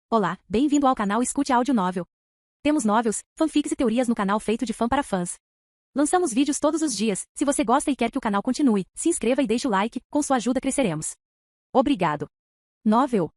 Olá, bem-vindo ao canal Escute Áudio Novel. Temos novels, fanfics e teorias no canal feito de fã para fãs. Lançamos vídeos todos os dias. Se você gosta e quer que o canal continue, se inscreva e deixe o like, com sua ajuda cresceremos. Obrigado. Novel.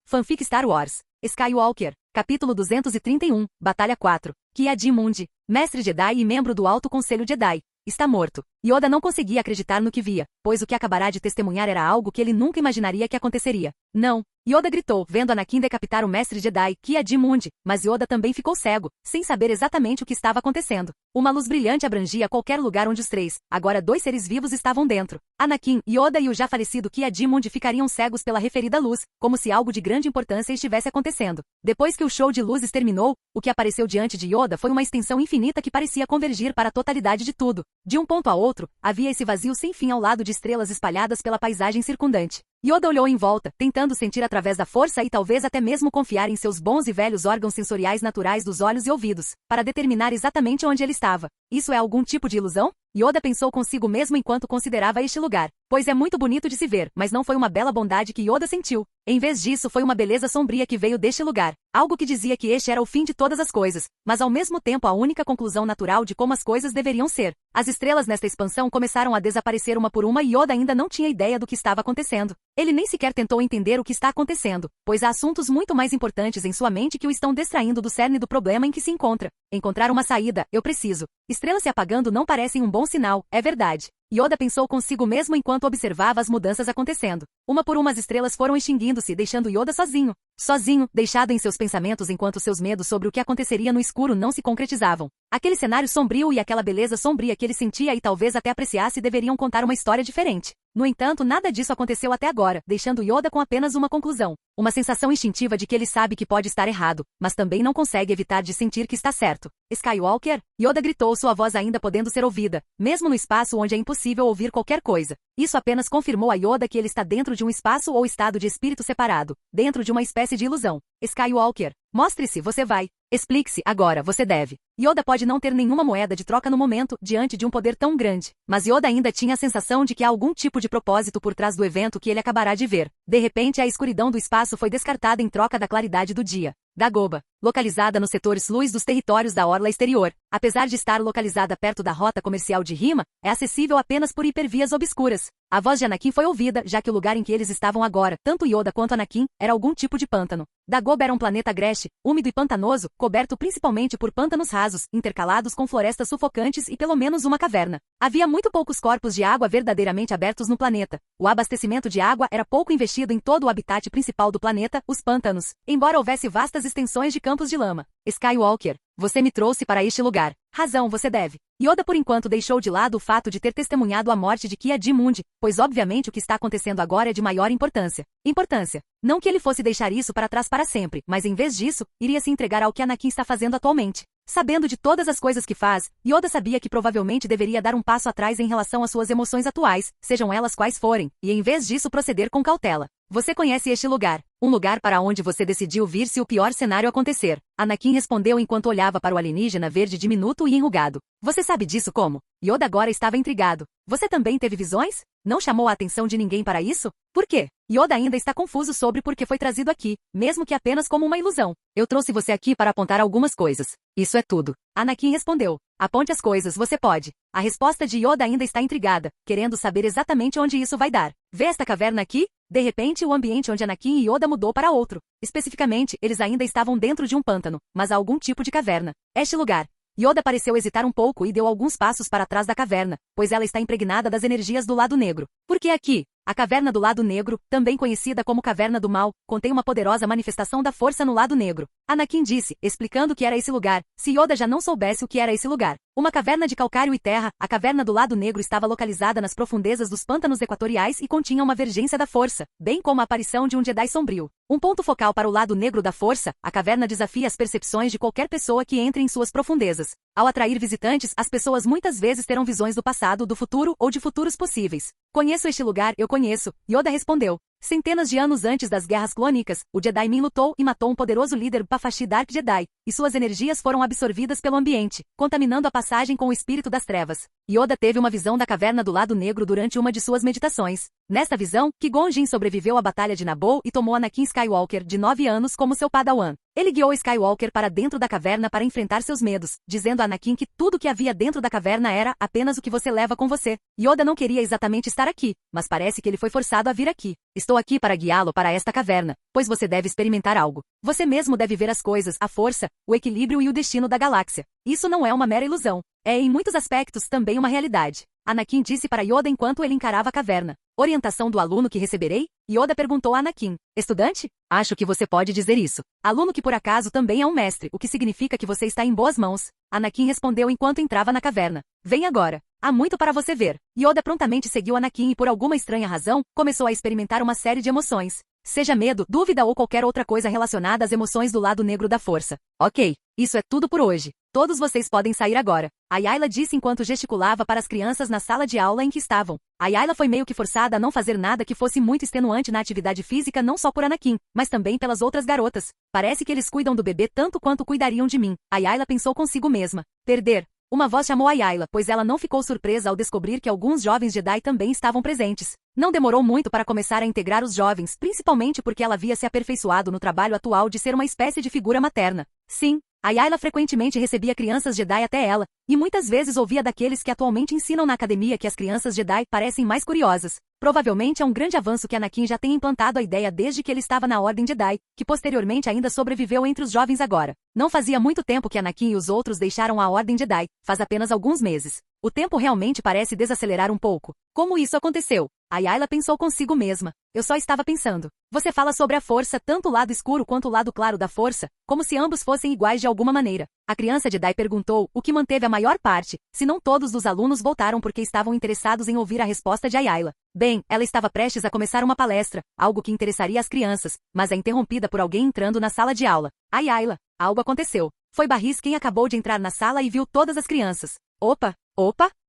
Fanfic Star Wars, Skywalker, capítulo 231, Batalha 4. Ki-Adi-Mundi, mestre Jedi e membro do Alto Conselho Jedi, está morto. Yoda não conseguia acreditar no que via, pois o que acabará de testemunhar era algo que ele nunca imaginaria que aconteceria. Não! Yoda gritou, vendo Anakin decapitar o mestre Jedi, Ki-Adi-Mundi, mas Yoda também ficou cego, sem saber exatamente o que estava acontecendo. Uma luz brilhante abrangia qualquer lugar onde os três, agora dois seres vivos estavam dentro. Anakin, Yoda e o já falecido Ki-Adi-Mundi ficariam cegos pela referida luz, como se algo de grande importância estivesse acontecendo. Depois que o show de luzes terminou, o que apareceu diante de Yoda foi uma extensão infinita que parecia convergir para a totalidade de tudo. De um ponto a outro, havia esse vazio sem fim ao lado de estrelas espalhadas pela paisagem circundante. Yoda olhou em volta, tentando sentir através da força e talvez até mesmo confiar em seus bons e velhos órgãos sensoriais naturais dos olhos e ouvidos, para determinar exatamente onde ele estava. Isso é algum tipo de ilusão? Yoda pensou consigo mesmo enquanto considerava este lugar. Pois é muito bonito de se ver, mas não foi uma bela bondade que Yoda sentiu. Em vez disso, foi uma beleza sombria que veio deste lugar. Algo que dizia que este era o fim de todas as coisas, mas ao mesmo tempo a única conclusão natural de como as coisas deveriam ser. As estrelas nesta expansão começaram a desaparecer uma por uma e Yoda ainda não tinha ideia do que estava acontecendo. Ele nem sequer tentou entender o que está acontecendo, pois há assuntos muito mais importantes em sua mente que o estão distraindo do cerne do problema em que se encontra. Encontrar uma saída, eu preciso. Estrelas se apagando não parecem um bom sinal, é verdade. Yoda pensou consigo mesmo enquanto observava as mudanças acontecendo. Uma por uma as estrelas foram extinguindo-se, deixando Yoda sozinho. Sozinho, deixado em seus pensamentos enquanto seus medos sobre o que aconteceria no escuro não se concretizavam. Aquele cenário sombrio e aquela beleza sombria que ele sentia e talvez até apreciasse deveriam contar uma história diferente. No entanto, nada disso aconteceu até agora, deixando Yoda com apenas uma conclusão. Uma sensação instintiva de que ele sabe que pode estar errado, mas também não consegue evitar de sentir que está certo. Skywalker? Yoda gritou, sua voz ainda podendo ser ouvida, mesmo no espaço onde é impossível ouvir qualquer coisa. Isso apenas confirmou a Yoda que ele está dentro de um espaço ou estado de espírito separado, dentro de uma espécie de ilusão. Skywalker, mostre-se, você vai. Explique-se, agora, você deve. Yoda pode não ter nenhuma moeda de troca no momento, diante de um poder tão grande. Mas Yoda ainda tinha a sensação de que há algum tipo de propósito por trás do evento que ele acabará de ver. De repente a escuridão do espaço foi descartada em troca da claridade do dia. Dagobah, localizada nos setores luz dos territórios da orla exterior, apesar de estar localizada perto da rota comercial de Rima, é acessível apenas por hipervias obscuras. A voz de Anakin foi ouvida, já que o lugar em que eles estavam agora, tanto Yoda quanto Anakin, era algum tipo de pântano. Dagobah era um planeta agreste, úmido e pantanoso, coberto principalmente por pântanos rasos, intercalados com florestas sufocantes e pelo menos uma caverna. Havia muito poucos corpos de água verdadeiramente abertos no planeta. O abastecimento de água era pouco investido em todo o habitat principal do planeta, os pântanos, embora houvesse vastas extensões de campos de lama. Skywalker, você me trouxe para este lugar. Razão, você deve. Yoda por enquanto deixou de lado o fato de ter testemunhado a morte de Ki-Adi-Mundi, pois obviamente o que está acontecendo agora é de maior importância. Importância. Não que ele fosse deixar isso para trás para sempre, mas em vez disso, iria se entregar ao que Anakin está fazendo atualmente. Sabendo de todas as coisas que faz, Yoda sabia que provavelmente deveria dar um passo atrás em relação às suas emoções atuais, sejam elas quais forem, e em vez disso proceder com cautela. Você conhece este lugar, um lugar para onde você decidiu vir se o pior cenário acontecer. Anakin respondeu enquanto olhava para o alienígena verde diminuto e enrugado. Você sabe disso como? Yoda agora estava intrigado. Você também teve visões? Não chamou a atenção de ninguém para isso? Por quê? Yoda ainda está confuso sobre por que foi trazido aqui, mesmo que apenas como uma ilusão. Eu trouxe você aqui para apontar algumas coisas. Isso é tudo. Anakin respondeu. Aponte as coisas, você pode. A resposta de Yoda ainda está intrigada, querendo saber exatamente onde isso vai dar. Vê esta caverna aqui? De repente, o ambiente onde Anakin e Yoda mudou para outro. Especificamente, eles ainda estavam dentro de um pântano, mas há algum tipo de caverna. Este lugar. Yoda pareceu hesitar um pouco e deu alguns passos para trás da caverna, pois ela está impregnada das energias do lado negro. Por que aqui? A caverna do lado negro, também conhecida como Caverna do Mal, contém uma poderosa manifestação da força no lado negro. Anakin disse, explicando o que era esse lugar, se Yoda já não soubesse o que era esse lugar. Uma caverna de calcário e terra, a caverna do lado negro estava localizada nas profundezas dos pântanos equatoriais e continha uma vergência da força, bem como a aparição de um Jedi sombrio. Um ponto focal para o lado negro da força, a caverna desafia as percepções de qualquer pessoa que entre em suas profundezas. Ao atrair visitantes, as pessoas muitas vezes terão visões do passado, do futuro ou de futuros possíveis. Conheço este lugar, eu conheço, Yoda respondeu. Centenas de anos antes das Guerras Clônicas, o Jedi Min lutou e matou um poderoso líder Bafashi Dark Jedi, e suas energias foram absorvidas pelo ambiente, contaminando a passagem com o espírito das trevas. Yoda teve uma visão da caverna do lado negro durante uma de suas meditações. Nesta visão, Qui-Gon Jinn sobreviveu à Batalha de Naboo e tomou Anakin Skywalker, de 9 anos, como seu padawan. Ele guiou Skywalker para dentro da caverna para enfrentar seus medos, dizendo a Anakin que tudo que havia dentro da caverna era apenas o que você leva com você. Yoda não queria exatamente estar aqui, mas parece que ele foi forçado a vir aqui. Estou aqui para guiá-lo para esta caverna, pois você deve experimentar algo. Você mesmo deve ver as coisas, a força, o equilíbrio e o destino da galáxia. Isso não é uma mera ilusão. É em muitos aspectos também uma realidade. Anakin disse para Yoda enquanto ele encarava a caverna. Orientação do aluno que receberei? Yoda perguntou a Anakin. Estudante? Acho que você pode dizer isso. Aluno que por acaso também é um mestre, o que significa que você está em boas mãos. Anakin respondeu enquanto entrava na caverna. Vem agora. Há muito para você ver. Yoda prontamente seguiu Anakin e por alguma estranha razão, começou a experimentar uma série de emoções. Seja medo, dúvida ou qualquer outra coisa relacionada às emoções do lado negro da força. Ok, isso é tudo por hoje. Todos vocês podem sair agora. Ayla disse enquanto gesticulava para as crianças na sala de aula em que estavam. Ayla foi meio que forçada a não fazer nada que fosse muito extenuante na atividade física não só por Anakin, mas também pelas outras garotas. Parece que eles cuidam do bebê tanto quanto cuidariam de mim. Ayla pensou consigo mesma. Perder. Uma voz chamou Ayla, pois ela não ficou surpresa ao descobrir que alguns jovens Jedi também estavam presentes. Não demorou muito para começar a integrar os jovens, principalmente porque ela havia se aperfeiçoado no trabalho atual de ser uma espécie de figura materna. Sim, Ayla frequentemente recebia crianças Jedi até ela, e muitas vezes ouvia daqueles que atualmente ensinam na academia que as crianças Jedi parecem mais curiosas. Provavelmente é um grande avanço que Anakin já tenha implantado a ideia desde que ele estava na Ordem Jedi, que posteriormente ainda sobreviveu entre os jovens agora. Não fazia muito tempo que Anakin e os outros deixaram a Ordem Jedi, faz apenas alguns meses. O tempo realmente parece desacelerar um pouco. Como isso aconteceu? Ayla pensou consigo mesma. Eu só estava pensando. Você fala sobre a força, tanto o lado escuro quanto o lado claro da força, como se ambos fossem iguais de alguma maneira. A criança Jedi perguntou, o que manteve a maior parte, se não todos os alunos voltaram porque estavam interessados em ouvir a resposta de Ayla. Bem, ela estava prestes a começar uma palestra, algo que interessaria as crianças, mas é interrompida por alguém entrando na sala de aula. Ayla, algo aconteceu. Foi Barris quem acabou de entrar na sala e viu todas as crianças. Opa!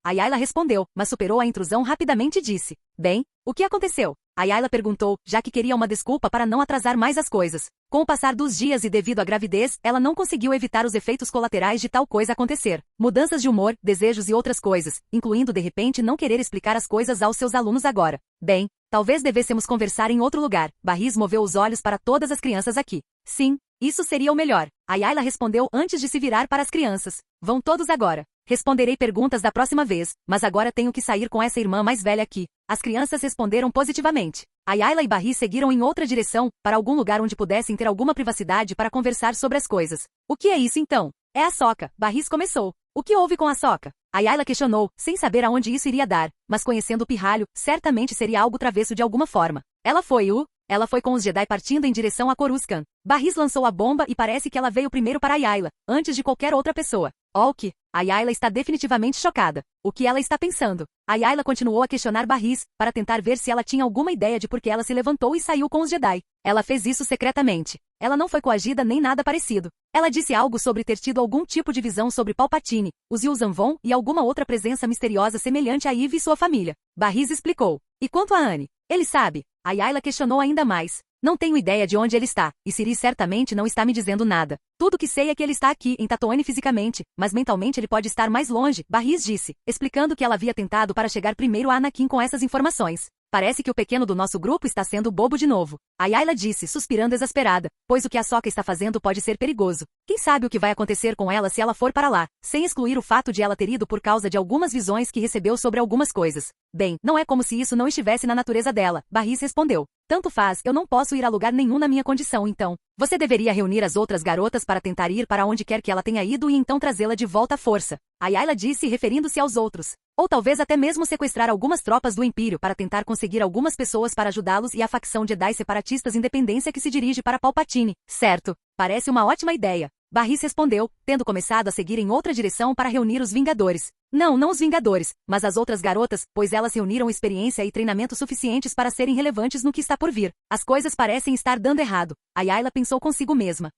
Ayla respondeu, mas superou a intrusão rapidamente e disse. Bem, o que aconteceu? Ayla perguntou, já que queria uma desculpa para não atrasar mais as coisas. Com o passar dos dias e devido à gravidez, ela não conseguiu evitar os efeitos colaterais de tal coisa acontecer. Mudanças de humor, desejos e outras coisas, incluindo de repente não querer explicar as coisas aos seus alunos agora. Bem, talvez devêssemos conversar em outro lugar. Barris moveu os olhos para todas as crianças aqui. Sim, isso seria o melhor. Ayla respondeu antes de se virar para as crianças. Vão todos agora. Responderei perguntas da próxima vez, mas agora tenho que sair com essa irmã mais velha aqui. As crianças responderam positivamente. Ayla e Barris seguiram em outra direção, para algum lugar onde pudessem ter alguma privacidade para conversar sobre as coisas. O que é isso então? É a Sokka. Barris começou. O que houve com a Sokka? Ayla questionou, sem saber aonde isso iria dar, mas conhecendo o pirralho, certamente seria algo travesso de alguma forma. Ela foi com os Jedi partindo em direção a Coruscant. Barris lançou a bomba e parece que ela veio primeiro para Ayla, antes de qualquer outra pessoa. Ok, Ayla está definitivamente chocada. O que ela está pensando? Ayla continuou a questionar Barris, para tentar ver se ela tinha alguma ideia de por que ela se levantou e saiu com os Jedi. Ela fez isso secretamente. Ela não foi coagida nem nada parecido. Ela disse algo sobre ter tido algum tipo de visão sobre Palpatine, os Yuuzhan Vong e alguma outra presença misteriosa semelhante a Eve e sua família. Barris explicou. E quanto a Anne? Ele sabe. Ayla questionou ainda mais. Não tenho ideia de onde ele está, e Siri certamente não está me dizendo nada. Tudo que sei é que ele está aqui, em Tatooine fisicamente, mas mentalmente ele pode estar mais longe, Barris disse, explicando que ela havia tentado para chegar primeiro a Anakin com essas informações. Parece que o pequeno do nosso grupo está sendo bobo de novo. Ayla disse, suspirando exasperada, pois o que a Sokka está fazendo pode ser perigoso. Quem sabe o que vai acontecer com ela se ela for para lá, sem excluir o fato de ela ter ido por causa de algumas visões que recebeu sobre algumas coisas. Bem, não é como se isso não estivesse na natureza dela, Barris respondeu. Tanto faz, eu não posso ir a lugar nenhum na minha condição então. Você deveria reunir as outras garotas para tentar ir para onde quer que ela tenha ido e então trazê-la de volta à força. Ayla disse referindo-se aos outros. Ou talvez até mesmo sequestrar algumas tropas do Império para tentar conseguir algumas pessoas para ajudá-los e a facção Jedi separatistas Independência que se dirige para Palpatine. Certo, parece uma ótima ideia. Barris respondeu, tendo começado a seguir em outra direção para reunir os Vingadores. Não os Vingadores, mas as outras garotas, pois elas reuniram experiência e treinamento suficientes para serem relevantes no que está por vir. As coisas parecem estar dando errado. Ayla pensou consigo mesma.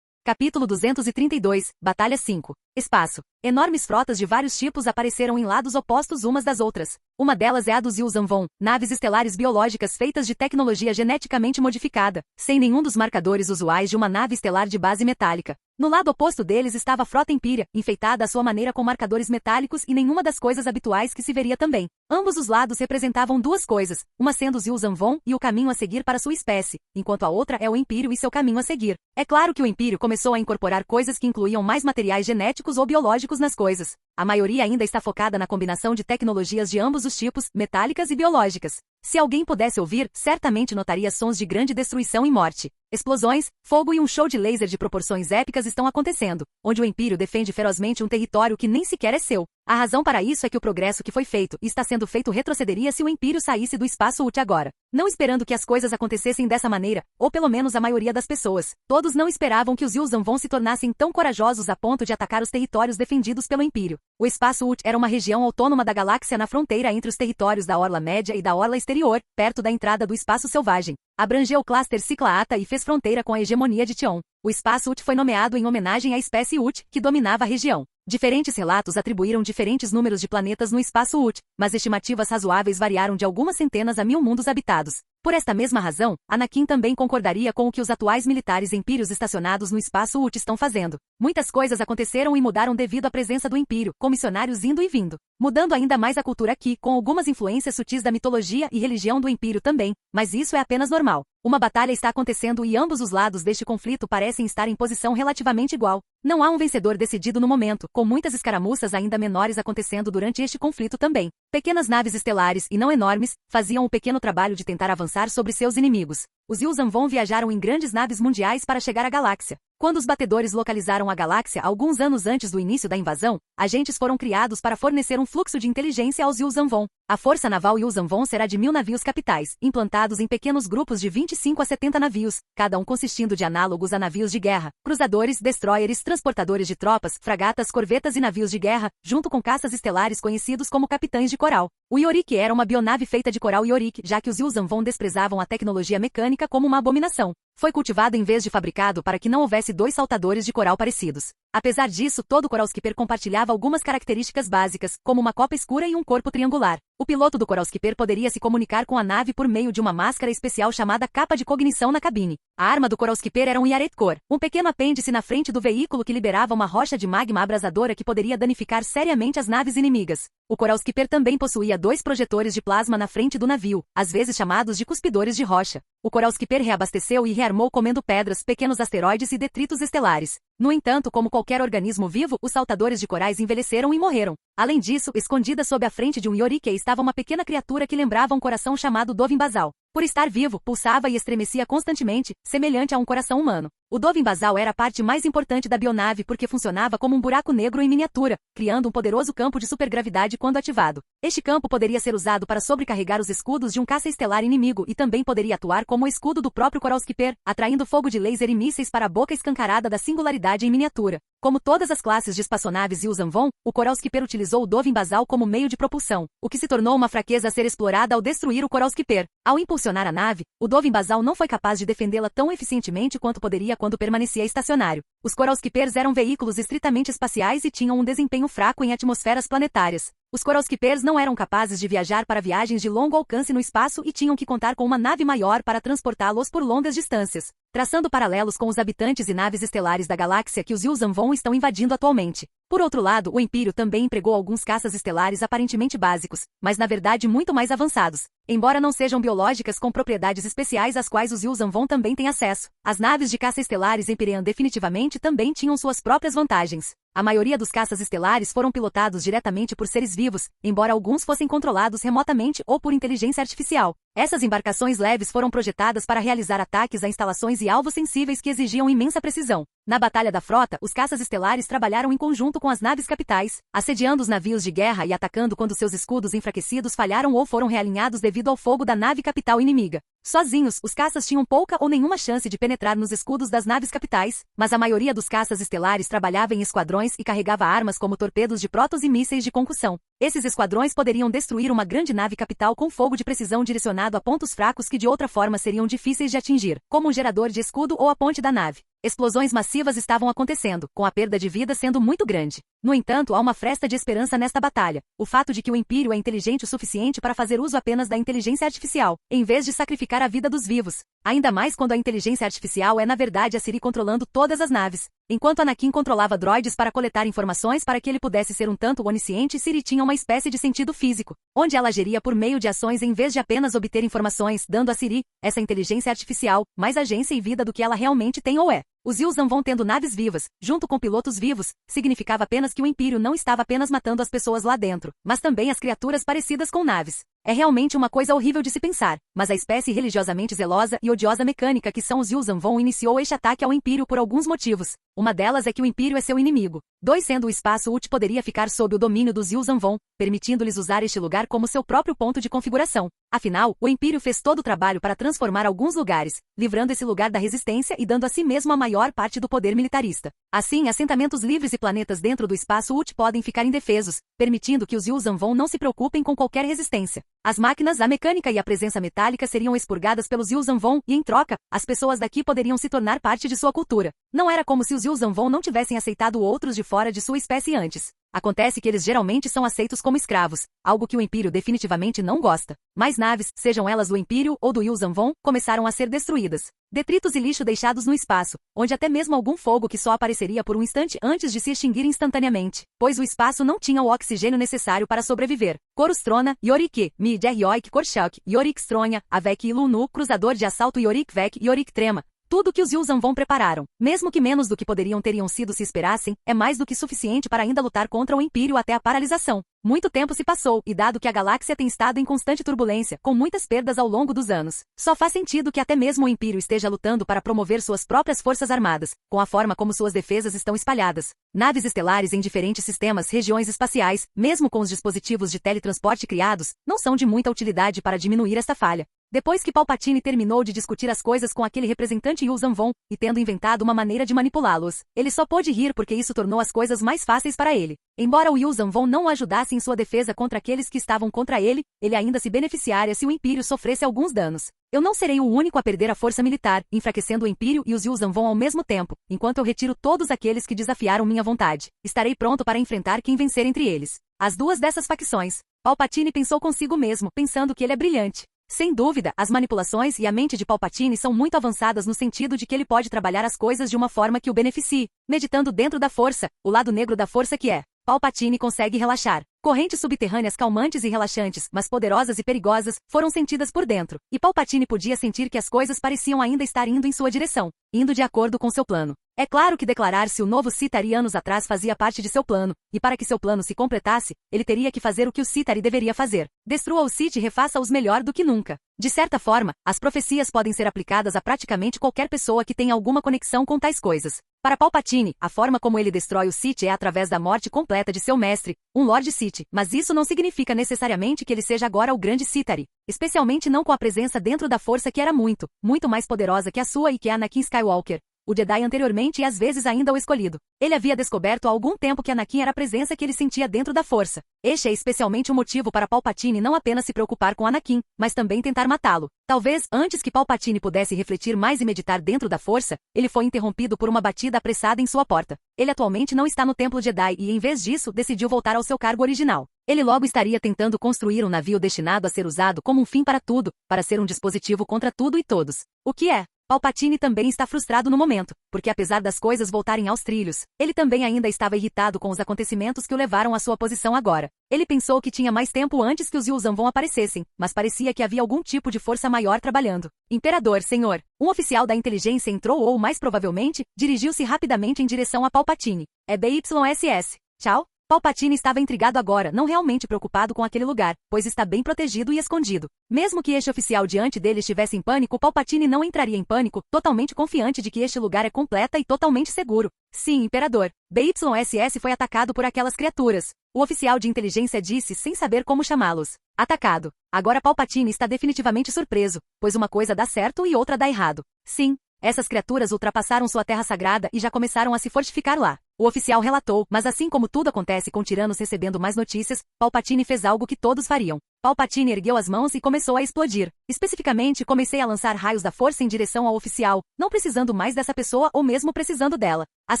Capítulo 232, Batalha 5. Espaço. Enormes frotas de vários tipos apareceram em lados opostos umas das outras. Uma delas é a dos Yuuzhan Vong, naves estelares biológicas feitas de tecnologia geneticamente modificada, sem nenhum dos marcadores usuais de uma nave estelar de base metálica. No lado oposto deles estava a frota Empírea, enfeitada à sua maneira com marcadores metálicos e nenhuma das coisas habituais que se veria também. Ambos os lados representavam duas coisas, uma sendo os Yuuzhan Vong e o caminho a seguir para sua espécie, enquanto a outra é o Empírio e seu caminho a seguir. É claro que o Empírio começou a incorporar coisas que incluíam mais materiais genéticos ou biológicos nas coisas. A maioria ainda está focada na combinação de tecnologias de ambos os tipos, metálicas e biológicas. Se alguém pudesse ouvir, certamente notaria sons de grande destruição e morte. Explosões, fogo e um show de laser de proporções épicas estão acontecendo, onde o Empírio defende ferozmente um território que nem sequer é seu. A razão para isso é que o progresso que foi feito e está sendo feito retrocederia se o Empírio saísse do espaço útil agora. Não esperando que as coisas acontecessem dessa maneira, ou pelo menos a maioria das pessoas. Todos não esperavam que os Yuuzhan Vong se tornassem tão corajosos a ponto de atacar os territórios defendidos pelo Empírio. O espaço útil era uma região autônoma da galáxia na fronteira entre os territórios da Orla Média e da Orla Exterior, perto da entrada do espaço selvagem. Abrangeu o cluster Cicla-Ata e fez fronteira com a hegemonia de Tion. O espaço Ut foi nomeado em homenagem à espécie Ut, que dominava a região. Diferentes relatos atribuíram diferentes números de planetas no espaço Ut, mas estimativas razoáveis variaram de algumas centenas a 1000 mundos habitados. Por esta mesma razão, Anakin também concordaria com o que os atuais militares empírios estacionados no espaço Ut estão fazendo. Muitas coisas aconteceram e mudaram devido à presença do Empírio, com missionários indo e vindo. Mudando ainda mais a cultura aqui, com algumas influências sutis da mitologia e religião do Empírio também, mas isso é apenas normal. Uma batalha está acontecendo e ambos os lados deste conflito parecem estar em posição relativamente igual. Não há um vencedor decidido no momento, com muitas escaramuças ainda menores acontecendo durante este conflito também. Pequenas naves estelares, e não enormes, faziam o pequeno trabalho de tentar avançar sobre seus inimigos. Os Yuuzhan Vong viajaram em grandes naves mundiais para chegar à galáxia. Quando os batedores localizaram a galáxia alguns anos antes do início da invasão, agentes foram criados para fornecer um fluxo de inteligência aos Yuuzhan Vong. A Força Naval Yuuzhan Vong será de 1000 navios capitais, implantados em pequenos grupos de 25 a 70 navios, cada um consistindo de análogos a navios de guerra, cruzadores, destroyers, transportadores de tropas, fragatas, corvetas e navios de guerra, junto com caças estelares conhecidos como capitães de coral. O Yorick era uma bionave feita de coral Yorick, já que os Yuuzhan Vong desprezavam a tecnologia mecânica como uma abominação. Foi cultivado em vez de fabricado para que não houvesse dois saltadores de coral parecidos. Apesar disso, todo Coral Skipper compartilhava algumas características básicas, como uma copa escura e um corpo triangular. O piloto do Coral Skipper poderia se comunicar com a nave por meio de uma máscara especial chamada capa de cognição na cabine. A arma do Coral Skipper era um Yaret Core, um pequeno apêndice na frente do veículo que liberava uma rocha de magma abrasadora que poderia danificar seriamente as naves inimigas. O Coral Skipper também possuía 2 projetores de plasma na frente do navio, às vezes chamados de cuspidores de rocha. O Coral Skipper reabasteceu e rearmou comendo pedras, pequenos asteroides e detritos estelares. No entanto, como qualquer organismo vivo, os saltadores de corais envelheceram e morreram. Além disso, escondida sob a frente de um Yorick estava uma pequena criatura que lembrava um coração chamado Dovin Basal. Por estar vivo, pulsava e estremecia constantemente, semelhante a um coração humano. O Dovin Basal era a parte mais importante da bionave porque funcionava como um buraco negro em miniatura, criando um poderoso campo de supergravidade quando ativado. Este campo poderia ser usado para sobrecarregar os escudos de um caça estelar inimigo e também poderia atuar como o escudo do próprio Coral Skipper, atraindo fogo de laser e mísseis para a boca escancarada da singularidade em miniatura. Como todas as classes de espaçonaves Yuuzhan Vong, o Coral Skipper utilizou o Dovin Basal como meio de propulsão, o que se tornou uma fraqueza a ser explorada ao destruir o Coral Skipper. Ao impulsionar a nave, o Dovin Basal não foi capaz de defendê-la tão eficientemente quanto poderia quando permanecia estacionário. Os Coral Skippers eram veículos estritamente espaciais e tinham um desempenho fraco em atmosferas planetárias. Os Coral Skippers não eram capazes de viajar para viagens de longo alcance no espaço e tinham que contar com uma nave maior para transportá-los por longas distâncias, traçando paralelos com os habitantes e naves estelares da galáxia que os Yuuzhan Vong estão invadindo atualmente. Por outro lado, o Empírio também empregou alguns caças estelares aparentemente básicos, mas na verdade muito mais avançados. Embora não sejam biológicas com propriedades especiais às quais os Yuuzhan Vong também têm acesso, as naves de caça estelares Empyrean definitivamente também tinham suas próprias vantagens. A maioria dos caças estelares foram pilotados diretamente por seres vivos, embora alguns fossem controlados remotamente ou por inteligência artificial. Essas embarcações leves foram projetadas para realizar ataques a instalações e alvos sensíveis que exigiam imensa precisão. Na Batalha da Frota, os caças estelares trabalharam em conjunto com as naves capitais, assediando os navios de guerra e atacando quando seus escudos enfraquecidos falharam ou foram realinhados devido ao fogo da nave capital inimiga. Sozinhos, os caças tinham pouca ou nenhuma chance de penetrar nos escudos das naves capitais, mas a maioria dos caças estelares trabalhava em esquadrões e carregava armas como torpedos de prótons e mísseis de concussão. Esses esquadrões poderiam destruir uma grande nave capital com fogo de precisão direcionado a pontos fracos que de outra forma seriam difíceis de atingir, como um gerador de escudo ou a ponte da nave. Explosões massivas estavam acontecendo, com a perda de vida sendo muito grande. No entanto, há uma fresta de esperança nesta batalha. O fato de que o Império é inteligente o suficiente para fazer uso apenas da inteligência artificial, em vez de sacrificar a vida dos vivos. Ainda mais quando a inteligência artificial é na verdade a Ciri controlando todas as naves. Enquanto Anakin controlava droides para coletar informações para que ele pudesse ser um tanto onisciente, Ciri tinha uma espécie de sentido físico, onde ela agiria por meio de ações em vez de apenas obter informações, dando a Ciri, essa inteligência artificial, mais agência e vida do que ela realmente tem ou é. Os Yuuzhan Vong tendo naves vivas, junto com pilotos vivos, significava apenas que o Império não estava apenas matando as pessoas lá dentro, mas também as criaturas parecidas com naves. É realmente uma coisa horrível de se pensar, mas a espécie religiosamente zelosa e odiosa mecânica que são os Yuuzhan Vong iniciou este ataque ao Império por alguns motivos. Uma delas é que o Império é seu inimigo. 2. Sendo o espaço UT poderia ficar sob o domínio dos Yuuzhan Vong, permitindo-lhes usar este lugar como seu próprio ponto de configuração. Afinal, o Império fez todo o trabalho para transformar alguns lugares, livrando esse lugar da resistência e dando a si mesmo a maior parte do poder militarista. Assim, assentamentos livres e planetas dentro do espaço UT podem ficar indefesos, permitindo que os Yuuzhan Vong não se preocupem com qualquer resistência. As máquinas, a mecânica e a presença metálica seriam expurgadas pelos Yuuzhan Vong e, em troca, as pessoas daqui poderiam se tornar parte de sua cultura. Não era como se os Yuuzhan Vong não tivessem aceitado outros de fora de sua espécie antes. Acontece que eles geralmente são aceitos como escravos, algo que o Império definitivamente não gosta. Mais naves, sejam elas do Império ou do Yuuzhan Vong, começaram a ser destruídas. Detritos e lixo deixados no espaço, onde até mesmo algum fogo que só apareceria por um instante antes de se extinguir instantaneamente, pois o espaço não tinha o oxigênio necessário para sobreviver. Corus Trona, Yorick, Mid Erioik Korshak, Yorick Stronha, Avek Ilunu, Cruzador de Assalto Yorick Vek, Yorick Trema. Tudo que os Yuuzhan Vong prepararam, mesmo que menos do que teriam sido se esperassem, é mais do que suficiente para ainda lutar contra o Império até a paralisação. Muito tempo se passou, e dado que a galáxia tem estado em constante turbulência, com muitas perdas ao longo dos anos, só faz sentido que até mesmo o Império esteja lutando para promover suas próprias forças armadas, com a forma como suas defesas estão espalhadas. Naves estelares em diferentes sistemas, regiões espaciais, mesmo com os dispositivos de teletransporte criados, não são de muita utilidade para diminuir esta falha. Depois que Palpatine terminou de discutir as coisas com aquele representante Yuuzhan Vong, e tendo inventado uma maneira de manipulá-los, ele só pôde rir porque isso tornou as coisas mais fáceis para ele. Embora o Yuuzhan Vong não o ajudasse em sua defesa contra aqueles que estavam contra ele ainda se beneficiaria se o Império sofresse alguns danos. Eu não serei o único a perder a força militar, enfraquecendo o Império e os Yuuzhan Vong ao mesmo tempo, enquanto eu retiro todos aqueles que desafiaram minha vontade. Estarei pronto para enfrentar quem vencer entre eles. As duas dessas facções. Palpatine pensou consigo mesmo, pensando que ele é brilhante. Sem dúvida, as manipulações e a mente de Palpatine são muito avançadas no sentido de que ele pode trabalhar as coisas de uma forma que o beneficie. Meditando dentro da força, o lado negro da força que é, Palpatine consegue relaxar. Correntes subterrâneas calmantes e relaxantes, mas poderosas e perigosas, foram sentidas por dentro, e Palpatine podia sentir que as coisas pareciam ainda estar indo em sua direção, indo de acordo com seu plano. É claro que declarar-se o novo Sithari anos atrás fazia parte de seu plano, e para que seu plano se completasse, ele teria que fazer o que o Sithari deveria fazer. Destrua os Sith e refaça-os melhor do que nunca. De certa forma, as profecias podem ser aplicadas a praticamente qualquer pessoa que tenha alguma conexão com tais coisas. Para Palpatine, a forma como ele destrói o Sith é através da morte completa de seu mestre, um Lord Sith, mas isso não significa necessariamente que ele seja agora o grande Sithari, especialmente não com a presença dentro da força que era muito, muito mais poderosa que a sua e que Anakin Skywalker, o Jedi anteriormente e às vezes ainda o escolhido. Ele havia descoberto há algum tempo que Anakin era a presença que ele sentia dentro da força. Este é especialmente o motivo para Palpatine não apenas se preocupar com Anakin, mas também tentar matá-lo. Talvez, antes que Palpatine pudesse refletir mais e meditar dentro da força, ele foi interrompido por uma batida apressada em sua porta. Ele atualmente não está no Templo Jedi e, em vez disso, decidiu voltar ao seu cargo original. Ele logo estaria tentando construir um navio destinado a ser usado como um fim para tudo, para ser um dispositivo contra tudo e todos. O que é? Palpatine também está frustrado no momento, porque apesar das coisas voltarem aos trilhos, ele também ainda estava irritado com os acontecimentos que o levaram à sua posição agora. Ele pensou que tinha mais tempo antes que os Yuuzhan Vong aparecessem, mas parecia que havia algum tipo de força maior trabalhando. Imperador, senhor. Um oficial da inteligência entrou ou, mais provavelmente, dirigiu-se rapidamente em direção a Palpatine. É BYSS. Tchau? Palpatine estava intrigado agora, não realmente preocupado com aquele lugar, pois está bem protegido e escondido. Mesmo que este oficial diante dele estivesse em pânico, Palpatine não entraria em pânico, totalmente confiante de que este lugar é completa e totalmente seguro. Sim, Imperador. BYSS foi atacado por aquelas criaturas. O oficial de inteligência disse sem saber como chamá-los. Atacado. Agora Palpatine está definitivamente surpreso, pois uma coisa dá certo e outra dá errado. Sim. Essas criaturas ultrapassaram sua terra sagrada e já começaram a se fortificar lá. O oficial relatou, mas assim como tudo acontece com tiranos recebendo mais notícias, Palpatine fez algo que todos fariam. Palpatine ergueu as mãos e começou a explodir. Especificamente, comecei a lançar raios da força em direção ao oficial, não precisando mais dessa pessoa ou mesmo precisando dela. As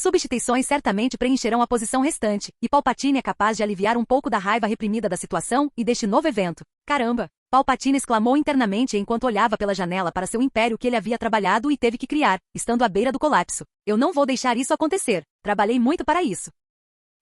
substituições certamente preencherão a posição restante, e Palpatine é capaz de aliviar um pouco da raiva reprimida da situação e deste novo evento. Caramba! Palpatine exclamou internamente enquanto olhava pela janela para seu império que ele havia trabalhado e teve que criar, estando à beira do colapso. Eu não vou deixar isso acontecer. Trabalhei muito para isso.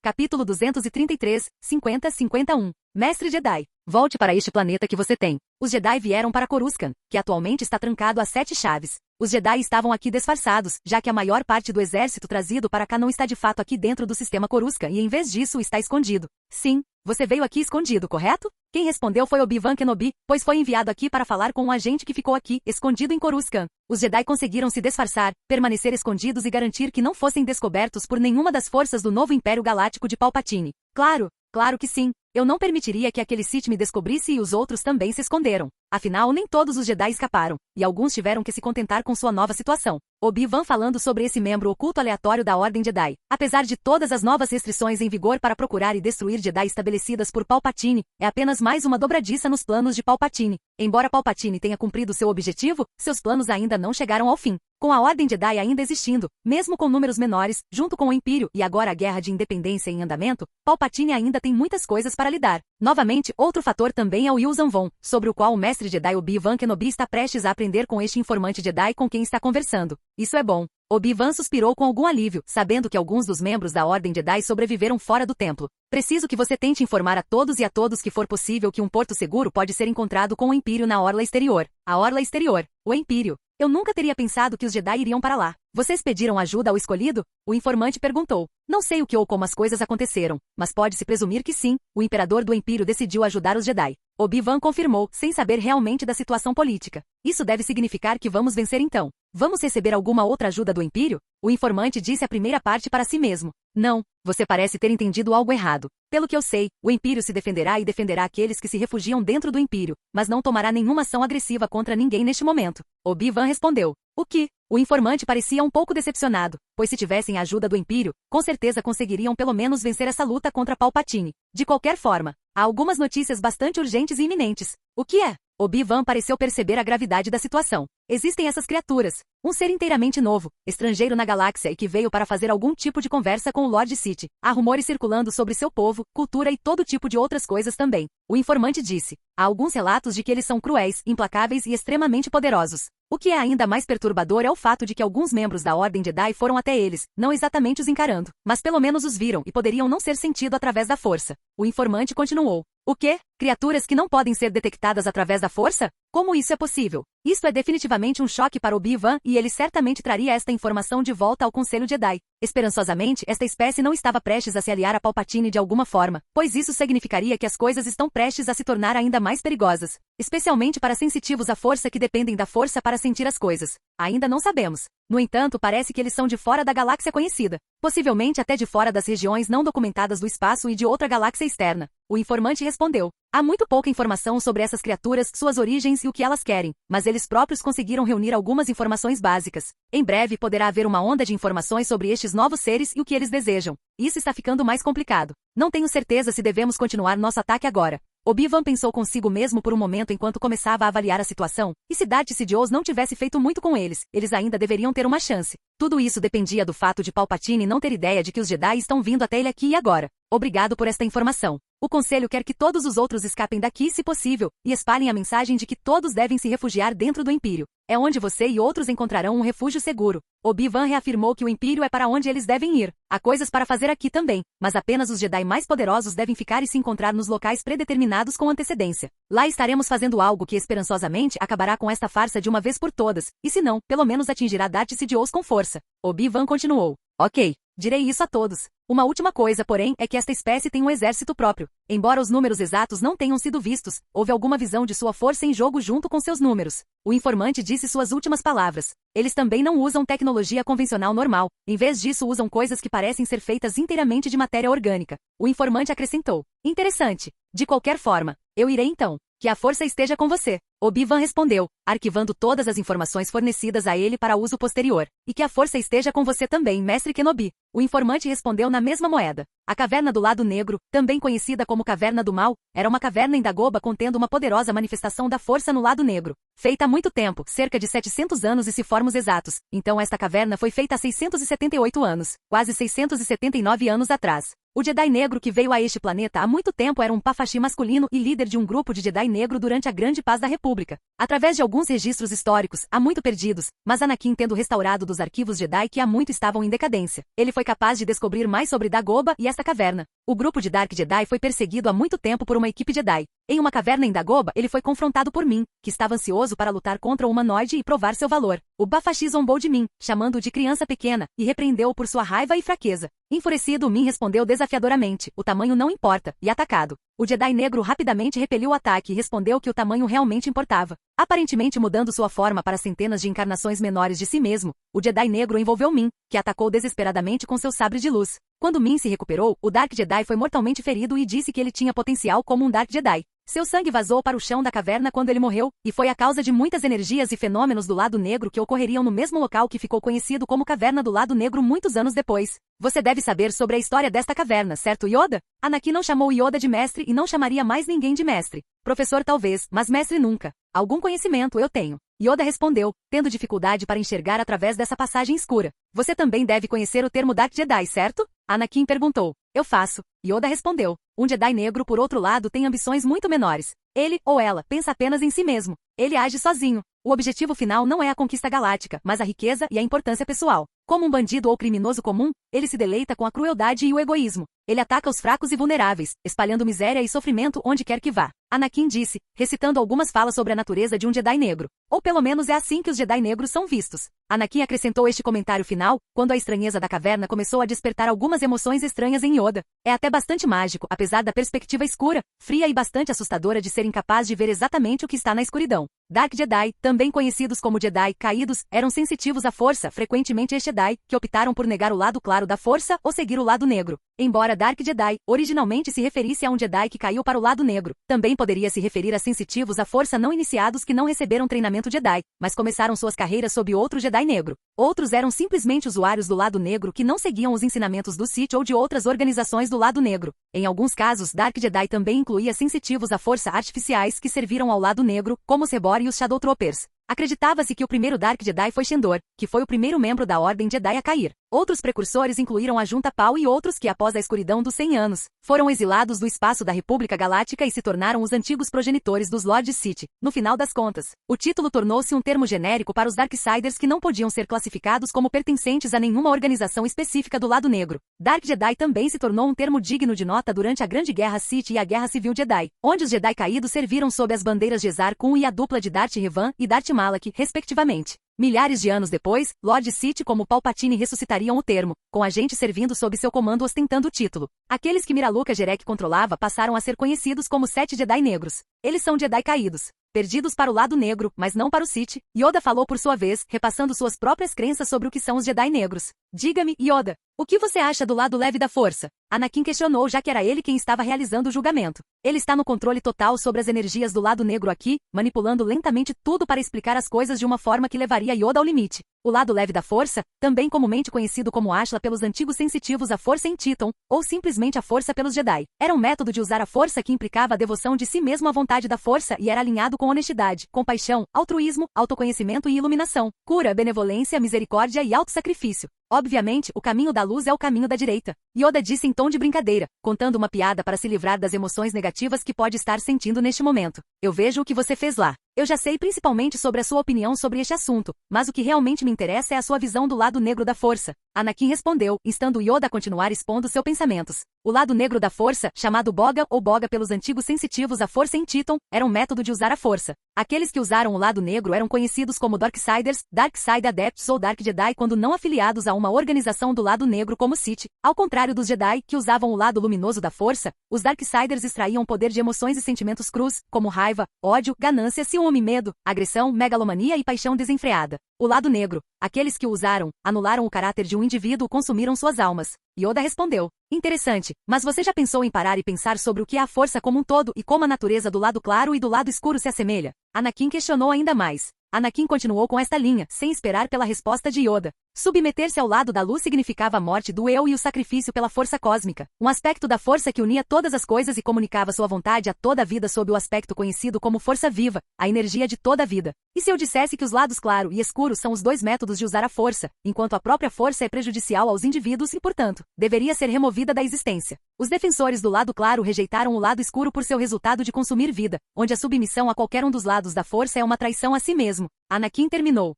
Capítulo 233, 50-51. Mestre Jedi, volte para este planeta que você tem. Os Jedi vieram para Coruscant, que atualmente está trancado a 7 chaves. Os Jedi estavam aqui disfarçados, já que a maior parte do exército trazido para cá não está de fato aqui dentro do sistema Coruscant e em vez disso está escondido. Sim, você veio aqui escondido, correto? Quem respondeu foi Obi-Wan Kenobi, pois foi enviado aqui para falar com um agente que ficou aqui, escondido em Coruscant. Os Jedi conseguiram se disfarçar, permanecer escondidos e garantir que não fossem descobertos por nenhuma das forças do novo Império Galáctico de Palpatine. Claro, claro que sim. Eu não permitiria que aquele Sith me descobrisse e os outros também se esconderam. Afinal, nem todos os Jedi escaparam, e alguns tiveram que se contentar com sua nova situação. Obi-Wan falando sobre esse membro oculto aleatório da Ordem Jedi. Apesar de todas as novas restrições em vigor para procurar e destruir Jedi estabelecidas por Palpatine, é apenas mais uma dobradiça nos planos de Palpatine. Embora Palpatine tenha cumprido seu objetivo, seus planos ainda não chegaram ao fim. Com a Ordem Jedi ainda existindo, mesmo com números menores, junto com o Império e agora a Guerra de Independência em andamento, Palpatine ainda tem muitas coisas para lidar. Novamente, outro fator também é o Yuuzhan Vong, sobre o qual o mestre Jedi Obi-Wan Kenobi está prestes a aprender com este informante Jedi com quem está conversando. Isso é bom. Obi-Wan suspirou com algum alívio, sabendo que alguns dos membros da Ordem Jedi sobreviveram fora do templo. Preciso que você tente informar a todos que for possível que um porto seguro pode ser encontrado com o Império na Orla Exterior. A Orla Exterior. O Império. Eu nunca teria pensado que os Jedi iriam para lá. Vocês pediram ajuda ao escolhido? O informante perguntou. Não sei o que ou como as coisas aconteceram, mas pode-se presumir que sim, o imperador do Império decidiu ajudar os Jedi. Obi-Wan confirmou, sem saber realmente da situação política. Isso deve significar que vamos vencer então. Vamos receber alguma outra ajuda do Império? O informante disse a primeira parte para si mesmo. Não, você parece ter entendido algo errado. Pelo que eu sei, o Império se defenderá e defenderá aqueles que se refugiam dentro do Império, mas não tomará nenhuma ação agressiva contra ninguém neste momento. Obi-Wan respondeu. O que? O informante parecia um pouco decepcionado, pois se tivessem a ajuda do Império, com certeza conseguiriam pelo menos vencer essa luta contra Palpatine. De qualquer forma, há algumas notícias bastante urgentes e iminentes. O que é? Obi-Wan pareceu perceber a gravidade da situação. Existem essas criaturas. Um ser inteiramente novo, estrangeiro na galáxia e que veio para fazer algum tipo de conversa com o Lord Sith. Há rumores circulando sobre seu povo, cultura e todo tipo de outras coisas também. O informante disse. Há alguns relatos de que eles são cruéis, implacáveis e extremamente poderosos. O que é ainda mais perturbador é o fato de que alguns membros da Ordem Jedi foram até eles, não exatamente os encarando, mas pelo menos os viram e poderiam não ser sentido através da força. O informante continuou. O quê? Criaturas que não podem ser detectadas através da força? Como isso é possível? Isto é definitivamente um choque para Obi-Wan e ele certamente traria esta informação de volta ao Conselho Jedi. Esperançosamente, esta espécie não estava prestes a se aliar a Palpatine de alguma forma, pois isso significaria que as coisas estão prestes a se tornar ainda mais perigosas, especialmente para sensitivos à força que dependem da força para sentir as coisas. Ainda não sabemos. No entanto, parece que eles são de fora da galáxia conhecida, possivelmente até de fora das regiões não documentadas do espaço e de outra galáxia externa. O informante respondeu. Há muito pouca informação sobre essas criaturas, suas origens e o que elas querem, mas eles próprios conseguiram reunir algumas informações básicas. Em breve poderá haver uma onda de informações sobre estes novos seres e o que eles desejam. Isso está ficando mais complicado. Não tenho certeza se devemos continuar nosso ataque agora. Obi-Wan pensou consigo mesmo por um momento enquanto começava a avaliar a situação, e se Darth Sidious não tivesse feito muito com eles, eles ainda deveriam ter uma chance. Tudo isso dependia do fato de Palpatine não ter ideia de que os Jedi estão vindo até ele aqui e agora. Obrigado por esta informação. O Conselho quer que todos os outros escapem daqui se possível, e espalhem a mensagem de que todos devem se refugiar dentro do Império. É onde você e outros encontrarão um refúgio seguro. Obi-Wan reafirmou que o Império é para onde eles devem ir. Há coisas para fazer aqui também, mas apenas os Jedi mais poderosos devem ficar e se encontrar nos locais predeterminados com antecedência. Lá estaremos fazendo algo que esperançosamente acabará com esta farsa de uma vez por todas, e se não, pelo menos atingirá Darth Sidious com força. Obi-Wan continuou. Ok. Direi isso a todos. Uma última coisa, porém, é que esta espécie tem um exército próprio. Embora os números exatos não tenham sido vistos, houve alguma visão de sua força em jogo junto com seus números. O informante disse suas últimas palavras. Eles também não usam tecnologia convencional normal. Em vez disso, usam coisas que parecem ser feitas inteiramente de matéria orgânica. O informante acrescentou. Interessante. De qualquer forma, eu irei então. Que a força esteja com você. Obi-Wan respondeu, arquivando todas as informações fornecidas a ele para uso posterior. E que a força esteja com você também, Mestre Kenobi. O informante respondeu na mesma moeda. A caverna do lado negro, também conhecida como Caverna do Mal, era uma caverna em Dagobah contendo uma poderosa manifestação da força no lado negro. Feita há muito tempo, cerca de 700 anos e se formos exatos. Então esta caverna foi feita há 678 anos, quase 679 anos atrás. O Jedi Negro que veio a este planeta há muito tempo era um Pafashi masculino e líder de um grupo de Jedi Negro durante a Grande Paz da República. Através de alguns registros históricos, há muito perdidos, mas Anakin tendo restaurado dos arquivos Jedi que há muito estavam em decadência, ele foi capaz de descobrir mais sobre Dagobah e esta caverna. O grupo de Dark Jedi foi perseguido há muito tempo por uma equipe Jedi. Em uma caverna em Dagobah, ele foi confrontado por Min, que estava ansioso para lutar contra o humanoide e provar seu valor. O Bafashi zombou de Min, chamando-o de criança pequena, e repreendeu-o por sua raiva e fraqueza. Enfurecido, Min respondeu desafiadoramente, o tamanho não importa, e atacado. O Jedi Negro rapidamente repeliu o ataque e respondeu que o tamanho realmente importava. Aparentemente mudando sua forma para centenas de encarnações menores de si mesmo, o Jedi Negro envolveu Min, que atacou desesperadamente com seu sabre de luz. Quando Min se recuperou, o Dark Jedi foi mortalmente ferido e disse que ele tinha potencial como um Dark Jedi. Seu sangue vazou para o chão da caverna quando ele morreu, e foi a causa de muitas energias e fenômenos do lado negro que ocorreriam no mesmo local que ficou conhecido como Caverna do Lado Negro muitos anos depois. Você deve saber sobre a história desta caverna, certo, Yoda? Anakin não chamou Yoda de mestre e não chamaria mais ninguém de mestre. Professor talvez, mas mestre nunca. Algum conhecimento eu tenho. Yoda respondeu, tendo dificuldade para enxergar através dessa passagem escura. Você também deve conhecer o termo Dark Jedi, certo? Anakin perguntou. Eu faço. Yoda respondeu. Um Jedi Negro, por outro lado, tem ambições muito menores. Ele, ou ela, pensa apenas em si mesmo. Ele age sozinho. O objetivo final não é a conquista galáctica, mas a riqueza e a importância pessoal. Como um bandido ou criminoso comum, ele se deleita com a crueldade e o egoísmo. Ele ataca os fracos e vulneráveis, espalhando miséria e sofrimento onde quer que vá. Anakin disse, recitando algumas falas sobre a natureza de um Jedi Negro. Ou pelo menos é assim que os Jedi Negros são vistos. Anakin acrescentou este comentário final, quando a estranheza da caverna começou a despertar algumas emoções estranhas em Yoda. É até bastante mágico, apesar da perspectiva escura, fria e bastante assustadora de ser incapaz de ver exatamente o que está na escuridão. Dark Jedi, também conhecidos como Jedi caídos, eram sensitivos à força, frequentemente ex-Jedi, que optaram por negar o lado claro da força ou seguir o lado negro. Embora Dark Jedi originalmente se referisse a um Jedi que caiu para o lado negro, também poderia se referir a sensitivos à força não iniciados que não receberam treinamento Jedi, mas começaram suas carreiras sob outro Jedi Negro. Outros eram simplesmente usuários do lado negro que não seguiam os ensinamentos do Sith ou de outras organizações do lado negro. Em alguns casos, Dark Jedi também incluía sensitivos à força artificiais que serviram ao lado negro, como os Rebor e os Shadow Troopers. Acreditava-se que o primeiro Dark Jedi foi Shendor, que foi o primeiro membro da Ordem Jedi a cair. Outros precursores incluíram a Junta Pau e outros que, após a escuridão dos 100 anos, foram exilados do espaço da República Galáctica e se tornaram os antigos progenitores dos Lords Sith. No final das contas, o título tornou-se um termo genérico para os Darksiders que não podiam ser classificados como pertencentes a nenhuma organização específica do lado negro. Dark Jedi também se tornou um termo digno de nota durante a Grande Guerra Sith e a Guerra Civil Jedi, onde os Jedi caídos serviram sob as bandeiras Jezar Kun e a dupla de Darth Revan e Darth Malak, respectivamente. Milhares de anos depois, Lord Sith como Palpatine ressuscitariam o termo, com a gente servindo sob seu comando ostentando o título. Aqueles que Miraluka Jerek controlava passaram a ser conhecidos como 7 Jedi Negros. Eles são Jedi caídos, perdidos para o lado negro, mas não para o Sith. Yoda falou por sua vez, repassando suas próprias crenças sobre o que são os Jedi Negros. Diga-me, Yoda, o que você acha do lado leve da força? Anakin questionou, já que era ele quem estava realizando o julgamento. Ele está no controle total sobre as energias do lado negro aqui, manipulando lentamente tudo para explicar as coisas de uma forma que levaria Yoda ao limite. O lado leve da força, também comumente conhecido como Ashla pelos antigos sensitivos à força em Titon, ou simplesmente a força pelos Jedi, era um método de usar a força que implicava a devoção de si mesmo à vontade da força e era alinhado com honestidade, compaixão, altruísmo, autoconhecimento e iluminação, cura, benevolência, misericórdia e autossacrifício. Obviamente, o caminho da luz é o caminho da direita. Yoda disse em tom de brincadeira, contando uma piada para se livrar das emoções negativas que pode estar sentindo neste momento. Eu vejo o que você fez lá. Eu já sei principalmente sobre a sua opinião sobre este assunto, mas o que realmente me interessa é a sua visão do lado negro da força. Anakin respondeu, instando Yoda a continuar expondo seus pensamentos. O lado negro da força, chamado Boga ou Boga pelos antigos sensitivos à força em Titon, era um método de usar a força. Aqueles que usaram o lado negro eram conhecidos como Darksiders, Darkside Adepts ou Dark Jedi quando não afiliados a uma organização do lado negro como Sith. Ao contrário dos Jedi, que usavam o lado luminoso da força, os Darksiders extraíam poder de emoções e sentimentos crus, como raiva, ódio, ganância, ciúme. ciúme, medo, agressão, megalomania e paixão desenfreada. O lado negro. Aqueles que o usaram, anularam o caráter de um indivíduo, consumiram suas almas. Yoda respondeu. Interessante, mas você já pensou em parar e pensar sobre o que é a força como um todo e como a natureza do lado claro e do lado escuro se assemelha? Anakin questionou ainda mais. Anakin continuou com esta linha, sem esperar pela resposta de Yoda. Submeter-se ao lado da luz significava a morte do eu e o sacrifício pela força cósmica, um aspecto da força que unia todas as coisas e comunicava sua vontade a toda a vida sob o aspecto conhecido como força viva, a energia de toda a vida. E se eu dissesse que os lados claro e escuro são os dois métodos de usar a força, enquanto a própria força é prejudicial aos indivíduos e, portanto, deveria ser removida da existência? Os defensores do lado claro rejeitaram o lado escuro por seu resultado de consumir vida, onde a submissão a qualquer um dos lados da força é uma traição a si mesmo. Anakin terminou.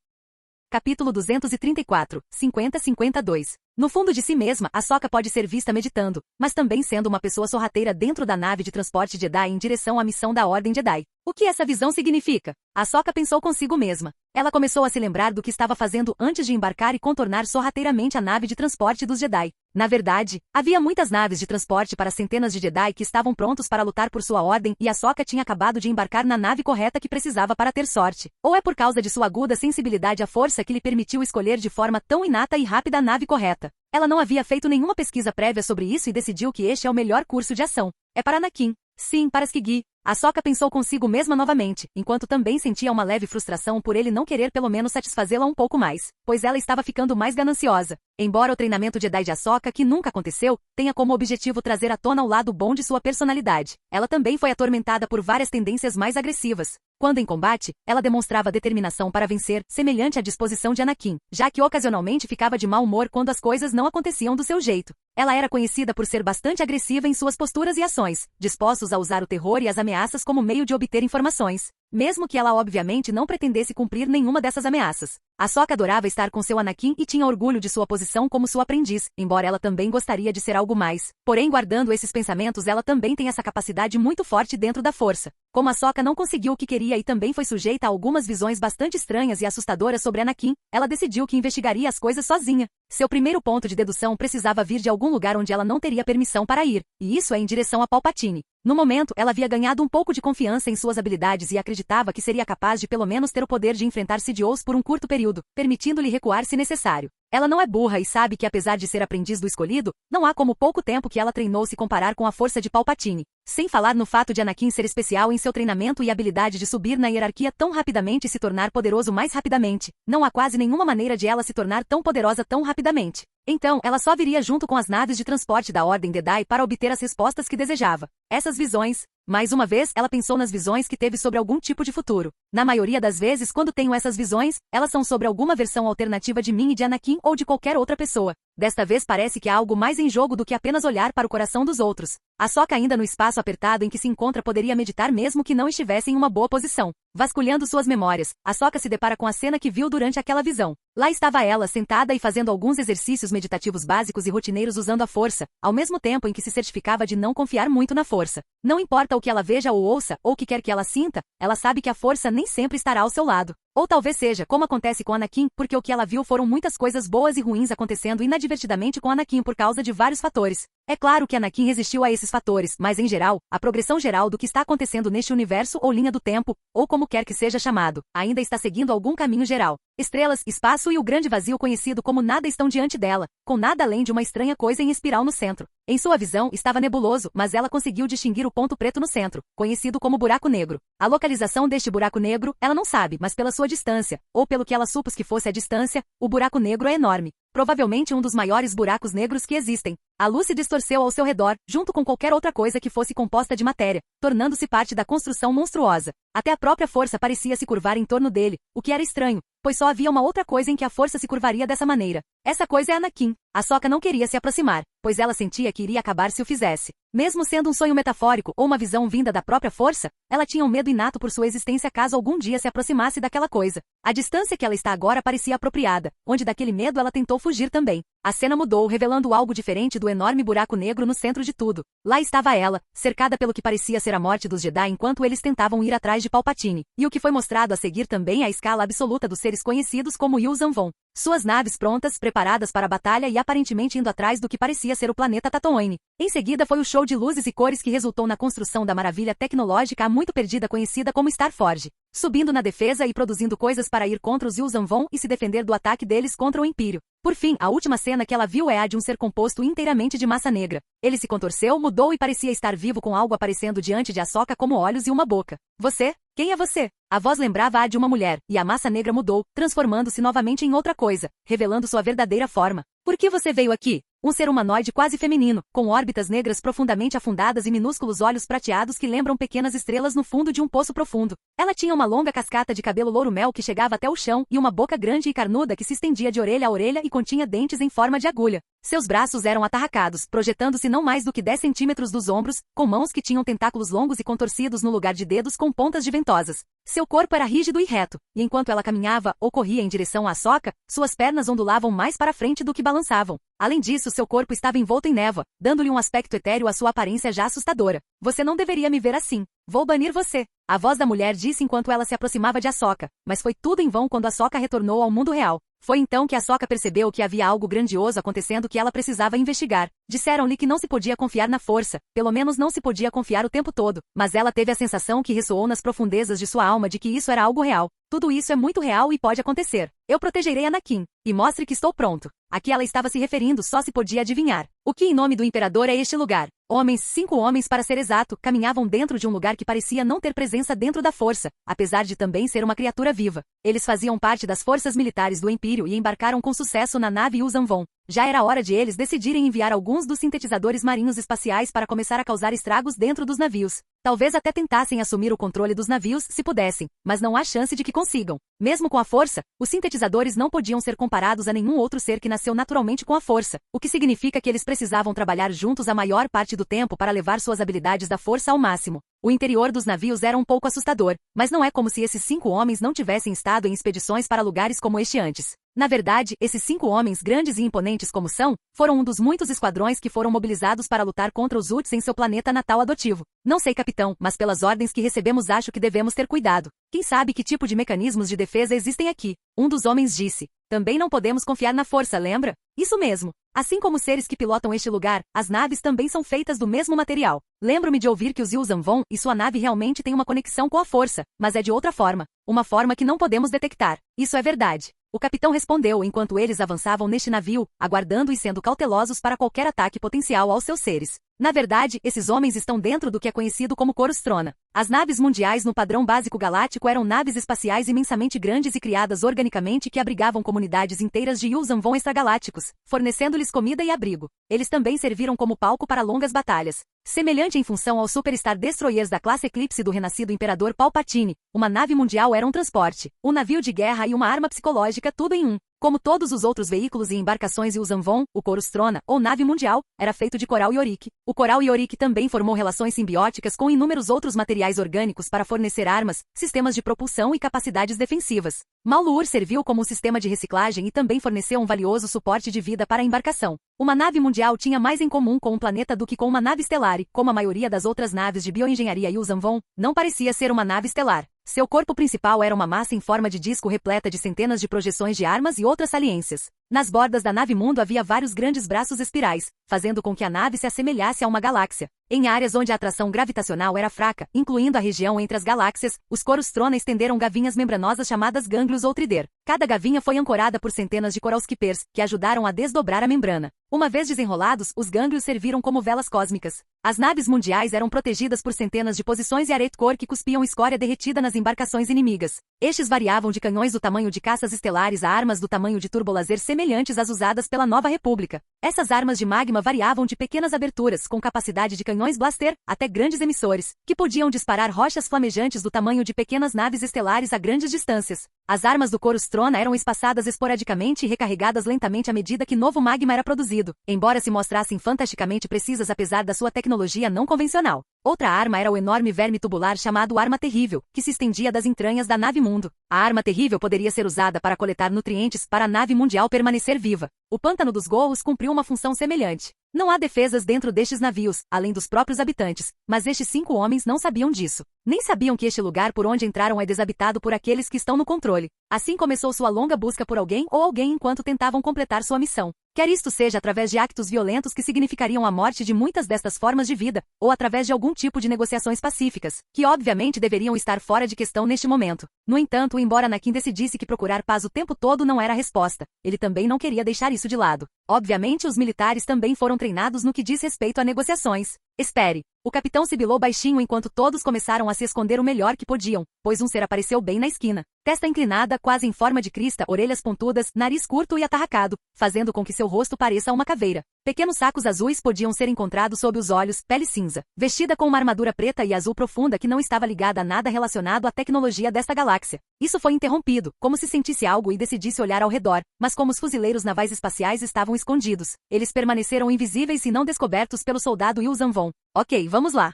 Capítulo 234, 50-52. No fundo de si mesma, Ahsoka pode ser vista meditando, mas também sendo uma pessoa sorrateira dentro da nave de transporte Jedi em direção à missão da Ordem Jedi. O que essa visão significa? Ahsoka pensou consigo mesma. Ela começou a se lembrar do que estava fazendo antes de embarcar e contornar sorrateiramente a nave de transporte dos Jedi. Na verdade, havia muitas naves de transporte para centenas de Jedi que estavam prontos para lutar por sua ordem e Ahsoka tinha acabado de embarcar na nave correta que precisava para ter sorte. Ou é por causa de sua aguda sensibilidade à força que lhe permitiu escolher de forma tão inata e rápida a nave correta. Ela não havia feito nenhuma pesquisa prévia sobre isso e decidiu que este é o melhor curso de ação. É para Anakin. Sim, para Skigi. Ahsoka pensou consigo mesma novamente, enquanto também sentia uma leve frustração por ele não querer pelo menos satisfazê-la um pouco mais, pois ela estava ficando mais gananciosa. Embora o treinamento Jedi de Ahsoka, que nunca aconteceu, tenha como objetivo trazer à tona o lado bom de sua personalidade, ela também foi atormentada por várias tendências mais agressivas. Quando em combate, ela demonstrava determinação para vencer, semelhante à disposição de Anakin, já que ocasionalmente ficava de mau humor quando as coisas não aconteciam do seu jeito. Ela era conhecida por ser bastante agressiva em suas posturas e ações, dispostos a usar o terror e as ameaças como meio de obter informações, mesmo que ela obviamente não pretendesse cumprir nenhuma dessas ameaças. Ahsoka adorava estar com seu Anakin e tinha orgulho de sua posição como sua aprendiz, embora ela também gostaria de ser algo mais. Porém, guardando esses pensamentos, ela também tem essa capacidade muito forte dentro da força. Como Ahsoka não conseguiu o que queria e também foi sujeita a algumas visões bastante estranhas e assustadoras sobre Anakin, ela decidiu que investigaria as coisas sozinha. Seu primeiro ponto de dedução precisava vir de algum lugar onde ela não teria permissão para ir, e isso é em direção a Palpatine. No momento, ela havia ganhado um pouco de confiança em suas habilidades e acreditava que seria capaz de pelo menos ter o poder de enfrentar Sidious por um curto período, permitindo-lhe recuar se necessário. Ela não é burra e sabe que apesar de ser aprendiz do escolhido, não há como pouco tempo que ela treinou se comparar com a força de Palpatine. Sem falar no fato de Anakin ser especial em seu treinamento e habilidade de subir na hierarquia tão rapidamente e se tornar poderoso mais rapidamente, não há quase nenhuma maneira de ela se tornar tão poderosa tão rapidamente. Então, ela só viria junto com as naves de transporte da Ordem Jedi para obter as respostas que desejava. Essas visões... Mais uma vez, ela pensou nas visões que teve sobre algum tipo de futuro. Na maioria das vezes, quando tenho essas visões, elas são sobre alguma versão alternativa de mim e de Anakin ou de qualquer outra pessoa. Desta vez parece que há algo mais em jogo do que apenas olhar para o coração dos outros. Ahsoka ainda no espaço apertado em que se encontra poderia meditar mesmo que não estivesse em uma boa posição. Vasculhando suas memórias, Ahsoka se depara com a cena que viu durante aquela visão. Lá estava ela, sentada e fazendo alguns exercícios meditativos básicos e rotineiros usando a força, ao mesmo tempo em que se certificava de não confiar muito na força. Não importa o que ela veja ou ouça, ou o que quer que ela sinta, ela sabe que a força nem sempre estará ao seu lado. Ou talvez seja, como acontece com Anakin, porque o que ela viu foram muitas coisas boas e ruins acontecendo inadvertidamente com Anakin por causa de vários fatores. É claro que Anakin resistiu a esses fatores, mas em geral, a progressão geral do que está acontecendo neste universo ou linha do tempo, ou como quer que seja chamado, ainda está seguindo algum caminho geral. Estrelas, espaço e o grande vazio conhecido como nada estão diante dela, com nada além de uma estranha coisa em espiral no centro. Em sua visão, estava nebuloso, mas ela conseguiu distinguir o ponto preto no centro, conhecido como buraco negro. A localização deste buraco negro, ela não sabe, mas pela sua distância, ou pelo que ela supôs que fosse a distância, o buraco negro é enorme. Provavelmente um dos maiores buracos negros que existem. A luz se distorceu ao seu redor, junto com qualquer outra coisa que fosse composta de matéria, tornando-se parte da construção monstruosa. Até a própria força parecia se curvar em torno dele, o que era estranho, pois só havia uma outra coisa em que a força se curvaria dessa maneira. Essa coisa é Anakin. Ahsoka não queria se aproximar, pois ela sentia que iria acabar se o fizesse. Mesmo sendo um sonho metafórico ou uma visão vinda da própria força, ela tinha um medo inato por sua existência caso algum dia se aproximasse daquela coisa. A distância que ela está agora parecia apropriada, onde daquele medo ela tentou fugir também. A cena mudou, revelando algo diferente do enorme buraco negro no centro de tudo. Lá estava ela, cercada pelo que parecia ser a morte dos Jedi enquanto eles tentavam ir atrás de Palpatine. E o que foi mostrado a seguir também é a escala absoluta dos seres conhecidos como Yuuzhan Vong. Suas naves prontas, preparadas para a batalha e aparentemente indo atrás do que parecia ser o planeta Tatooine. Em seguida foi o show show de luzes e cores que resultou na construção da maravilha tecnológica há muito perdida conhecida como Starforge, subindo na defesa e produzindo coisas para ir contra os Yuuzhan Vong e se defender do ataque deles contra o Império. Por fim, a última cena que ela viu é a de um ser composto inteiramente de massa negra. Ele se contorceu, mudou e parecia estar vivo com algo aparecendo diante de Ahsoka como olhos e uma boca. Você? Quem é você? A voz lembrava a de uma mulher, e a massa negra mudou, transformando-se novamente em outra coisa, revelando sua verdadeira forma. Por que você veio aqui? Um ser humanoide quase feminino, com órbitas negras profundamente afundadas e minúsculos olhos prateados que lembram pequenas estrelas no fundo de um poço profundo. Ela tinha uma longa cascata de cabelo louro-mel que chegava até o chão e uma boca grande e carnuda que se estendia de orelha a orelha e continha dentes em forma de agulha. Seus braços eram atarracados, projetando-se não mais do que 10 centímetros dos ombros, com mãos que tinham tentáculos longos e contorcidos no lugar de dedos com pontas de ventosas. Seu corpo era rígido e reto, e enquanto ela caminhava ou corria em direção à Ahsoka, suas pernas ondulavam mais para frente do que balançavam. Além disso, seu corpo estava envolto em névoa, dando-lhe um aspecto etéreo à sua aparência já assustadora. Você não deveria me ver assim. Vou banir você. A voz da mulher disse enquanto ela se aproximava de Ahsoka, mas foi tudo em vão quando Ahsoka retornou ao mundo real. Foi então que Ahsoka percebeu que havia algo grandioso acontecendo que ela precisava investigar. Disseram-lhe que não se podia confiar na força, pelo menos não se podia confiar o tempo todo, mas ela teve a sensação que ressoou nas profundezas de sua alma de que isso era algo real. Tudo isso é muito real e pode acontecer. Eu protegerei Anakin. E mostre que estou pronto. A que ela estava se referindo só se podia adivinhar. O que em nome do imperador é este lugar? Homens, 5 homens para ser exato, caminhavam dentro de um lugar que parecia não ter presença dentro da força, apesar de também ser uma criatura viva. Eles faziam parte das forças militares do Império e embarcaram com sucesso na nave Yuuzhan Vong. Já era hora de eles decidirem enviar alguns dos sintetizadores marinhos espaciais para começar a causar estragos dentro dos navios. Talvez até tentassem assumir o controle dos navios se pudessem, mas não há chance de que consigam. Mesmo com a força, os sintetizadores não podiam ser comparados a nenhum outro ser que nasceu naturalmente com a força, o que significa que eles precisavam trabalhar juntos a maior parte do tempo para levar suas habilidades da força ao máximo. O interior dos navios era um pouco assustador, mas não é como se esses 5 homens não tivessem estado em expedições para lugares como este antes. Na verdade, esses 5 homens grandes e imponentes como são, foram um dos muitos esquadrões que foram mobilizados para lutar contra os Utts em seu planeta natal adotivo. Não sei, capitão, mas pelas ordens que recebemos acho que devemos ter cuidado. Quem sabe que tipo de mecanismos de defesa existem aqui? Um dos homens disse. Também não podemos confiar na força, lembra? Isso mesmo. Assim como os seres que pilotam este lugar, as naves também são feitas do mesmo material. Lembro-me de ouvir que os Yuuzhan Vong e sua nave realmente têm uma conexão com a força, mas é de outra forma. Uma forma que não podemos detectar. Isso é verdade. O capitão respondeu enquanto eles avançavam neste navio, aguardando e sendo cautelosos para qualquer ataque potencial aos seus seres. Na verdade, esses homens estão dentro do que é conhecido como Corus Trona. As naves mundiais no padrão básico galáctico eram naves espaciais imensamente grandes e criadas organicamente que abrigavam comunidades inteiras de Yuuzhan Vong extragalácticos, fornecendo-lhes comida e abrigo. Eles também serviram como palco para longas batalhas. Semelhante em função aos Superstar Destroyers da classe Eclipse do renascido Imperador Palpatine, uma nave mundial era um transporte, um navio de guerra e uma arma psicológica tudo em um. Como todos os outros veículos e embarcações Yuuzhan Vong, o Corus Trona, ou nave mundial, era feito de coral Yorick. O coral Yorick também formou relações simbióticas com inúmeros outros materiais orgânicos para fornecer armas, sistemas de propulsão e capacidades defensivas. Malur serviu como um sistema de reciclagem e também forneceu um valioso suporte de vida para a embarcação. Uma nave mundial tinha mais em comum com um planeta do que com uma nave estelar e, como a maioria das outras naves de bioengenharia Yuuzhan Vong, não parecia ser uma nave estelar. Seu corpo principal era uma massa em forma de disco repleta de centenas de projeções de armas e outras saliências. Nas bordas da nave mundo havia vários grandes braços espirais, fazendo com que a nave se assemelhasse a uma galáxia. Em áreas onde a atração gravitacional era fraca, incluindo a região entre as galáxias, os Corus Trona estenderam gavinhas membranosas chamadas gânglios ou trider. Cada gavinha foi ancorada por centenas de coral skippers, que ajudaram a desdobrar a membrana. Uma vez desenrolados, os gânglios serviram como velas cósmicas. As naves mundiais eram protegidas por centenas de posições Yaret Core que cuspiam escória derretida nas embarcações inimigas. Estes variavam de canhões do tamanho de caças estelares a armas do tamanho de turbolaser semelhantes às usadas pela Nova República. Essas armas de magma variavam de pequenas aberturas com capacidade de canhões blaster até grandes emissores, que podiam disparar rochas flamejantes do tamanho de pequenas naves estelares a grandes distâncias. As armas do Corus Trona eram espaçadas esporadicamente e recarregadas lentamente à medida que novo magma era produzido, embora se mostrassem fantasticamente precisas apesar da sua tecnologia não convencional. Outra arma era o enorme verme tubular chamado Arma Terrível, que se estendia das entranhas da nave mundo. A Arma Terrível poderia ser usada para coletar nutrientes para a nave mundial permanecer viva. O pântano dos Goa'uld cumpriu uma função semelhante. Não há defesas dentro destes navios, além dos próprios habitantes, mas estes 5 homens não sabiam disso. Nem sabiam que este lugar por onde entraram é desabitado por aqueles que estão no controle. Assim começou sua longa busca por alguém ou alguém enquanto tentavam completar sua missão. Quer isto seja através de actos violentos que significariam a morte de muitas destas formas de vida, ou através de algum tipo de negociações pacíficas, que obviamente deveriam estar fora de questão neste momento. No entanto, embora Anakin decidisse que procurar paz o tempo todo não era a resposta, ele também não queria deixar isso de lado. Obviamente, os militares também foram treinados no que diz respeito a negociações. Espere. O capitão sibilou baixinho enquanto todos começaram a se esconder o melhor que podiam, pois um ser apareceu bem na esquina. Testa inclinada, quase em forma de crista, orelhas pontudas, nariz curto e atarracado, fazendo com que seu rosto pareça uma caveira. Pequenos sacos azuis podiam ser encontrados sob os olhos, pele cinza. Vestida com uma armadura preta e azul profunda que não estava ligada a nada relacionado à tecnologia desta galáxia. Isso foi interrompido, como se sentisse algo e decidisse olhar ao redor, mas como os fuzileiros navais espaciais estavam escondidos, eles permaneceram invisíveis e não descobertos pelo soldado Yuuzhan Vong. Ok, vamos lá.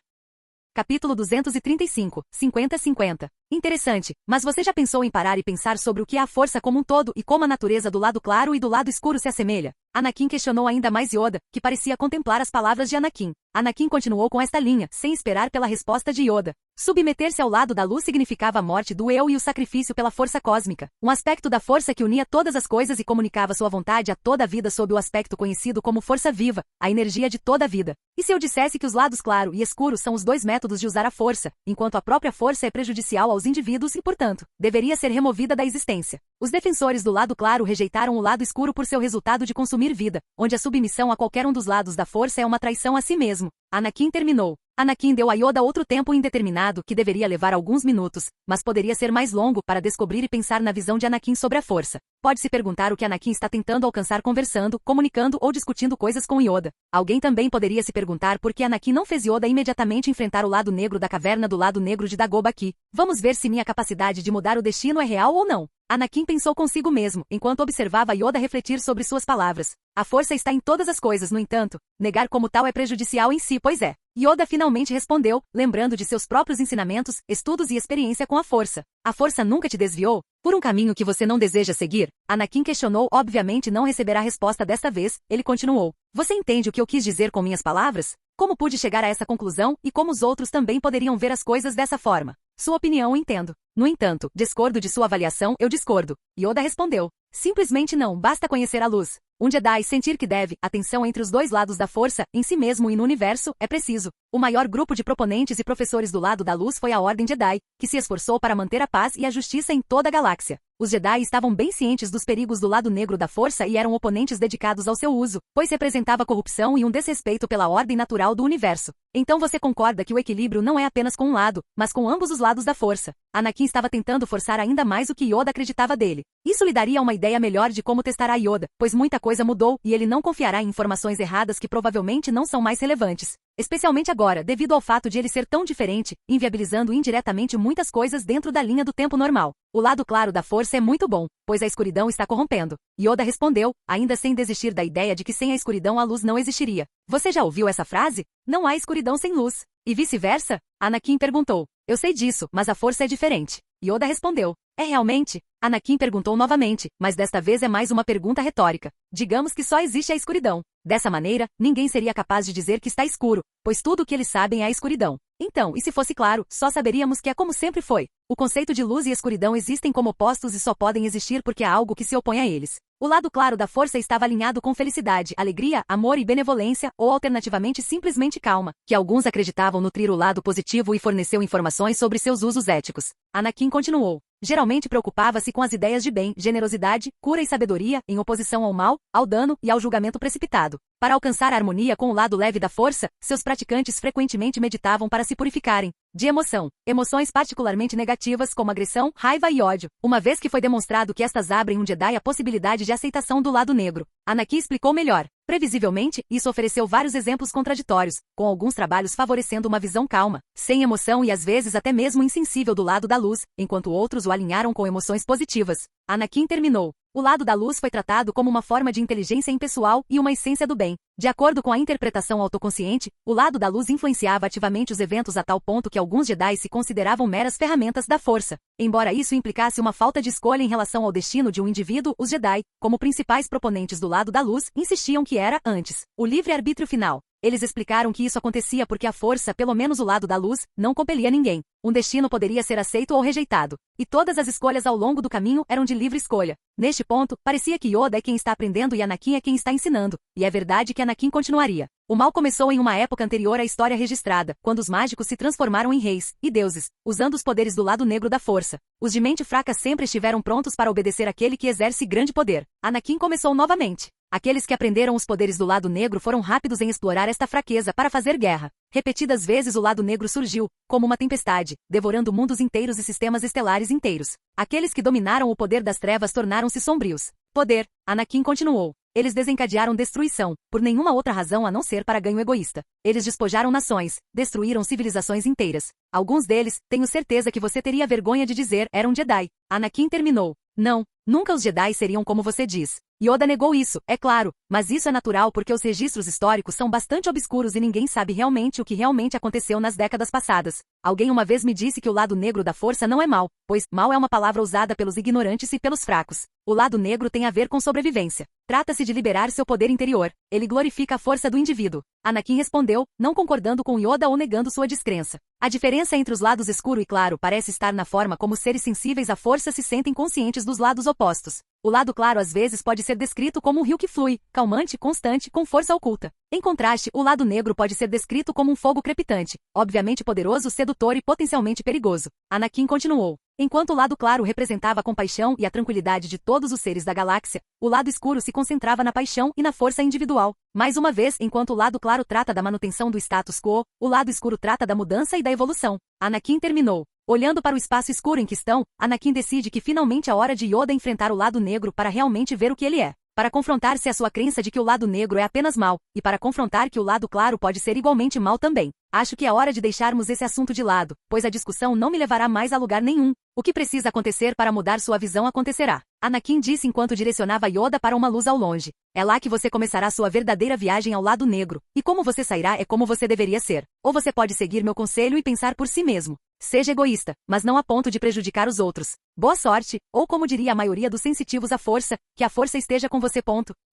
Capítulo 235, 50-50. Interessante, mas você já pensou em parar e pensar sobre o que é a força como um todo e como a natureza do lado claro e do lado escuro se assemelha? Anakin questionou ainda mais Yoda, que parecia contemplar as palavras de Anakin. Anakin continuou com esta linha, sem esperar pela resposta de Yoda. Submeter-se ao lado da luz significava a morte do eu e o sacrifício pela força cósmica, um aspecto da força que unia todas as coisas e comunicava sua vontade a toda a vida sob o aspecto conhecido como força viva, a energia de toda a vida. E se eu dissesse que os lados claro e escuro são os dois métodos de usar a força, enquanto a própria força é prejudicial aos indivíduos e, portanto, deveria ser removida da existência? Os defensores do lado claro rejeitaram o lado escuro por seu resultado de consumir vida, onde a submissão a qualquer um dos lados da força é uma traição a si mesmo. Anakin terminou. Anakin deu a Yoda outro tempo indeterminado que deveria levar alguns minutos, mas poderia ser mais longo para descobrir e pensar na visão de Anakin sobre a força. Pode-se perguntar o que Anakin está tentando alcançar conversando, comunicando ou discutindo coisas com Yoda. Alguém também poderia se perguntar por que Anakin não fez Yoda imediatamente enfrentar o lado negro da caverna do lado negro de Dagobah aqui. Vamos ver se minha capacidade de mudar o destino é real ou não. Anakin pensou consigo mesmo, enquanto observava Yoda refletir sobre suas palavras. A força está em todas as coisas, no entanto, negar como tal é prejudicial em si, pois é. Yoda finalmente respondeu, lembrando de seus próprios ensinamentos, estudos e experiência com a força. A força nunca te desviou? Por um caminho que você não deseja seguir? Anakin questionou, obviamente não receberá resposta desta vez, ele continuou. Você entende o que eu quis dizer com minhas palavras? Como pude chegar a essa conclusão, e como os outros também poderiam ver as coisas dessa forma? Sua opinião entendo. No entanto, discordo de sua avaliação, eu discordo. Yoda respondeu. Simplesmente não, basta conhecer a luz. Um Jedi sentir que deve, a tensão entre os dois lados da força, em si mesmo e no universo, é preciso. O maior grupo de proponentes e professores do lado da luz foi a Ordem Jedi, que se esforçou para manter a paz e a justiça em toda a galáxia. Os Jedi estavam bem cientes dos perigos do lado negro da força e eram oponentes dedicados ao seu uso, pois representava corrupção e um desrespeito pela ordem natural do universo. Então você concorda que o equilíbrio não é apenas com um lado, mas com ambos os lados da força. Anakin estava tentando forçar ainda mais o que Yoda acreditava dele. Isso lhe daria uma ideia melhor de como testará Yoda, pois muita coisa mudou e ele não confiará em informações erradas que provavelmente não são mais relevantes. Especialmente agora, devido ao fato de ele ser tão diferente, inviabilizando indiretamente muitas coisas dentro da linha do tempo normal. O lado claro da força é muito bom, pois a escuridão está corrompendo. Yoda respondeu, ainda sem desistir da ideia de que sem a escuridão a luz não existiria. Você já ouviu essa frase? Não há escuridão sem luz. E vice-versa? Anakin perguntou. Eu sei disso, mas a força é diferente. Yoda respondeu. É realmente? Anakin perguntou novamente, mas desta vez é mais uma pergunta retórica. Digamos que só existe a escuridão. Dessa maneira, ninguém seria capaz de dizer que está escuro, pois tudo o que eles sabem é a escuridão. Então, e se fosse claro, só saberíamos que é como sempre foi. O conceito de luz e escuridão existem como opostos e só podem existir porque há algo que se opõe a eles. O lado claro da força estava alinhado com felicidade, alegria, amor e benevolência, ou alternativamente simplesmente calma, que alguns acreditavam nutrir o lado positivo e forneceu informações sobre seus usos éticos. Anakin continuou. Geralmente preocupava-se com as ideias de bem, generosidade, cura e sabedoria, em oposição ao mal, ao dano e ao julgamento precipitado. Para alcançar a harmonia com o lado leve da força, seus praticantes frequentemente meditavam para se purificarem de emoção. Emoções particularmente negativas como agressão, raiva e ódio, uma vez que foi demonstrado que estas abrem um Jedi a possibilidade de aceitação do lado negro. Anakin explicou melhor. Previsivelmente, isso ofereceu vários exemplos contraditórios, com alguns trabalhos favorecendo uma visão calma, sem emoção e às vezes até mesmo insensível do lado da luz, enquanto outros o alinharam com emoções positivas. Anakin terminou. O lado da luz foi tratado como uma forma de inteligência impessoal e uma essência do bem. De acordo com a interpretação autoconsciente, o lado da luz influenciava ativamente os eventos a tal ponto que alguns Jedi se consideravam meras ferramentas da força. Embora isso implicasse uma falta de escolha em relação ao destino de um indivíduo, os Jedi, como principais proponentes do lado da luz, insistiam que era, antes, o livre-arbítrio final. Eles explicaram que isso acontecia porque a força, pelo menos o lado da luz, não compelia ninguém. Um destino poderia ser aceito ou rejeitado. E todas as escolhas ao longo do caminho eram de livre escolha. Neste ponto, parecia que Yoda é quem está aprendendo e Anakin é quem está ensinando. E é verdade que Anakin continuaria. O mal começou em uma época anterior à história registrada, quando os mágicos se transformaram em reis e deuses, usando os poderes do lado negro da força. Os de mente fraca sempre estiveram prontos para obedecer aquele que exerce grande poder. Anakin começou novamente. Aqueles que aprenderam os poderes do lado negro foram rápidos em explorar esta fraqueza para fazer guerra. Repetidas vezes o lado negro surgiu, como uma tempestade, devorando mundos inteiros e sistemas estelares inteiros. Aqueles que dominaram o poder das trevas tornaram-se sombrios. Poder, Anakin continuou. Eles desencadearam destruição, por nenhuma outra razão a não ser para ganho egoísta. Eles despojaram nações, destruíram civilizações inteiras. Alguns deles, tenho certeza que você teria vergonha de dizer, eram Jedi. Anakin terminou. Não, nunca os Jedi seriam como você diz. Yoda negou isso, é claro, mas isso é natural porque os registros históricos são bastante obscuros e ninguém sabe realmente o que realmente aconteceu nas décadas passadas. Alguém uma vez me disse que o lado negro da força não é mal, pois mal é uma palavra usada pelos ignorantes e pelos fracos. O lado negro tem a ver com sobrevivência. Trata-se de liberar seu poder interior. Ele glorifica a força do indivíduo. Anakin respondeu, não concordando com Yoda ou negando sua descrença. A diferença entre os lados escuro e claro parece estar na forma como seres sensíveis à força se sentem conscientes dos lados opostos. O lado claro às vezes pode ser descrito como um rio que flui, calmante, constante, com força oculta. Em contraste, o lado negro pode ser descrito como um fogo crepitante, obviamente poderoso, sedutor e potencialmente perigoso. Anakin continuou. Enquanto o lado claro representava a compaixão e a tranquilidade de todos os seres da galáxia, o lado escuro se concentrava na paixão e na força individual. Mais uma vez, enquanto o lado claro trata da manutenção do status quo, o lado escuro trata da mudança e da evolução. Anakin terminou. Olhando para o espaço escuro em questão, Anakin decide que finalmente é hora de Yoda enfrentar o lado negro para realmente ver o que ele é. Para confrontar-se a sua crença de que o lado negro é apenas mal, e para confrontar que o lado claro pode ser igualmente mal também. Acho que é hora de deixarmos esse assunto de lado, pois a discussão não me levará mais a lugar nenhum. O que precisa acontecer para mudar sua visão acontecerá. Anakin disse enquanto direcionava Yoda para uma luz ao longe. É lá que você começará sua verdadeira viagem ao lado negro, e como você sairá é como você deveria ser. Ou você pode seguir meu conselho e pensar por si mesmo. Seja egoísta, mas não a ponto de prejudicar os outros. Boa sorte, ou como diria a maioria dos sensitivos à força, que a força esteja com você.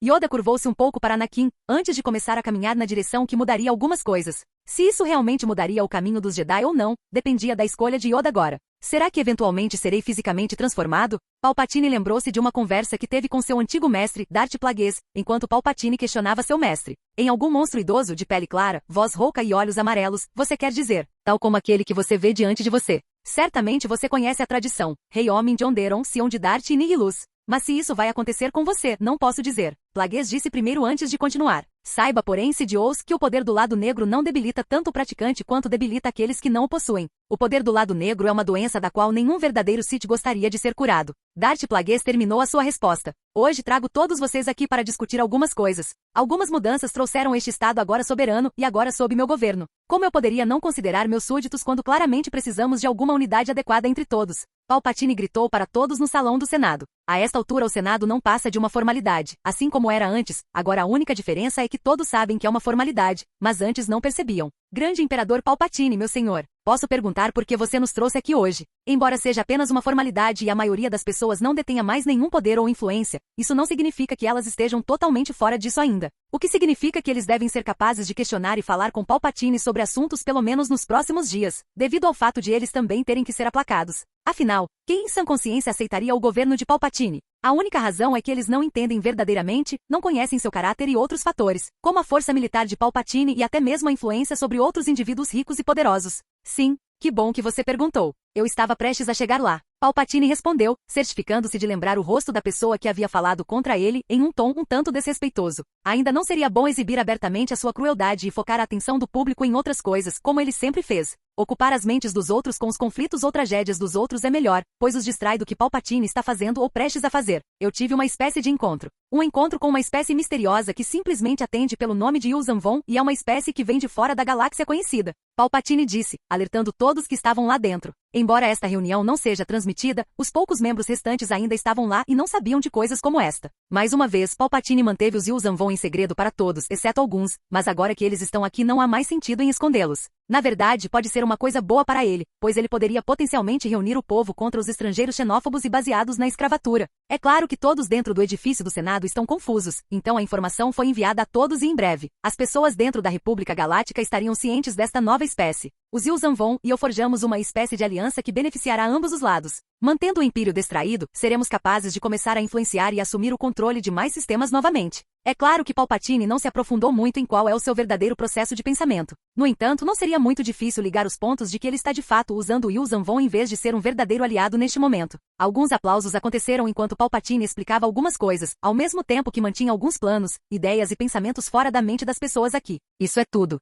Yoda curvou-se um pouco para Anakin, antes de começar a caminhar na direção que mudaria algumas coisas. Se isso realmente mudaria o caminho dos Jedi ou não, dependia da escolha de Yoda agora. Será que eventualmente serei fisicamente transformado? Palpatine lembrou-se de uma conversa que teve com seu antigo mestre, Darth Plagueis, enquanto Palpatine questionava seu mestre. Em algum monstro idoso de pele clara, voz rouca e olhos amarelos, você quer dizer, tal como aquele que você vê diante de você. Certamente você conhece a tradição. Rei Homem de Onderon, Sion de Dart e Nihilus. Mas se isso vai acontecer com você, não posso dizer. Plagueis disse primeiro antes de continuar. Saiba, porém, Sidious, que o poder do lado negro não debilita tanto o praticante quanto debilita aqueles que não o possuem. O poder do lado negro é uma doença da qual nenhum verdadeiro Sith gostaria de ser curado. Darth Plagueis terminou a sua resposta. Hoje trago todos vocês aqui para discutir algumas coisas. Algumas mudanças trouxeram este estado agora soberano e agora sob meu governo. Como eu poderia não considerar meus súditos quando claramente precisamos de alguma unidade adequada entre todos? Palpatine gritou para todos no salão do Senado. A esta altura o Senado não passa de uma formalidade. Assim como era antes, agora a única diferença é que todos sabem que é uma formalidade, mas antes não percebiam. Grande Imperador Palpatine, meu senhor. Posso perguntar por que você nos trouxe aqui hoje? Embora seja apenas uma formalidade e a maioria das pessoas não detenha mais nenhum poder ou influência, isso não significa que elas estejam totalmente fora disso ainda. O que significa que eles devem ser capazes de questionar e falar com Palpatine sobre assuntos pelo menos nos próximos dias, devido ao fato de eles também terem que ser aplacados. Afinal, quem em sã consciência aceitaria o governo de Palpatine? A única razão é que eles não entendem verdadeiramente, não conhecem seu caráter e outros fatores, como a força militar de Palpatine e até mesmo a influência sobre outros indivíduos ricos e poderosos. Sim, que bom que você perguntou. Eu estava prestes a chegar lá. Palpatine respondeu, certificando-se de lembrar o rosto da pessoa que havia falado contra ele, em um tom um tanto desrespeitoso. Ainda não seria bom exibir abertamente a sua crueldade e focar a atenção do público em outras coisas, como ele sempre fez. Ocupar as mentes dos outros com os conflitos ou tragédias dos outros é melhor, pois os distrai do que Palpatine está fazendo ou prestes a fazer. Eu tive uma espécie de encontro. Um encontro com uma espécie misteriosa que simplesmente atende pelo nome de Yuuzhan Vong e é uma espécie que vem de fora da galáxia conhecida. Palpatine disse, alertando todos que estavam lá dentro. Embora esta reunião não seja transmitida, os poucos membros restantes ainda estavam lá e não sabiam de coisas como esta. Mais uma vez, Palpatine manteve os Yuuzhan Vong em segredo para todos, exceto alguns, mas agora que eles estão aqui não há mais sentido em escondê-los. Na verdade, pode ser uma coisa boa para ele, pois ele poderia potencialmente reunir o povo contra os estrangeiros xenófobos e baseados na escravatura. É claro que todos dentro do edifício do Senado estão confusos, então a informação foi enviada a todos e em breve. As pessoas dentro da República Galáctica estariam cientes desta nova espécie. Os Yuzanvon e eu forjamos uma espécie de aliança que beneficiará ambos os lados. Mantendo o Império distraído, seremos capazes de começar a influenciar e assumir o controle de mais sistemas novamente. É claro que Palpatine não se aprofundou muito em qual é o seu verdadeiro processo de pensamento. No entanto, não seria muito difícil ligar os pontos de que ele está de fato usando o Yuzanvon em vez de ser um verdadeiro aliado neste momento. Alguns aplausos aconteceram enquanto Palpatine explicava algumas coisas, ao mesmo tempo que mantinha alguns planos, ideias e pensamentos fora da mente das pessoas aqui. Isso é tudo.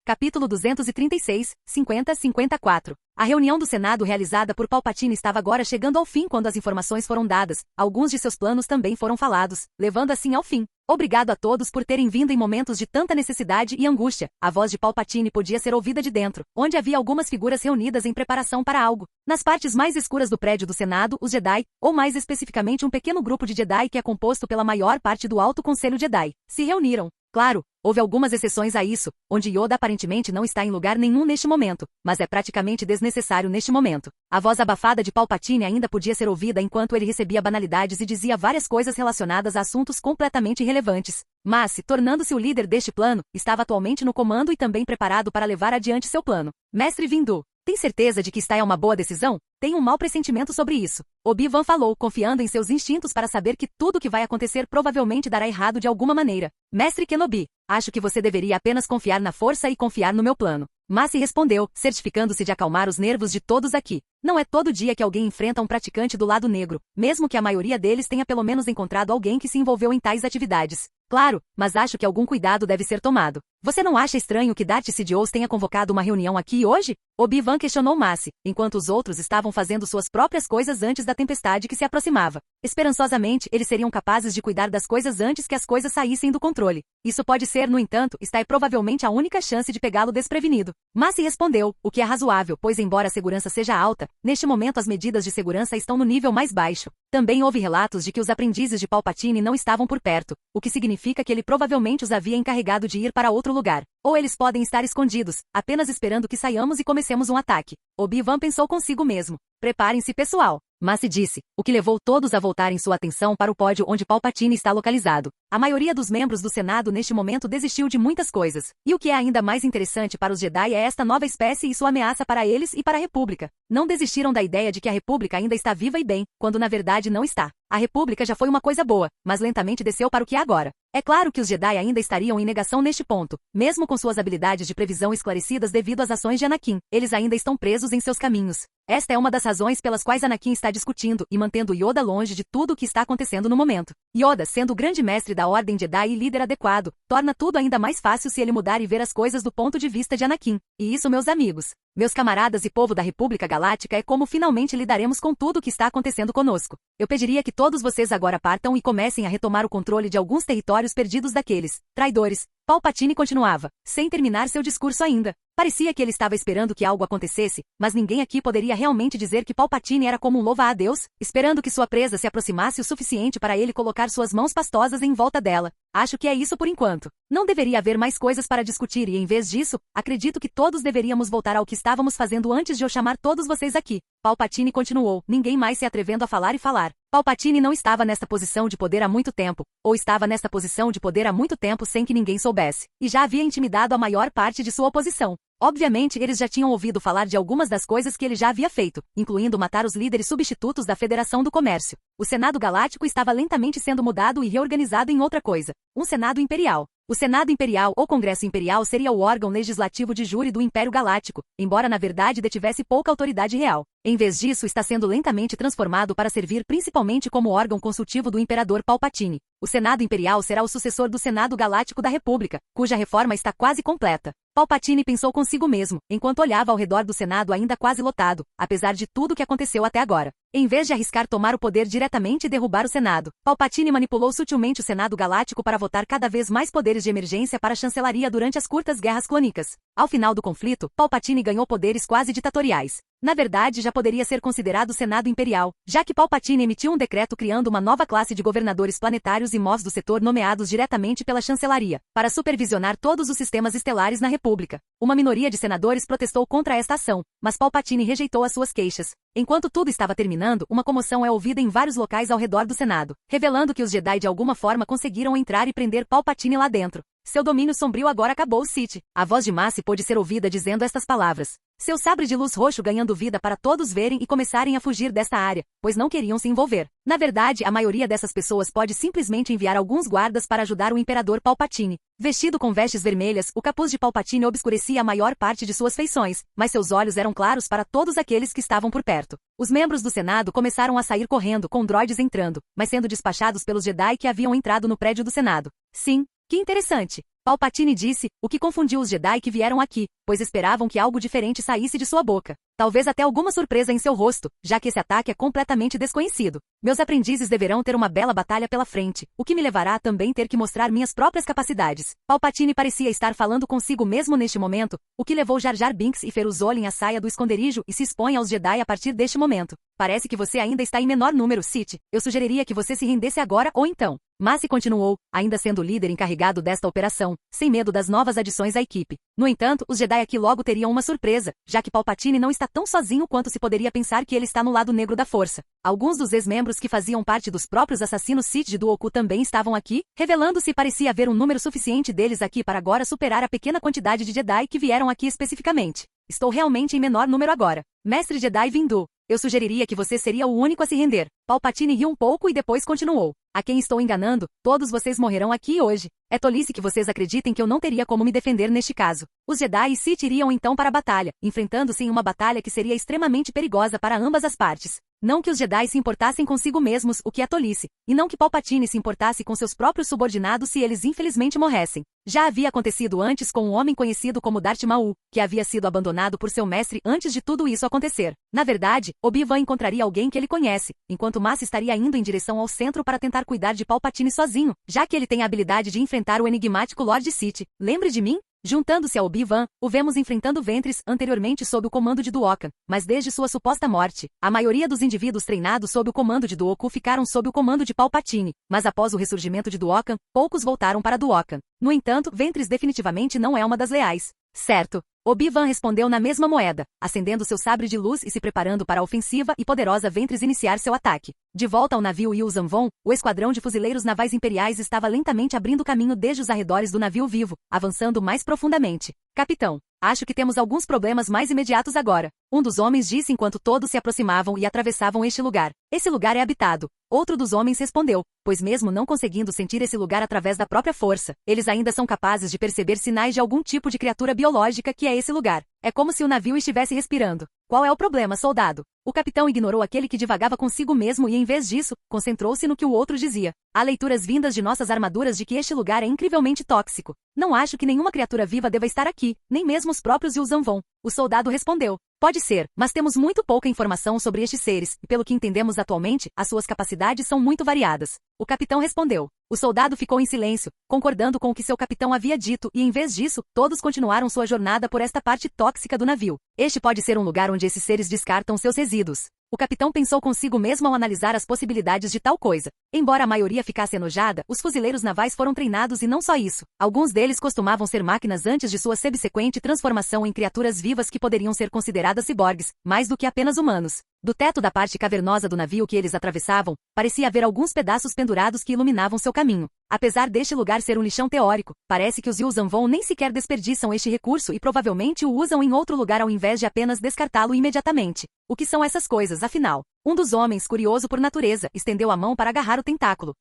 Capítulo 236, 50-54. A reunião do Senado realizada por Palpatine estava agora chegando ao fim quando as informações foram dadas. Alguns de seus planos também foram falados, levando assim ao fim. Obrigado a todos por terem vindo em momentos de tanta necessidade e angústia. A voz de Palpatine podia ser ouvida de dentro, onde havia algumas figuras reunidas em preparação para algo. Nas partes mais escuras do prédio do Senado, os Jedi, ou mais especificamente um pequeno grupo de Jedi que é composto pela maior parte do Alto Conselho Jedi, se reuniram. Claro, houve algumas exceções a isso, onde Yoda aparentemente não está em lugar nenhum neste momento, mas é praticamente desnecessário neste momento. A voz abafada de Palpatine ainda podia ser ouvida enquanto ele recebia banalidades e dizia várias coisas relacionadas a assuntos completamente irrelevantes. Mas, tornando-se o líder deste plano, estava atualmente no comando e também preparado para levar adiante seu plano. Mestre Windu, tem certeza de que esta é uma boa decisão? Tenho um mau pressentimento sobre isso. Obi-Wan falou, confiando em seus instintos para saber que tudo o que vai acontecer provavelmente dará errado de alguma maneira. Mestre Kenobi, acho que você deveria apenas confiar na força e confiar no meu plano. Mace respondeu, certificando-se de acalmar os nervos de todos aqui. Não é todo dia que alguém enfrenta um praticante do lado negro, mesmo que a maioria deles tenha pelo menos encontrado alguém que se envolveu em tais atividades. Claro, mas acho que algum cuidado deve ser tomado. Você não acha estranho que Darth Sidious tenha convocado uma reunião aqui hoje? Obi-Wan questionou Mace, enquanto os outros estavam fazendo suas próprias coisas antes da tempestade que se aproximava. Esperançosamente, eles seriam capazes de cuidar das coisas antes que as coisas saíssem do controle. Isso pode ser, no entanto, está é provavelmente a única chance de pegá-lo desprevenido. Mace respondeu, o que é razoável, pois embora a segurança seja alta, neste momento as medidas de segurança estão no nível mais baixo. Também houve relatos de que os aprendizes de Palpatine não estavam por perto, o que significa que ele provavelmente os havia encarregado de ir para outro lugar. Ou eles podem estar escondidos, apenas esperando que saiamos e comecemos um ataque. Obi-Wan pensou consigo mesmo. Preparem-se, pessoal. Mace disse, o que levou todos a voltarem sua atenção para o pódio onde Palpatine está localizado. A maioria dos membros do Senado neste momento desistiu de muitas coisas. E o que é ainda mais interessante para os Jedi é esta nova espécie e sua ameaça para eles e para a República. Não desistiram da ideia de que a República ainda está viva e bem, quando na verdade não está. A República já foi uma coisa boa, mas lentamente desceu para o que é agora. É claro que os Jedi ainda estariam em negação neste ponto, mesmo com suas habilidades de previsão esclarecidas devido às ações de Anakin. Eles ainda estão presos em seus caminhos. Esta é uma das razões pelas quais Anakin está discutindo e mantendo Yoda longe de tudo o que está acontecendo no momento. Yoda, sendo o grande mestre da Ordem Jedi e líder adequado, torna tudo ainda mais fácil se ele mudar e ver as coisas do ponto de vista de Anakin. E isso, meus amigos, meus camaradas e povo da República Galáctica, é como finalmente lidaremos com tudo o que está acontecendo conosco. Eu pediria que todos vocês agora partam e comecem a retomar o controle de alguns territórios perdidos daqueles traidores. Palpatine continuava, sem terminar seu discurso ainda. Parecia que ele estava esperando que algo acontecesse, mas ninguém aqui poderia realmente dizer que Palpatine era como um louva-a-Deus, esperando que sua presa se aproximasse o suficiente para ele colocar suas mãos pastosas em volta dela. Acho que é isso por enquanto. Não deveria haver mais coisas para discutir e, em vez disso, acredito que todos deveríamos voltar ao que estávamos fazendo antes de eu chamar todos vocês aqui. Palpatine continuou, ninguém mais se atrevendo a falar e falar. Palpatine não estava nesta posição de poder há muito tempo, ou estava nesta posição de poder há muito tempo sem que ninguém soubesse, e já havia intimidado a maior parte de sua oposição. Obviamente, eles já tinham ouvido falar de algumas das coisas que ele já havia feito, incluindo matar os líderes substitutos da Federação do Comércio. O Senado Galáctico estava lentamente sendo mudado e reorganizado em outra coisa, um Senado Imperial. O Senado Imperial ou Congresso Imperial seria o órgão legislativo de júri do Império Galáctico, embora na verdade detivesse pouca autoridade real. Em vez disso, está sendo lentamente transformado para servir principalmente como órgão consultivo do Imperador Palpatine. O Senado Imperial será o sucessor do Senado Galáctico da República, cuja reforma está quase completa. Palpatine pensou consigo mesmo, enquanto olhava ao redor do Senado ainda quase lotado, apesar de tudo o que aconteceu até agora. Em vez de arriscar tomar o poder diretamente e derrubar o Senado, Palpatine manipulou sutilmente o Senado Galáctico para votar cada vez mais poderes de emergência para a chancelaria durante as curtas guerras clônicas. Ao final do conflito, Palpatine ganhou poderes quase ditatoriais. Na verdade, já poderia ser considerado Senado Imperial, já que Palpatine emitiu um decreto criando uma nova classe de governadores planetários e Mos do setor nomeados diretamente pela chancelaria, para supervisionar todos os sistemas estelares na República. Uma minoria de senadores protestou contra esta ação, mas Palpatine rejeitou as suas queixas. Enquanto tudo estava terminando, uma comoção é ouvida em vários locais ao redor do Senado, revelando que os Jedi de alguma forma conseguiram entrar e prender Palpatine lá dentro. Seu domínio sombrio agora acabou, Sith. A voz de Mace pôde ser ouvida dizendo estas palavras. Seu sabre de luz roxo ganhando vida para todos verem e começarem a fugir desta área, pois não queriam se envolver. Na verdade, a maioria dessas pessoas pode simplesmente enviar alguns guardas para ajudar o Imperador Palpatine. Vestido com vestes vermelhas, o capuz de Palpatine obscurecia a maior parte de suas feições, mas seus olhos eram claros para todos aqueles que estavam por perto. Os membros do Senado começaram a sair correndo com droides entrando, mas sendo despachados pelos Jedi que haviam entrado no prédio do Senado. Sim, que interessante. Palpatine disse, o que confundiu os Jedi que vieram aqui, pois esperavam que algo diferente saísse de sua boca. Talvez até alguma surpresa em seu rosto, já que esse ataque é completamente desconhecido. Meus aprendizes deverão ter uma bela batalha pela frente, o que me levará a também ter que mostrar minhas próprias capacidades. Palpatine parecia estar falando consigo mesmo neste momento, o que levou Jar Jar Binks e Feruzolin à saia do esconderijo e se expõe aos Jedi a partir deste momento. Parece que você ainda está em menor número, Sith. Eu sugeriria que você se rendesse agora ou então. Mace continuou, ainda sendo o líder encarregado desta operação, sem medo das novas adições à equipe. No entanto, os Jedi aqui logo teriam uma surpresa, já que Palpatine não está tão sozinho quanto se poderia pensar que ele está no lado negro da força. Alguns dos ex-membros que faziam parte dos próprios assassinos Sith de Dooku também estavam aqui, revelando-se parecia haver um número suficiente deles aqui para agora superar a pequena quantidade de Jedi que vieram aqui especificamente. Estou realmente em menor número agora. Mestre Jedi Windu, eu sugeriria que você seria o único a se render. Palpatine riu um pouco e depois continuou. A quem estou enganando, todos vocês morrerão aqui hoje. É tolice que vocês acreditem que eu não teria como me defender neste caso. Os Jedi e Sith iriam então para a batalha, enfrentando-se em uma batalha que seria extremamente perigosa para ambas as partes. Não que os Jedi se importassem consigo mesmos, o que é tolice, e não que Palpatine se importasse com seus próprios subordinados se eles infelizmente morressem. Já havia acontecido antes com um homem conhecido como Darth Maul, que havia sido abandonado por seu mestre antes de tudo isso acontecer. Na verdade, Obi-Wan encontraria alguém que ele conhece, enquanto Mace estaria indo em direção ao centro para tentar cuidar de Palpatine sozinho, já que ele tem a habilidade de enfrentar o enigmático Lord Sith. Lembre de mim? Juntando-se a Obi-Wan, o vemos enfrentando Ventress anteriormente sob o comando de Duokan, mas desde sua suposta morte, a maioria dos indivíduos treinados sob o comando de Dooku ficaram sob o comando de Palpatine, mas após o ressurgimento de Duokan, poucos voltaram para Duokan. No entanto, Ventress definitivamente não é uma das leais. Certo. Obi-Wan respondeu na mesma moeda, acendendo seu sabre de luz e se preparando para a ofensiva e poderosa Ventress iniciar seu ataque. De volta ao navio Yuuzhan Vong, o esquadrão de fuzileiros navais imperiais estava lentamente abrindo caminho desde os arredores do navio vivo, avançando mais profundamente. Capitão, acho que temos alguns problemas mais imediatos agora. Um dos homens disse enquanto todos se aproximavam e atravessavam este lugar. Esse lugar é habitado. Outro dos homens respondeu, pois mesmo não conseguindo sentir esse lugar através da própria força, eles ainda são capazes de perceber sinais de algum tipo de criatura biológica que é esse lugar. É como se o navio estivesse respirando. Qual é o problema, soldado? O capitão ignorou aquele que divagava consigo mesmo e, em vez disso, concentrou-se no que o outro dizia. Há leituras vindas de nossas armaduras de que este lugar é incrivelmente tóxico. Não acho que nenhuma criatura viva deva estar aqui, nem mesmo os próprios Yuuzhan Vong. O soldado respondeu. Pode ser, mas temos muito pouca informação sobre estes seres, e pelo que entendemos atualmente, as suas capacidades são muito variadas. O capitão respondeu. O soldado ficou em silêncio, concordando com o que seu capitão havia dito, e em vez disso, todos continuaram sua jornada por esta parte tóxica do navio. Este pode ser um lugar onde esses seres descartam seus resíduos. O capitão pensou consigo mesmo ao analisar as possibilidades de tal coisa. Embora a maioria ficasse enojada, os fuzileiros navais foram treinados e não só isso. Alguns deles costumavam ser máquinas antes de sua subsequente transformação em criaturas vivas que poderiam ser consideradas ciborgues, mais do que apenas humanos. Do teto da parte cavernosa do navio que eles atravessavam, parecia haver alguns pedaços pendurados que iluminavam seu caminho. Apesar deste lugar ser um lixão teórico, parece que os Yuuzhan Vong nem sequer desperdiçam este recurso e provavelmente o usam em outro lugar ao invés de apenas descartá-lo imediatamente. O que são essas coisas, afinal? Um dos homens, curioso por natureza, estendeu a mão para agarrar o tentáculo.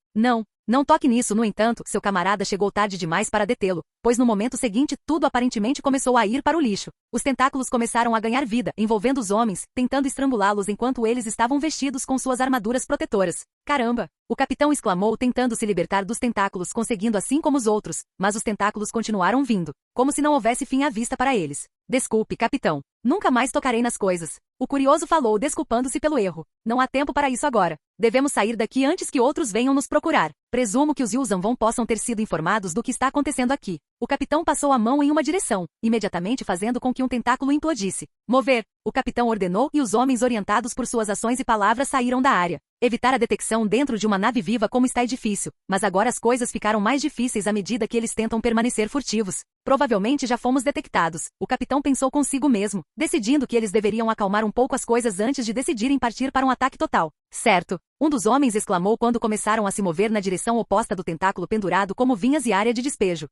Não toque nisso, no entanto, seu camarada chegou tarde demais para detê-lo, pois no momento seguinte tudo aparentemente começou a ir para o lixo. Os tentáculos começaram a ganhar vida, envolvendo os homens, tentando estrangulá-los enquanto eles estavam vestidos com suas armaduras protetoras. Caramba! O capitão exclamou tentando se libertar dos tentáculos, conseguindo assim como os outros, mas os tentáculos continuaram vindo, como se não houvesse fim à vista para eles. Desculpe, capitão. Nunca mais tocarei nas coisas. O curioso falou desculpando-se pelo erro. Não há tempo para isso agora. Devemos sair daqui antes que outros venham nos procurar. Presumo que os Yuzanvon possam ter sido informados do que está acontecendo aqui. O capitão passou a mão em uma direção, imediatamente fazendo com que um tentáculo implodisse. Mover, o capitão ordenou e os homens orientados por suas ações e palavras saíram da área. Evitar a detecção dentro de uma nave viva como está é difícil, mas agora as coisas ficaram mais difíceis à medida que eles tentam permanecer furtivos. Provavelmente já fomos detectados, o capitão pensou consigo mesmo, decidindo que eles deveriam acalmar um pouco as coisas antes de decidirem partir para um ataque total. Certo, um dos homens exclamou quando começaram a se mover na direção oposta do tentáculo pendurado como vinhas e área de despejo.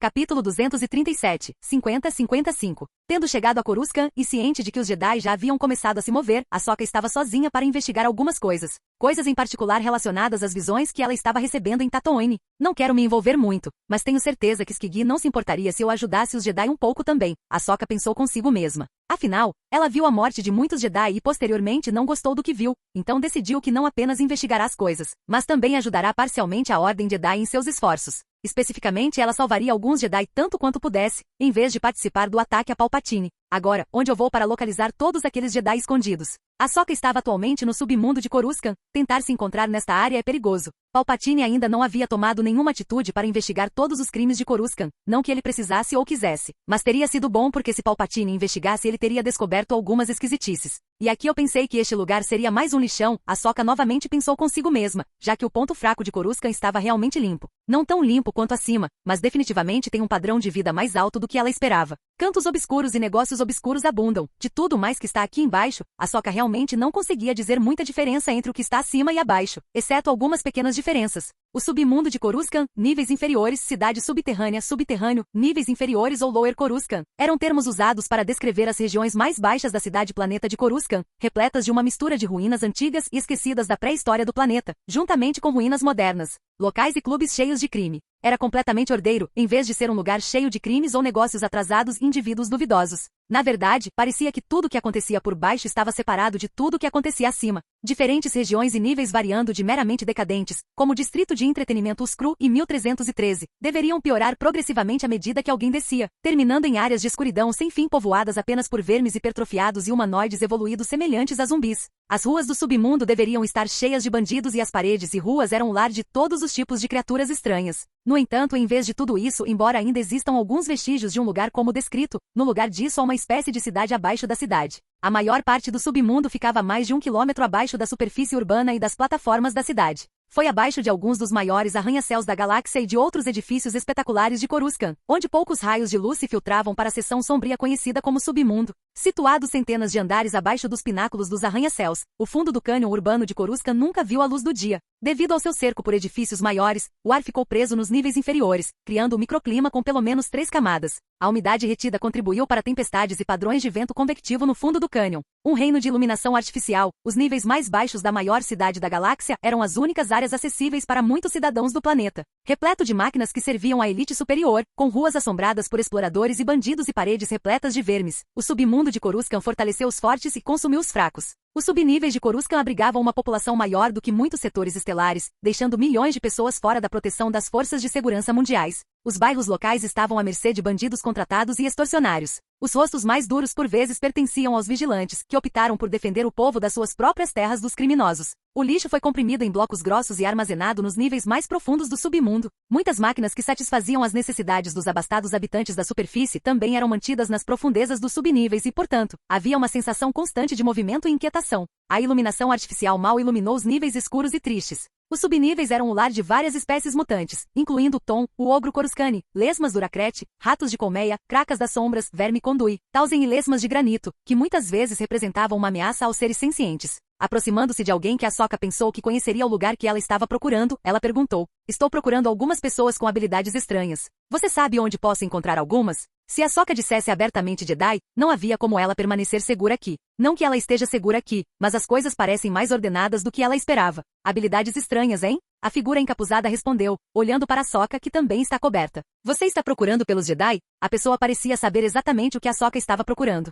Capítulo 237, 50-55. Tendo chegado a Coruscant e ciente de que os Jedi já haviam começado a se mover, Ahsoka estava sozinha para investigar algumas coisas. Coisas em particular relacionadas às visões que ela estava recebendo em Tatooine. Não quero me envolver muito, mas tenho certeza que Skigi não se importaria se eu ajudasse os Jedi um pouco também. Ahsoka pensou consigo mesma. Afinal, ela viu a morte de muitos Jedi e posteriormente não gostou do que viu, então decidiu que não apenas investigará as coisas, mas também ajudará parcialmente a Ordem Jedi em seus esforços. Especificamente, ela salvaria alguns Jedi tanto quanto pudesse, em vez de participar do ataque a Palpatine. Agora, onde eu vou para localizar todos aqueles Jedi escondidos? Ahsoka estava atualmente no submundo de Coruscant. Tentar se encontrar nesta área é perigoso. Palpatine ainda não havia tomado nenhuma atitude para investigar todos os crimes de Coruscant, não que ele precisasse ou quisesse. Mas teria sido bom porque se Palpatine investigasse ele teria descoberto algumas esquisitices. E aqui eu pensei que este lugar seria mais um lixão. Ahsoka novamente pensou consigo mesma, já que o ponto fraco de Coruscant estava realmente limpo. Não tão limpo quanto acima, mas definitivamente tem um padrão de vida mais alto do que ela esperava. Cantos obscuros e negócios obscuros abundam. De tudo mais que está aqui embaixo, Ahsoka realmente não conseguia dizer muita diferença entre o que está acima e abaixo, exceto algumas pequenas diferenças. O submundo de Coruscant, níveis inferiores, cidade subterrânea, subterrâneo, níveis inferiores ou Lower Coruscant, eram termos usados para descrever as regiões mais baixas da cidade-planeta de Coruscant, repletas de uma mistura de ruínas antigas e esquecidas da pré-história do planeta, juntamente com ruínas modernas, locais e clubes cheios de crime. Era completamente ordeiro, em vez de ser um lugar cheio de crimes ou negócios atrasados e indivíduos duvidosos. Na verdade, parecia que tudo o que acontecia por baixo estava separado de tudo o que acontecia acima. Diferentes regiões e níveis variando de meramente decadentes, como o Distrito de Entretenimento Uscru e 1313, deveriam piorar progressivamente à medida que alguém descia, terminando em áreas de escuridão sem fim povoadas apenas por vermes hipertrofiados e humanoides evoluídos semelhantes a zumbis. As ruas do submundo deveriam estar cheias de bandidos e as paredes e ruas eram o lar de todos os tipos de criaturas estranhas. No entanto, em vez de tudo isso, embora ainda existam alguns vestígios de um lugar como descrito, no lugar disso há uma espécie de cidade abaixo da cidade. A maior parte do submundo ficava a mais de 1 quilômetro abaixo da superfície urbana e das plataformas da cidade. Foi abaixo de alguns dos maiores arranha-céus da galáxia e de outros edifícios espetaculares de Coruscant, onde poucos raios de luz se filtravam para a seção sombria conhecida como submundo. Situado centenas de andares abaixo dos pináculos dos arranha-céus, o fundo do cânion urbano de Coruscant nunca viu a luz do dia. Devido ao seu cerco por edifícios maiores, o ar ficou preso nos níveis inferiores, criando um microclima com pelo menos 3 camadas. A umidade retida contribuiu para tempestades e padrões de vento convectivo no fundo do cânion. Um reino de iluminação artificial, os níveis mais baixos da maior cidade da galáxia eram as únicas áreas acessíveis para muitos cidadãos do planeta. Repleto de máquinas que serviam à elite superior, com ruas assombradas por exploradores e bandidos e paredes repletas de vermes. O submundo de Coruscant fortaleceu os fortes e consumiu os fracos. Os subníveis de Coruscant abrigavam uma população maior do que muitos setores estelares, deixando milhões de pessoas fora da proteção das forças de segurança mundiais. Os bairros locais estavam à mercê de bandidos contratados e extorsionários. Os rostos mais duros por vezes pertenciam aos vigilantes, que optaram por defender o povo das suas próprias terras dos criminosos. O lixo foi comprimido em blocos grossos e armazenado nos níveis mais profundos do submundo. Muitas máquinas que satisfaziam as necessidades dos abastados habitantes da superfície também eram mantidas nas profundezas dos subníveis e, portanto, havia uma sensação constante de movimento e inquietação. A iluminação artificial mal iluminou os níveis escuros e tristes. Os subníveis eram o lar de várias espécies mutantes, incluindo o Tom, o ogro Coruscani, lesmas duracrete, ratos de colmeia, cracas das sombras, verme condui, Tausen e lesmas de granito, que muitas vezes representavam uma ameaça aos seres sencientes. Aproximando-se de alguém que Ahsoka pensou que conheceria o lugar que ela estava procurando, ela perguntou: "Estou procurando algumas pessoas com habilidades estranhas. Você sabe onde posso encontrar algumas?" Se Ahsoka dissesse abertamente Jedi, não havia como ela permanecer segura aqui. Não que ela esteja segura aqui, mas as coisas parecem mais ordenadas do que ela esperava. Habilidades estranhas, hein? A figura encapuzada respondeu, olhando para Ahsoka que também está coberta. Você está procurando pelos Jedi? A pessoa parecia saber exatamente o que Ahsoka estava procurando.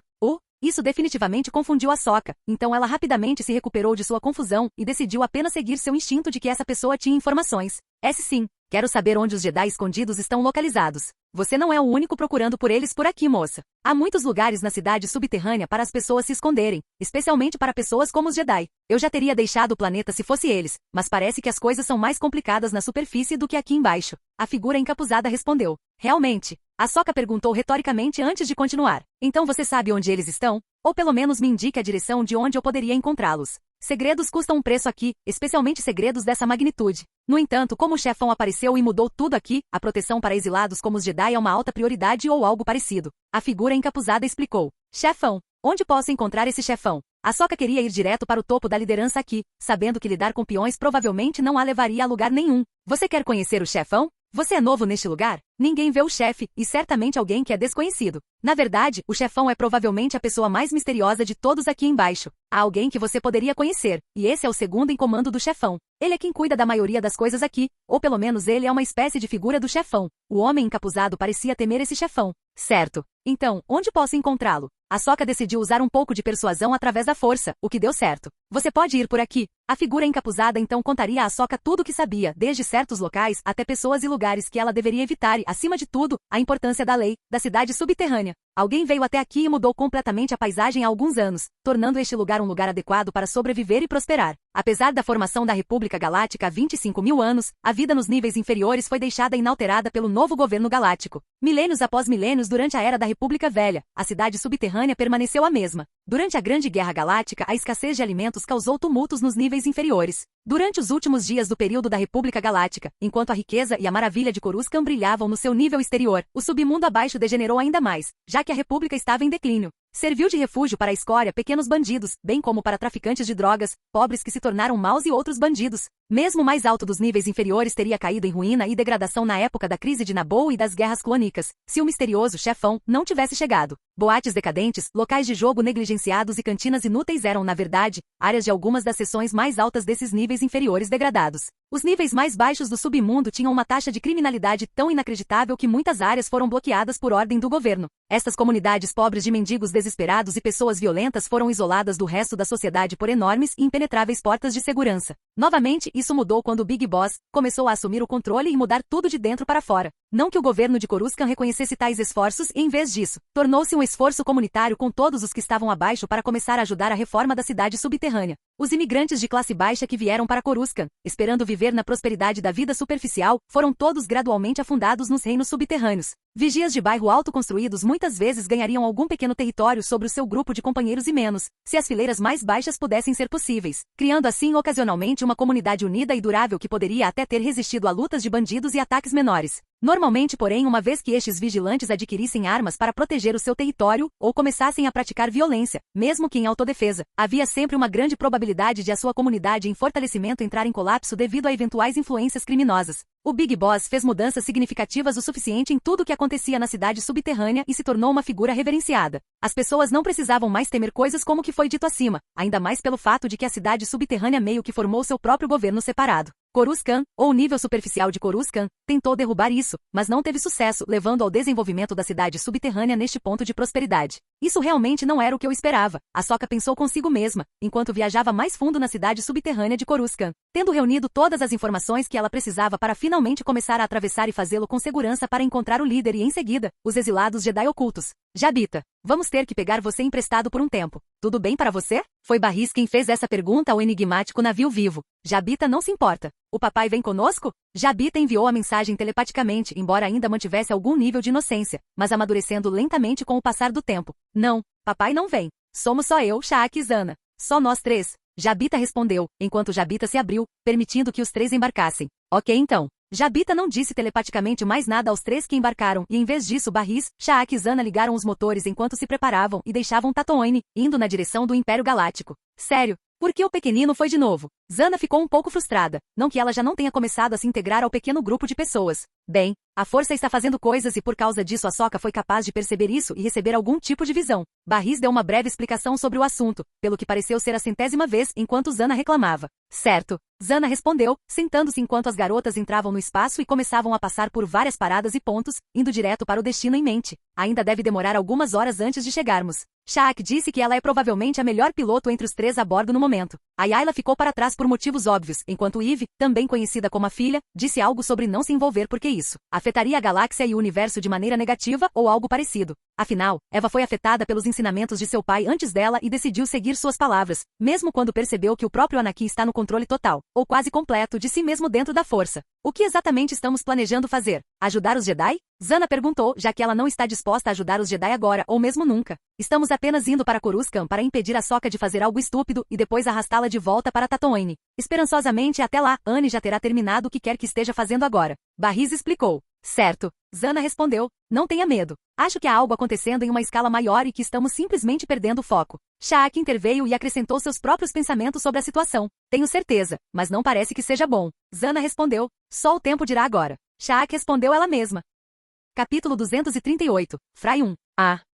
Isso definitivamente confundiu Ahsoka, então ela rapidamente se recuperou de sua confusão e decidiu apenas seguir seu instinto de que essa pessoa tinha informações. Sim, quero saber onde os Jedi escondidos estão localizados. Você não é o único procurando por eles por aqui, moça. Há muitos lugares na cidade subterrânea para as pessoas se esconderem, especialmente para pessoas como os Jedi. Eu já teria deixado o planeta se fosse eles, mas parece que as coisas são mais complicadas na superfície do que aqui embaixo. A figura encapuzada respondeu. Realmente. Ahsoka perguntou retoricamente antes de continuar. Então você sabe onde eles estão? Ou pelo menos me indique a direção de onde eu poderia encontrá-los. Segredos custam um preço aqui, especialmente segredos dessa magnitude. No entanto, como o chefão apareceu e mudou tudo aqui, a proteção para exilados como os Jedi é uma alta prioridade ou algo parecido. A figura encapuzada explicou. Chefão. Onde posso encontrar esse chefão? Ahsoka queria ir direto para o topo da liderança aqui, sabendo que lidar com peões provavelmente não a levaria a lugar nenhum. Você quer conhecer o chefão? Você é novo neste lugar? Ninguém vê o chefe, e certamente alguém que é desconhecido. Na verdade, o chefão é provavelmente a pessoa mais misteriosa de todos aqui embaixo. Há alguém que você poderia conhecer, e esse é o segundo em comando do chefão. Ele é quem cuida da maioria das coisas aqui, ou pelo menos ele é uma espécie de figura do chefão. O homem encapuzado parecia temer esse chefão. Certo. Então, onde posso encontrá-lo? Ahsoka decidiu usar um pouco de persuasão através da força, o que deu certo. Você pode ir por aqui. A figura encapuzada então contaria a Ahsoka tudo o que sabia, desde certos locais até pessoas e lugares que ela deveria evitar e, acima de tudo, a importância da lei, da cidade subterrânea. Alguém veio até aqui e mudou completamente a paisagem há alguns anos, tornando este lugar um lugar adequado para sobreviver e prosperar. Apesar da formação da República Galáctica há 25 mil anos, a vida nos níveis inferiores foi deixada inalterada pelo novo governo galáctico. Milênios após milênios durante a Era da República Velha, a cidade subterrânea permaneceu a mesma. Durante a Grande Guerra Galáctica, a escassez de alimentos causou tumultos nos níveis inferiores. Durante os últimos dias do período da República Galáctica, enquanto a riqueza e a maravilha de Coruscant brilhavam no seu nível exterior, o submundo abaixo degenerou ainda mais, já que a República estava em declínio. Serviu de refúgio para a escória pequenos bandidos, bem como para traficantes de drogas, pobres que se tornaram maus e outros bandidos. Mesmo o mais alto dos níveis inferiores teria caído em ruína e degradação na época da crise de Naboo e das guerras clônicas, se o misterioso chefão não tivesse chegado. Boates decadentes, locais de jogo negligenciados e cantinas inúteis eram, na verdade, áreas de algumas das seções mais altas desses níveis inferiores degradados. Os níveis mais baixos do submundo tinham uma taxa de criminalidade tão inacreditável que muitas áreas foram bloqueadas por ordem do governo. Estas comunidades pobres de mendigos desesperados e pessoas violentas foram isoladas do resto da sociedade por enormes e impenetráveis portas de segurança. Novamente, isso mudou quando o Big Boss começou a assumir o controle e mudar tudo de dentro para fora. Não que o governo de Coruscant reconhecesse tais esforços e, em vez disso, tornou-se um esforço comunitário com todos os que estavam abaixo para começar a ajudar a reforma da cidade subterrânea. Os imigrantes de classe baixa que vieram para Coruscant, esperando viver na prosperidade da vida superficial, foram todos gradualmente afundados nos reinos subterrâneos. Vigias de bairro alto construídos muitas vezes ganhariam algum pequeno território sobre o seu grupo de companheiros e menos, se as fileiras mais baixas pudessem ser possíveis, criando assim ocasionalmente uma comunidade unida e durável que poderia até ter resistido a lutas de bandidos e ataques menores. Normalmente, porém, uma vez que estes vigilantes adquirissem armas para proteger o seu território, ou começassem a praticar violência, mesmo que em autodefesa, havia sempre uma grande probabilidade de a sua comunidade em fortalecimento entrar em colapso devido a eventuais influências criminosas. O Big Boss fez mudanças significativas o suficiente em tudo o que acontecia na cidade subterrânea e se tornou uma figura reverenciada. As pessoas não precisavam mais temer coisas como o que foi dito acima, ainda mais pelo fato de que a cidade subterrânea meio que formou seu próprio governo separado. Coruscant, ou o nível superficial de Coruscant, tentou derrubar isso, mas não teve sucesso, levando ao desenvolvimento da cidade subterrânea neste ponto de prosperidade. Isso realmente não era o que eu esperava, Ahsoka pensou consigo mesma, enquanto viajava mais fundo na cidade subterrânea de Coruscant. Tendo reunido todas as informações que ela precisava para finalmente começar a atravessar e fazê-lo com segurança para encontrar o líder e, em seguida, os exilados Jedi ocultos. Jabita, vamos ter que pegar você emprestado por um tempo. Tudo bem para você? Foi Barris quem fez essa pergunta ao enigmático navio vivo. Jabita não se importa. O papai vem conosco? Jabita enviou a mensagem telepaticamente, embora ainda mantivesse algum nível de inocência, mas amadurecendo lentamente com o passar do tempo. Não, papai não vem. Somos só eu, Shaak e Zana. Só nós três. Jabita respondeu, enquanto Jabita se abriu, permitindo que os três embarcassem. Ok então. Jabita não disse telepaticamente mais nada aos três que embarcaram, e em vez disso Barris, Shaak e Zana ligaram os motores enquanto se preparavam e deixavam Tatooine, indo na direção do Império Galáctico. Sério? Por que o pequenino foi de novo? Zana ficou um pouco frustrada, não que ela já não tenha começado a se integrar ao pequeno grupo de pessoas. Bem, a força está fazendo coisas e por causa disso Ahsoka foi capaz de perceber isso e receber algum tipo de visão. Barris deu uma breve explicação sobre o assunto, pelo que pareceu ser a 100ª vez enquanto Zana reclamava. Certo. Zana respondeu, sentando-se enquanto as garotas entravam no espaço e começavam a passar por várias paradas e pontos, indo direto para o destino em mente. Ainda deve demorar algumas horas antes de chegarmos. Shaak disse que ela é provavelmente a melhor piloto entre os três a bordo no momento. Ayla ficou para trás por motivos óbvios, enquanto Eve, também conhecida como a filha, disse algo sobre não se envolver porque isso afetaria a galáxia e o universo de maneira negativa ou algo parecido. Afinal, Eva foi afetada pelos ensinamentos de seu pai antes dela e decidiu seguir suas palavras, mesmo quando percebeu que o próprio Anakin está no controle total, ou quase completo, de si mesmo dentro da força. O que exatamente estamos planejando fazer? Ajudar os Jedi? Zana perguntou, já que ela não está disposta a ajudar os Jedi agora, ou mesmo nunca. Estamos apenas indo para Coruscant para impedir a Sokka de fazer algo estúpido e depois arrastá-la de volta para Tatooine. Esperançosamente, até lá, Anne já terá terminado o que quer que esteja fazendo agora. Barriz explicou. Certo. Zana respondeu. Não tenha medo. Acho que há algo acontecendo em uma escala maior e que estamos simplesmente perdendo o foco. Sha'ak interveio e acrescentou seus próprios pensamentos sobre a situação. Tenho certeza, mas não parece que seja bom. Zana respondeu. Só o tempo dirá agora. Sha'ak respondeu ela mesma. Capítulo 238. Fry 1.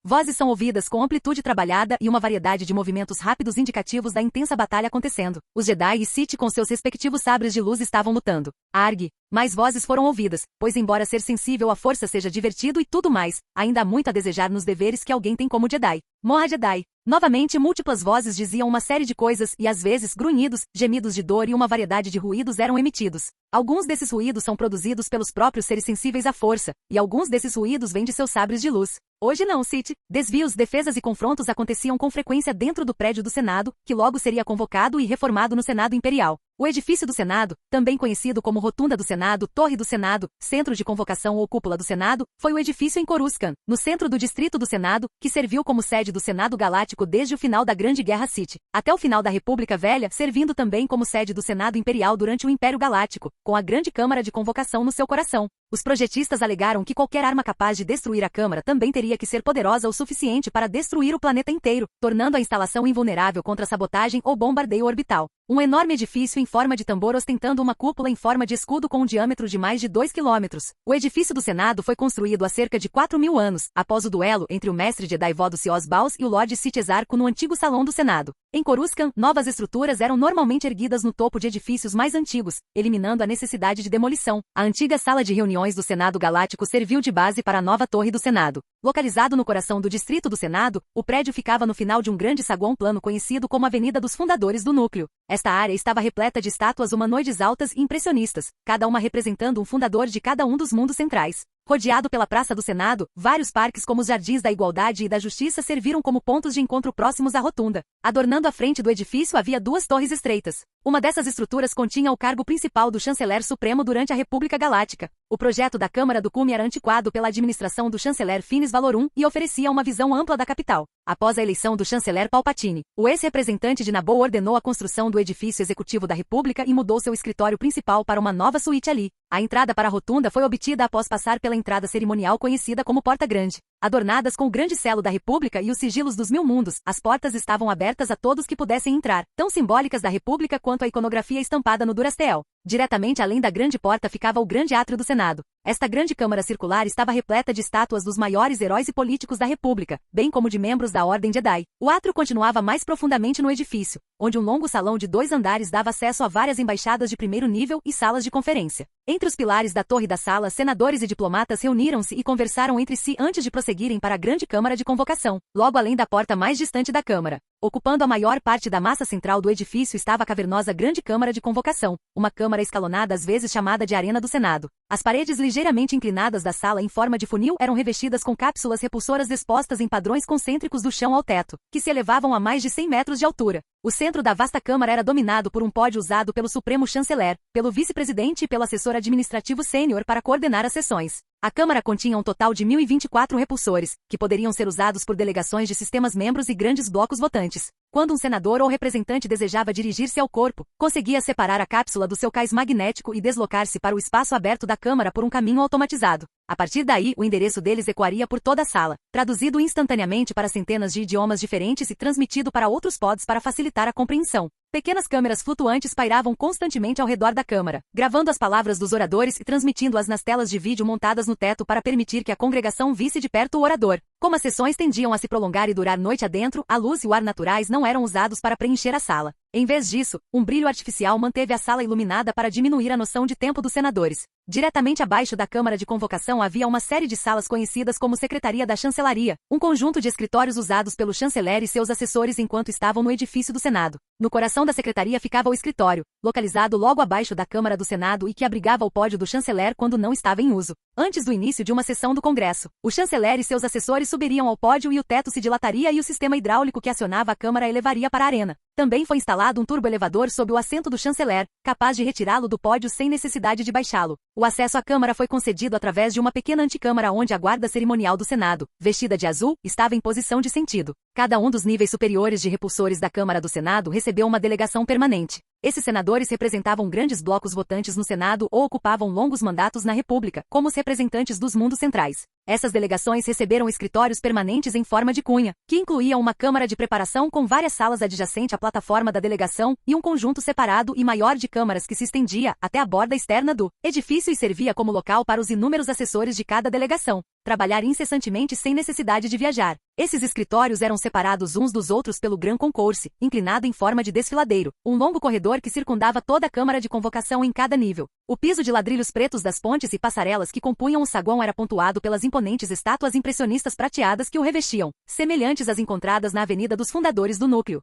Vozes são ouvidas com amplitude trabalhada e uma variedade de movimentos rápidos indicativos da intensa batalha acontecendo. Os Jedi e Sith com seus respectivos sabres de luz estavam lutando. Arg! Mais vozes foram ouvidas, pois embora ser sensível à força seja divertido e tudo mais, ainda há muito a desejar nos deveres que alguém tem como Jedi. Morra Jedi! Novamente múltiplas vozes diziam uma série de coisas e às vezes grunhidos, gemidos de dor e uma variedade de ruídos eram emitidos. Alguns desses ruídos são produzidos pelos próprios seres sensíveis à força, e alguns desses ruídos vêm de seus sabres de luz. Hoje não, Sith. Desvios, defesas e confrontos aconteciam com frequência dentro do prédio do Senado, que logo seria convocado e reformado no Senado Imperial. O edifício do Senado, também conhecido como Rotunda do Senado, Torre do Senado, Centro de Convocação ou Cúpula do Senado, foi o edifício em Coruscant, no centro do Distrito do Senado, que serviu como sede do Senado Galáctico desde o final da Grande Guerra Sith, até o final da República Velha, servindo também como sede do Senado Imperial durante o Império Galáctico, com a Grande Câmara de Convocação no seu coração. Os projetistas alegaram que qualquer arma capaz de destruir a Câmara também teria que ser poderosa o suficiente para destruir o planeta inteiro, tornando a instalação invulnerável contra sabotagem ou bombardeio orbital. Um enorme edifício em forma de tambor ostentando uma cúpula em forma de escudo com um diâmetro de mais de 2 quilômetros. O edifício do Senado foi construído há cerca de 4.000 anos, após o duelo entre o mestre Jedi Vodus Baus e o Lorde Sith Exarco no antigo Salão do Senado. Em Coruscant, novas estruturas eram normalmente erguidas no topo de edifícios mais antigos, eliminando a necessidade de demolição. A antiga sala de reuniões do Senado Galáctico serviu de base para a nova Torre do Senado. Localizado no coração do Distrito do Senado, o prédio ficava no final de um grande saguão plano conhecido como Avenida dos Fundadores do Núcleo. Esta área estava repleta de estátuas humanoides altas e impressionistas, cada uma representando um fundador de cada um dos mundos centrais. Rodeado pela Praça do Senado, vários parques como os Jardins da Igualdade e da Justiça serviram como pontos de encontro próximos à rotunda. Adornando a frente do edifício havia duas torres estreitas. Uma dessas estruturas continha o cargo principal do Chanceler Supremo durante a República Galáctica. O projeto da Câmara do Cume era antiquado pela administração do chanceler Finis Valorum e oferecia uma visão ampla da capital. Após a eleição do chanceler Palpatine, o ex-representante de Naboo ordenou a construção do edifício executivo da República e mudou seu escritório principal para uma nova suíte ali. A entrada para a rotunda foi obtida após passar pela entrada cerimonial conhecida como Porta Grande. Adornadas com o grande selo da República e os sigilos dos 1000 mundos, as portas estavam abertas a todos que pudessem entrar, tão simbólicas da República quanto a iconografia estampada no Durasteel. Diretamente além da grande porta ficava o grande átrio do Senado. Esta grande câmara circular estava repleta de estátuas dos maiores heróis e políticos da República, bem como de membros da Ordem Jedi. O átrio continuava mais profundamente no edifício, onde um longo salão de 2 andares dava acesso a várias embaixadas de primeiro nível e salas de conferência. Entre os pilares da torre da sala, senadores e diplomatas reuniram-se e conversaram entre si antes de prosseguirem para a grande câmara de convocação, logo além da porta mais distante da câmara. Ocupando a maior parte da massa central do edifício estava a cavernosa Grande Câmara de Convocação, uma câmara escalonada às vezes chamada de Arena do Senado. As paredes ligeiramente inclinadas da sala em forma de funil eram revestidas com cápsulas repulsoras dispostas em padrões concêntricos do chão ao teto, que se elevavam a mais de 100 metros de altura. O centro da vasta câmara era dominado por um pódio usado pelo Supremo Chanceler, pelo vice-presidente e pelo assessor administrativo sênior para coordenar as sessões. A Câmara continha um total de 1.024 repulsores, que poderiam ser usados por delegações de sistemas membros e grandes blocos votantes. Quando um senador ou representante desejava dirigir-se ao corpo, conseguia separar a cápsula do seu cais magnético e deslocar-se para o espaço aberto da Câmara por um caminho automatizado. A partir daí, o endereço deles ecoaria por toda a sala, traduzido instantaneamente para centenas de idiomas diferentes e transmitido para outros pods para facilitar a compreensão. Pequenas câmeras flutuantes pairavam constantemente ao redor da Câmara, gravando as palavras dos oradores e transmitindo-as nas telas de vídeo montadas no teto para permitir que a congregação visse de perto o orador. Como as sessões tendiam a se prolongar e durar noite adentro, a luz e o ar naturais não eram usados para preencher a sala. Em vez disso, um brilho artificial manteve a sala iluminada para diminuir a noção de tempo dos senadores. Diretamente abaixo da Câmara de Convocação havia uma série de salas conhecidas como Secretaria da Chancelaria, um conjunto de escritórios usados pelo chanceler e seus assessores enquanto estavam no edifício do Senado. No coração da secretaria ficava o escritório, localizado logo abaixo da Câmara do Senado e que abrigava o pódio do chanceler quando não estava em uso. Antes do início de uma sessão do Congresso, o chanceler e seus assessores subiriam ao pódio e o teto se dilataria e o sistema hidráulico que acionava a Câmara elevaria para a arena. Também foi instalado um turboelevador sob o assento do chanceler, capaz de retirá-lo do pódio sem necessidade de baixá-lo. O acesso à Câmara foi concedido através de uma pequena antecâmara onde a guarda cerimonial do Senado, vestida de azul, estava em posição de sentido. Cada um dos níveis superiores de repulsores da Câmara do Senado recebeu uma delegação permanente. Esses senadores representavam grandes blocos votantes no Senado ou ocupavam longos mandatos na República, como os representantes dos mundos centrais. Essas delegações receberam escritórios permanentes em forma de cunha, que incluía uma câmara de preparação com várias salas adjacente à plataforma da delegação e um conjunto separado e maior de câmaras que se estendia até a borda externa do edifício e servia como local para os inúmeros assessores de cada delegação trabalhar incessantemente sem necessidade de viajar. Esses escritórios eram separados uns dos outros pelo Grand Concourse, inclinado em forma de desfiladeiro, um longo corredor que circundava toda a Câmara de Convocação em cada nível. O piso de ladrilhos pretos das pontes e passarelas que compunham o saguão era pontuado pelas imponentes estátuas impressionistas prateadas que o revestiam, semelhantes às encontradas na Avenida dos Fundadores do Núcleo.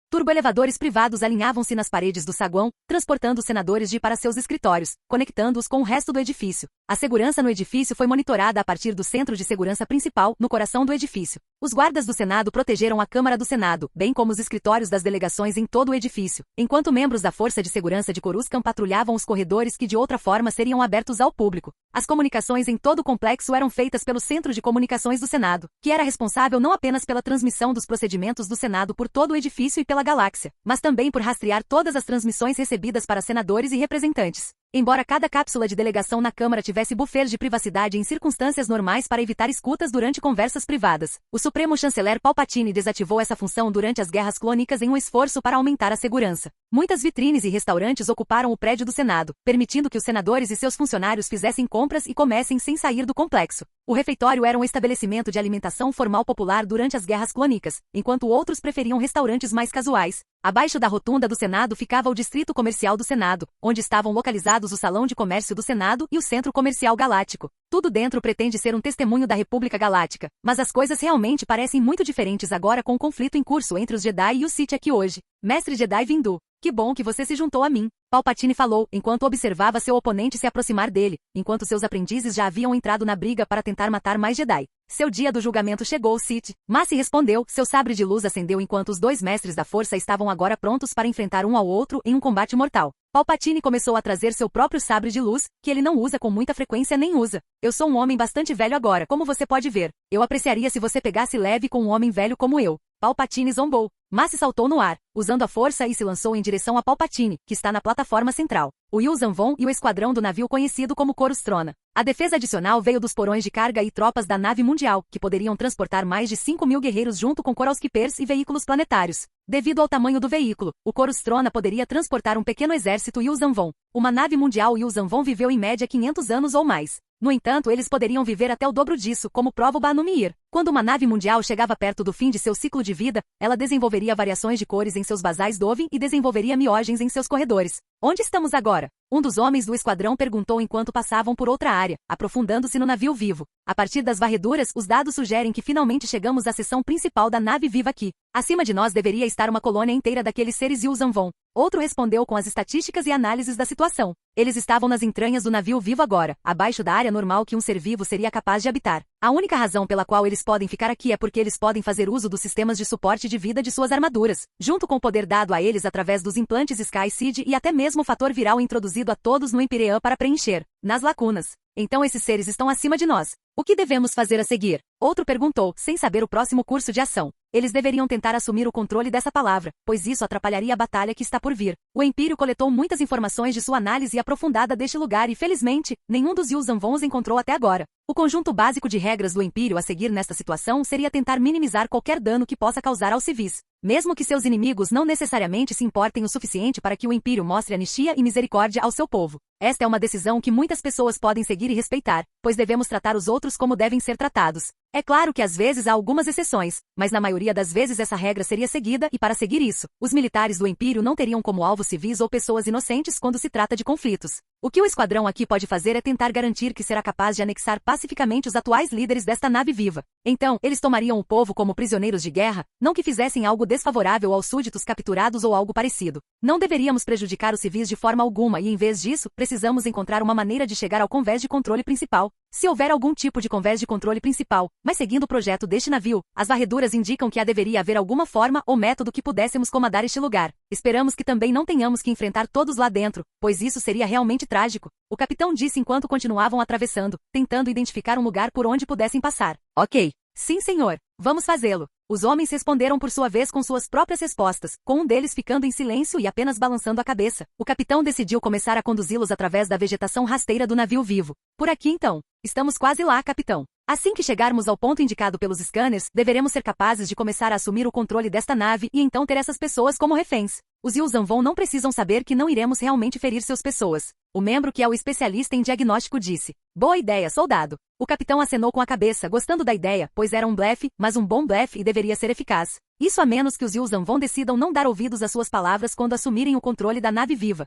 Turboelevadores privados alinhavam-se nas paredes do saguão, transportando os senadores de para seus escritórios, conectando-os com o resto do edifício. A segurança no edifício foi monitorada a partir do centro de segurança principal, no coração do edifício. Os guardas do Senado protegeram a Câmara do Senado, bem como os escritórios das delegações em todo o edifício, enquanto membros da Força de Segurança de Coruscant patrulhavam os corredores que de outra forma seriam abertos ao público. As comunicações em todo o complexo eram feitas pelo Centro de Comunicações do Senado, que era responsável não apenas pela transmissão dos procedimentos do Senado por todo o edifício e pela galáxia, mas também por rastrear todas as transmissões recebidas para senadores e representantes. Embora cada cápsula de delegação na Câmara tivesse bufês de privacidade em circunstâncias normais para evitar escutas durante conversas privadas, o Supremo Chanceler Palpatine desativou essa função durante as Guerras Clônicas em um esforço para aumentar a segurança. Muitas vitrines e restaurantes ocuparam o prédio do Senado, permitindo que os senadores e seus funcionários fizessem compras e comessem sem sair do complexo. O refeitório era um estabelecimento de alimentação formal popular durante as Guerras Clônicas, enquanto outros preferiam restaurantes mais casuais. Abaixo da rotunda do Senado ficava o Distrito Comercial do Senado, onde estavam localizados o Salão de Comércio do Senado e o Centro Comercial Galáctico. Tudo dentro pretende ser um testemunho da República Galáctica, mas as coisas realmente parecem muito diferentes agora com o conflito em curso entre os Jedi e os Sith aqui hoje. Mestre Jedi Windu, que bom que você se juntou a mim, Palpatine falou, enquanto observava seu oponente se aproximar dele, enquanto seus aprendizes já haviam entrado na briga para tentar matar mais Jedi. Seu dia do julgamento chegou, Sith. Mace respondeu, seu sabre de luz acendeu enquanto os dois mestres da força estavam agora prontos para enfrentar um ao outro em um combate mortal. Palpatine começou a trazer seu próprio sabre de luz, que ele não usa com muita frequência nem usa. Eu sou um homem bastante velho agora, como você pode ver. Eu apreciaria se você pegasse leve com um homem velho como eu. Palpatine zombou. Mace saltou no ar, usando a força e se lançou em direção a Palpatine, que está na plataforma central. O Yuuzhan Vong e o esquadrão do navio conhecido como Coruscant. A defesa adicional veio dos porões de carga e tropas da nave mundial, que poderiam transportar mais de 5.000 guerreiros junto com Coralskippers e veículos planetários. Devido ao tamanho do veículo, o Coruscant poderia transportar um pequeno exército Yuuzhan Vong. Uma nave mundial Yuuzhan Vong viveu em média 500 anos ou mais. No entanto, eles poderiam viver até o dobro disso, como prova o Banu-Mir. Quando uma nave mundial chegava perto do fim de seu ciclo de vida, ela desenvolveria variações de cores em seus basais Dovin e desenvolveria miogens em seus corredores. Onde estamos agora? Um dos homens do esquadrão perguntou enquanto passavam por outra área, aprofundando-se no navio vivo. A partir das varreduras, os dados sugerem que finalmente chegamos à seção principal da nave viva aqui. Acima de nós deveria estar uma colônia inteira daqueles seres Yuuzhan Vong. Outro respondeu com as estatísticas e análises da situação. Eles estavam nas entranhas do navio vivo agora, abaixo da área normal que um ser vivo seria capaz de habitar. A única razão pela qual eles podem ficar aqui é porque eles podem fazer uso dos sistemas de suporte de vida de suas armaduras, junto com o poder dado a eles através dos implantes Sky Seed e até mesmo o fator viral introduzido a todos no Imperium para preencher, nas lacunas. Então esses seres estão acima de nós. O que devemos fazer a seguir? Outro perguntou, sem saber o próximo curso de ação. Eles deveriam tentar assumir o controle dessa palavra, pois isso atrapalharia a batalha que está por vir. O Império coletou muitas informações de sua análise aprofundada deste lugar e, felizmente, nenhum dos Yuuzhan Vong os encontrou até agora. O conjunto básico de regras do Império a seguir nesta situação seria tentar minimizar qualquer dano que possa causar aos civis. Mesmo que seus inimigos não necessariamente se importem o suficiente para que o Império mostre anistia e misericórdia ao seu povo. Esta é uma decisão que muitas pessoas podem seguir e respeitar, pois devemos tratar os outros como devem ser tratados. É claro que às vezes há algumas exceções, mas na maioria das vezes essa regra seria seguida e para seguir isso, os militares do Império não teriam como alvo civis ou pessoas inocentes quando se trata de conflitos. O que o esquadrão aqui pode fazer é tentar garantir que será capaz de anexar pacificamente os atuais líderes desta nave viva. Então, eles tomariam o povo como prisioneiros de guerra, não que fizessem algo desfavorável aos súditos capturados ou algo parecido. Não deveríamos prejudicar os civis de forma alguma e em vez disso, precisamos encontrar uma maneira de chegar ao convés de controle principal. Se houver algum tipo de convés de controle principal, mas seguindo o projeto deste navio, as varreduras indicam que deveria haver alguma forma ou método que pudéssemos comandar este lugar. Esperamos que também não tenhamos que enfrentar todos lá dentro, pois isso seria realmente trágico. O capitão disse enquanto continuavam atravessando, tentando identificar um lugar por onde pudessem passar. Ok. Sim, senhor. Vamos fazê-lo. Os homens responderam por sua vez com suas próprias respostas, com um deles ficando em silêncio e apenas balançando a cabeça. O capitão decidiu começar a conduzi-los através da vegetação rasteira do navio vivo. Por aqui então. Estamos quase lá, capitão. Assim que chegarmos ao ponto indicado pelos scanners, deveremos ser capazes de começar a assumir o controle desta nave e então ter essas pessoas como reféns. Os Yuzanvon não precisam saber que não iremos realmente ferir seus pessoas. O membro que é o especialista em diagnóstico disse. Boa ideia, soldado. O capitão acenou com a cabeça, gostando da ideia, pois era um blefe, mas um bom blefe e deveria ser eficaz. Isso a menos que os Yuzanvon decidam não dar ouvidos às suas palavras quando assumirem o controle da nave viva.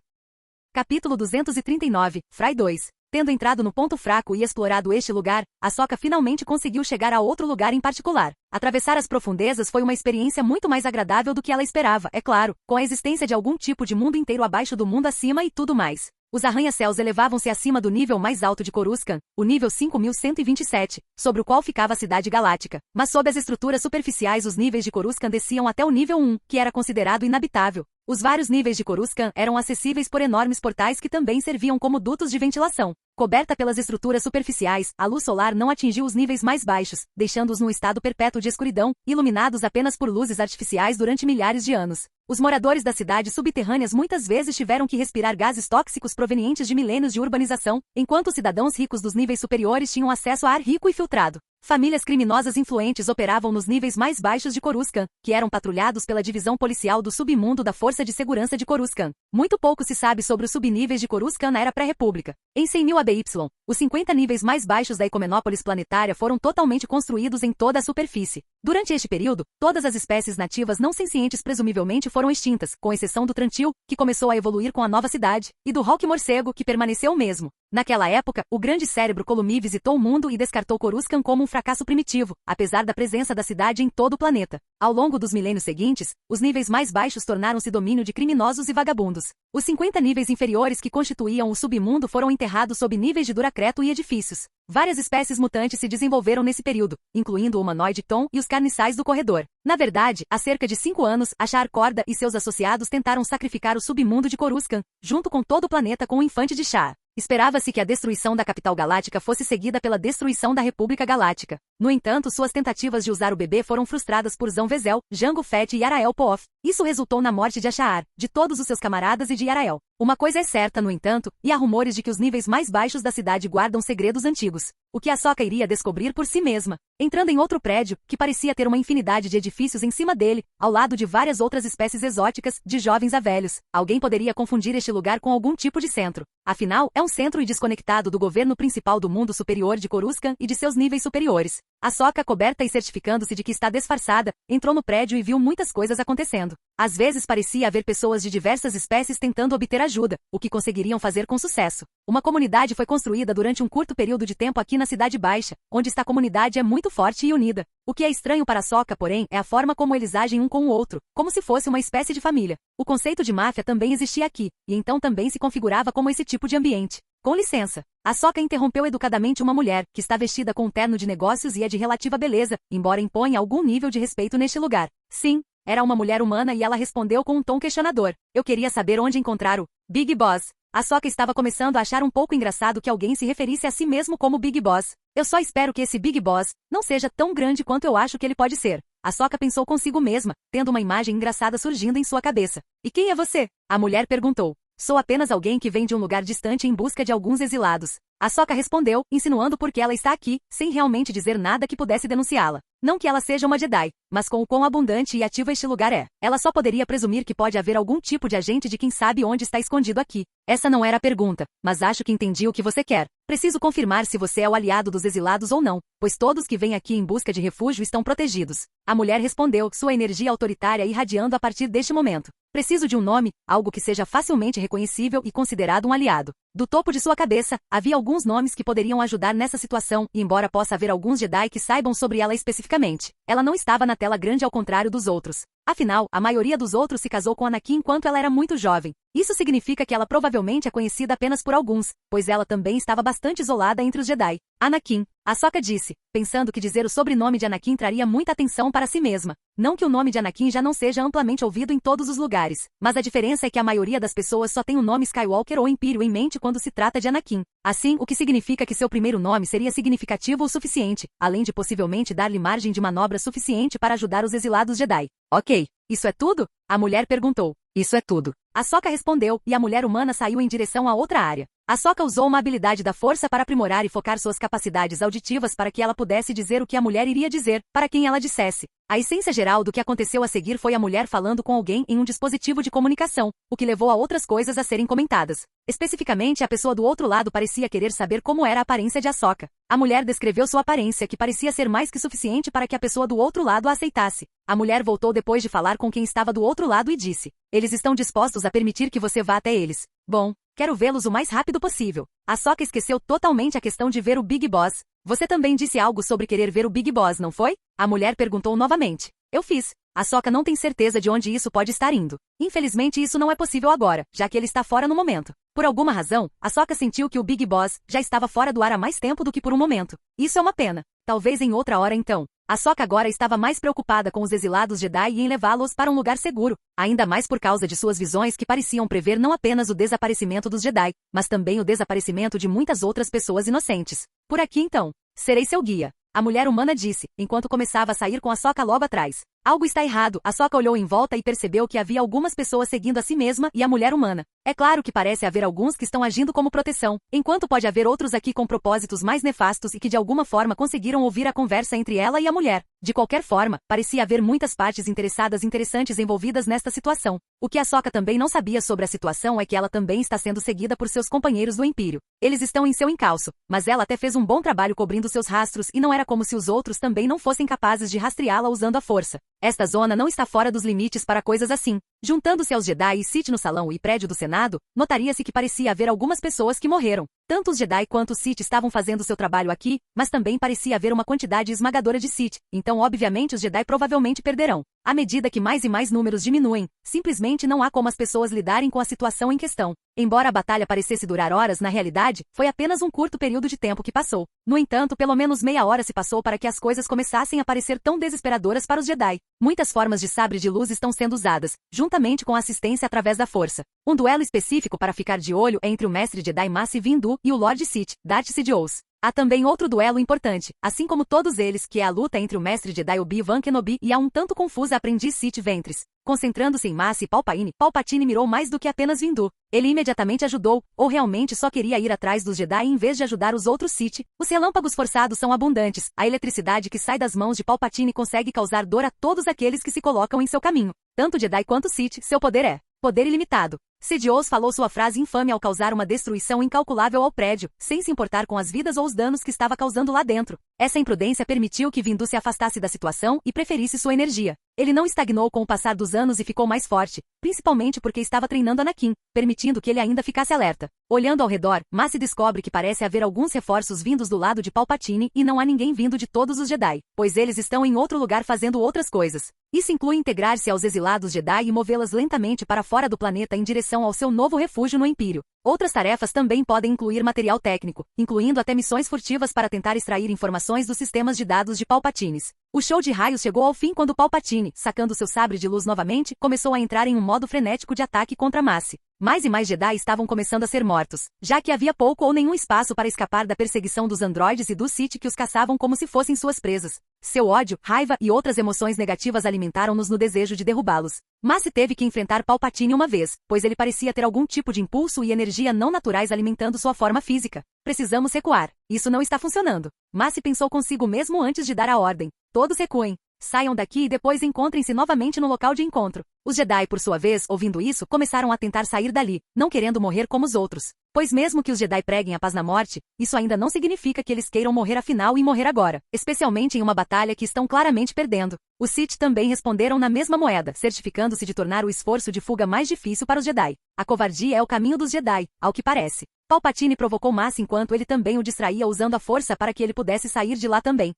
Capítulo 239, Fry 2. Tendo entrado no ponto fraco e explorado este lugar, Ahsoka finalmente conseguiu chegar a outro lugar em particular. Atravessar as profundezas foi uma experiência muito mais agradável do que ela esperava, é claro, com a existência de algum tipo de mundo inteiro abaixo do mundo acima e tudo mais. Os arranha-céus elevavam-se acima do nível mais alto de Coruscant, o nível 5127, sobre o qual ficava a cidade galáctica. Mas sob as estruturas superficiais os níveis de Coruscant desciam até o nível 1, que era considerado inabitável. Os vários níveis de Coruscant eram acessíveis por enormes portais que também serviam como dutos de ventilação. Coberta pelas estruturas superficiais, a luz solar não atingiu os níveis mais baixos, deixando-os num estado perpétuo de escuridão, iluminados apenas por luzes artificiais durante milhares de anos. Os moradores das cidades subterrâneas muitas vezes tiveram que respirar gases tóxicos provenientes de milênios de urbanização, enquanto os cidadãos ricos dos níveis superiores tinham acesso a ar rico e filtrado. Famílias criminosas influentes operavam nos níveis mais baixos de Coruscant, que eram patrulhados pela divisão policial do submundo da Força de Segurança de Coruscant. Muito pouco se sabe sobre os subníveis de Coruscant na Era Pré-República. Em 100.000 ABY, os 50 níveis mais baixos da Ecomenópolis planetária foram totalmente construídos em toda a superfície. Durante este período, todas as espécies nativas não sencientes presumivelmente foram extintas, com exceção do Trantil, que começou a evoluir com a nova cidade, e do Hawk morcego, que permaneceu o mesmo. Naquela época, o grande cérebro Columi visitou o mundo e descartou Coruscant como um fracasso primitivo, apesar da presença da cidade em todo o planeta. Ao longo dos milênios seguintes, os níveis mais baixos tornaram-se domínio de criminosos e vagabundos. Os 50 níveis inferiores que constituíam o submundo foram enterrados sob níveis de Duracreto e edifícios. Várias espécies mutantes se desenvolveram nesse período, incluindo o humanoide Tom e os carniçais do corredor. Na verdade, há cerca de 5 anos, Ashar Korda e seus associados tentaram sacrificar o submundo de Coruscant, junto com todo o planeta com o infante de Shar. Esperava-se que a destruição da capital galáctica fosse seguida pela destruição da República Galáctica. No entanto, suas tentativas de usar o bebê foram frustradas por Zão Vezel, Jango Fett e Yarael Poof. Isso resultou na morte de Ashar, de todos os seus camaradas e de Yarael. Uma coisa é certa, no entanto, e há rumores de que os níveis mais baixos da cidade guardam segredos antigos. O que Ahsoka iria descobrir por si mesma. Entrando em outro prédio, que parecia ter uma infinidade de edifícios em cima dele, ao lado de várias outras espécies exóticas, de jovens a velhos, alguém poderia confundir este lugar com algum tipo de centro. Afinal, é um centro e desconectado do governo principal do mundo superior de Coruscant e de seus níveis superiores. Ahsoka, coberta e certificando-se de que está disfarçada, entrou no prédio e viu muitas coisas acontecendo. Às vezes parecia haver pessoas de diversas espécies tentando obter ajuda, o que conseguiriam fazer com sucesso. Uma comunidade foi construída durante um curto período de tempo aqui na Cidade Baixa, onde esta comunidade é muito forte e unida. O que é estranho para Ahsoka, porém, é a forma como eles agem um com o outro, como se fosse uma espécie de família. O conceito de máfia também existia aqui, e então também se configurava como esse tipo de ambiente. Com licença. Ahsoka interrompeu educadamente uma mulher, que está vestida com um terno de negócios e é de relativa beleza, embora imponha algum nível de respeito neste lugar. Sim, era uma mulher humana e ela respondeu com um tom questionador. Eu queria saber onde encontrar o Big Boss. Ahsoka estava começando a achar um pouco engraçado que alguém se referisse a si mesmo como Big Boss. Eu só espero que esse Big Boss não seja tão grande quanto eu acho que ele pode ser. Ahsoka pensou consigo mesma, tendo uma imagem engraçada surgindo em sua cabeça. E quem é você? A mulher perguntou. Sou apenas alguém que vem de um lugar distante em busca de alguns exilados. Ahsoka respondeu, insinuando por que ela está aqui, sem realmente dizer nada que pudesse denunciá-la. Não que ela seja uma Jedi, mas com o quão abundante e ativo este lugar é. Ela só poderia presumir que pode haver algum tipo de agente de quem sabe onde está escondido aqui. Essa não era a pergunta, mas acho que entendi o que você quer. Preciso confirmar se você é o aliado dos exilados ou não, pois todos que vêm aqui em busca de refúgio estão protegidos. A mulher respondeu, sua energia autoritária irradiando a partir deste momento. Preciso de um nome, algo que seja facilmente reconhecível e considerado um aliado. Do topo de sua cabeça, havia alguns nomes que poderiam ajudar nessa situação, e embora possa haver alguns Jedi que saibam sobre ela especificamente, ela não estava na tela grande ao contrário dos outros. Afinal, a maioria dos outros se casou com Anakin enquanto ela era muito jovem. Isso significa que ela provavelmente é conhecida apenas por alguns, pois ela também estava bastante isolada entre os Jedi. Anakin, Ahsoka disse, pensando que dizer o sobrenome de Anakin traria muita atenção para si mesma. Não que o nome de Anakin já não seja amplamente ouvido em todos os lugares, mas a diferença é que a maioria das pessoas só tem o nome Skywalker ou Império em mente quando se trata de Anakin. Assim, o que significa que seu primeiro nome seria significativo o suficiente, além de possivelmente dar-lhe margem de manobra suficiente para ajudar os exilados Jedi. Ok, isso é tudo? A mulher perguntou. Isso é tudo. Ahsoka respondeu, e a mulher humana saiu em direção a outra área. Ahsoka usou uma habilidade da força para aprimorar e focar suas capacidades auditivas para que ela pudesse dizer o que a mulher iria dizer, para quem ela dissesse. A essência geral do que aconteceu a seguir foi a mulher falando com alguém em um dispositivo de comunicação, o que levou a outras coisas a serem comentadas. Especificamente, a pessoa do outro lado parecia querer saber como era a aparência de Ahsoka. A mulher descreveu sua aparência, que parecia ser mais que suficiente para que a pessoa do outro lado a aceitasse. A mulher voltou depois de falar com quem estava do outro lado e disse: eles estão dispostos a permitir que você vá até eles. Bom, quero vê-los o mais rápido possível. Ahsoka esqueceu totalmente a questão de ver o Big Boss. Você também disse algo sobre querer ver o Big Boss, não foi? A mulher perguntou novamente. Eu fiz. Ahsoka não tem certeza de onde isso pode estar indo. Infelizmente isso não é possível agora, já que ele está fora no momento. Por alguma razão, Ahsoka sentiu que o Big Boss já estava fora do ar há mais tempo do que por um momento. Isso é uma pena. Talvez em outra hora então. Ahsoka agora estava mais preocupada com os exilados Jedi e em levá-los para um lugar seguro, ainda mais por causa de suas visões que pareciam prever não apenas o desaparecimento dos Jedi, mas também o desaparecimento de muitas outras pessoas inocentes. Por aqui então. Serei seu guia. A mulher humana disse, enquanto começava a sair com Ahsoka logo atrás. Algo está errado. Ahsoka olhou em volta e percebeu que havia algumas pessoas seguindo a si mesma e a mulher humana. É claro que parece haver alguns que estão agindo como proteção, enquanto pode haver outros aqui com propósitos mais nefastos e que de alguma forma conseguiram ouvir a conversa entre ela e a mulher. De qualquer forma, parecia haver muitas partes interessantes envolvidas nesta situação. O que Ahsoka também não sabia sobre a situação é que ela também está sendo seguida por seus companheiros do Império. Eles estão em seu encalço, mas ela até fez um bom trabalho cobrindo seus rastros e não era como se os outros também não fossem capazes de rastreá-la usando a força. Esta zona não está fora dos limites para coisas assim. Juntando-se aos Jedi e Sith no salão e prédio do Senado, notaria-se que parecia haver algumas pessoas que morreram. Tanto os Jedi quanto os Sith estavam fazendo seu trabalho aqui, mas também parecia haver uma quantidade esmagadora de Sith, então obviamente os Jedi provavelmente perderão. À medida que mais e mais números diminuem, simplesmente não há como as pessoas lidarem com a situação em questão. Embora a batalha parecesse durar horas, na realidade, foi apenas um curto período de tempo que passou. No entanto, pelo menos meia hora se passou para que as coisas começassem a parecer tão desesperadoras para os Jedi. Muitas formas de sabre de luz estão sendo usadas, juntamente com a assistência através da força. Um duelo específico para ficar de olho é entre o mestre Jedi Mace Windu e o Lord Sith, Darth Sidious. Há também outro duelo importante, assim como todos eles, que é a luta entre o mestre Jedi Obi-Wan Kenobi e a um tanto confusa aprendiz Sith Ventress. Concentrando-se em Mace e Palpatine, Palpatine mirou mais do que apenas Windu. Ele imediatamente ajudou, ou realmente só queria ir atrás dos Jedi em vez de ajudar os outros Sith. Os relâmpagos forçados são abundantes. A eletricidade que sai das mãos de Palpatine consegue causar dor a todos aqueles que se colocam em seu caminho. Tanto Jedi quanto Sith, seu poder é poder ilimitado. Sidious falou sua frase infame ao causar uma destruição incalculável ao prédio, sem se importar com as vidas ou os danos que estava causando lá dentro. Essa imprudência permitiu que Windu se afastasse da situação e preferisse sua energia. Ele não estagnou com o passar dos anos e ficou mais forte, principalmente porque estava treinando Anakin, permitindo que ele ainda ficasse alerta. Olhando ao redor, Mace descobre que parece haver alguns reforços vindos do lado de Palpatine e não há ninguém vindo de todos os Jedi, pois eles estão em outro lugar fazendo outras coisas. Isso inclui integrar-se aos exilados Jedi e movê-las lentamente para fora do planeta em direção ao seu novo refúgio no Império. Outras tarefas também podem incluir material técnico, incluindo até missões furtivas para tentar extrair informações dos sistemas de dados de Palpatines. O show de raios chegou ao fim quando Palpatine, sacando seu sabre de luz novamente, começou a entrar em um modo frenético de ataque contra Mace. Mais e mais Jedi estavam começando a ser mortos, já que havia pouco ou nenhum espaço para escapar da perseguição dos androides e dos Sith que os caçavam como se fossem suas presas. Seu ódio, raiva e outras emoções negativas alimentaram-nos no desejo de derrubá-los. Mas se teve que enfrentar Palpatine uma vez, pois ele parecia ter algum tipo de impulso e energia não naturais alimentando sua forma física. Precisamos recuar. Isso não está funcionando. Mas se pensou consigo mesmo antes de dar a ordem. Todos recuem. Saiam daqui e depois encontrem-se novamente no local de encontro. Os Jedi, por sua vez, ouvindo isso, começaram a tentar sair dali, não querendo morrer como os outros. Pois mesmo que os Jedi preguem a paz na morte, isso ainda não significa que eles queiram morrer afinal e morrer agora, especialmente em uma batalha que estão claramente perdendo. Os Sith também responderam na mesma moeda, certificando-se de tornar o esforço de fuga mais difícil para os Jedi. A covardia é o caminho dos Jedi, ao que parece. Palpatine provocou Mace enquanto ele também o distraía usando a força para que ele pudesse sair de lá também.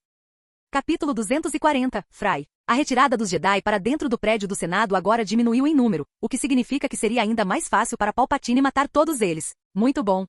Capítulo 240, Fry. A retirada dos Jedi para dentro do prédio do Senado agora diminuiu em número, o que significa que seria ainda mais fácil para Palpatine matar todos eles. Muito bom,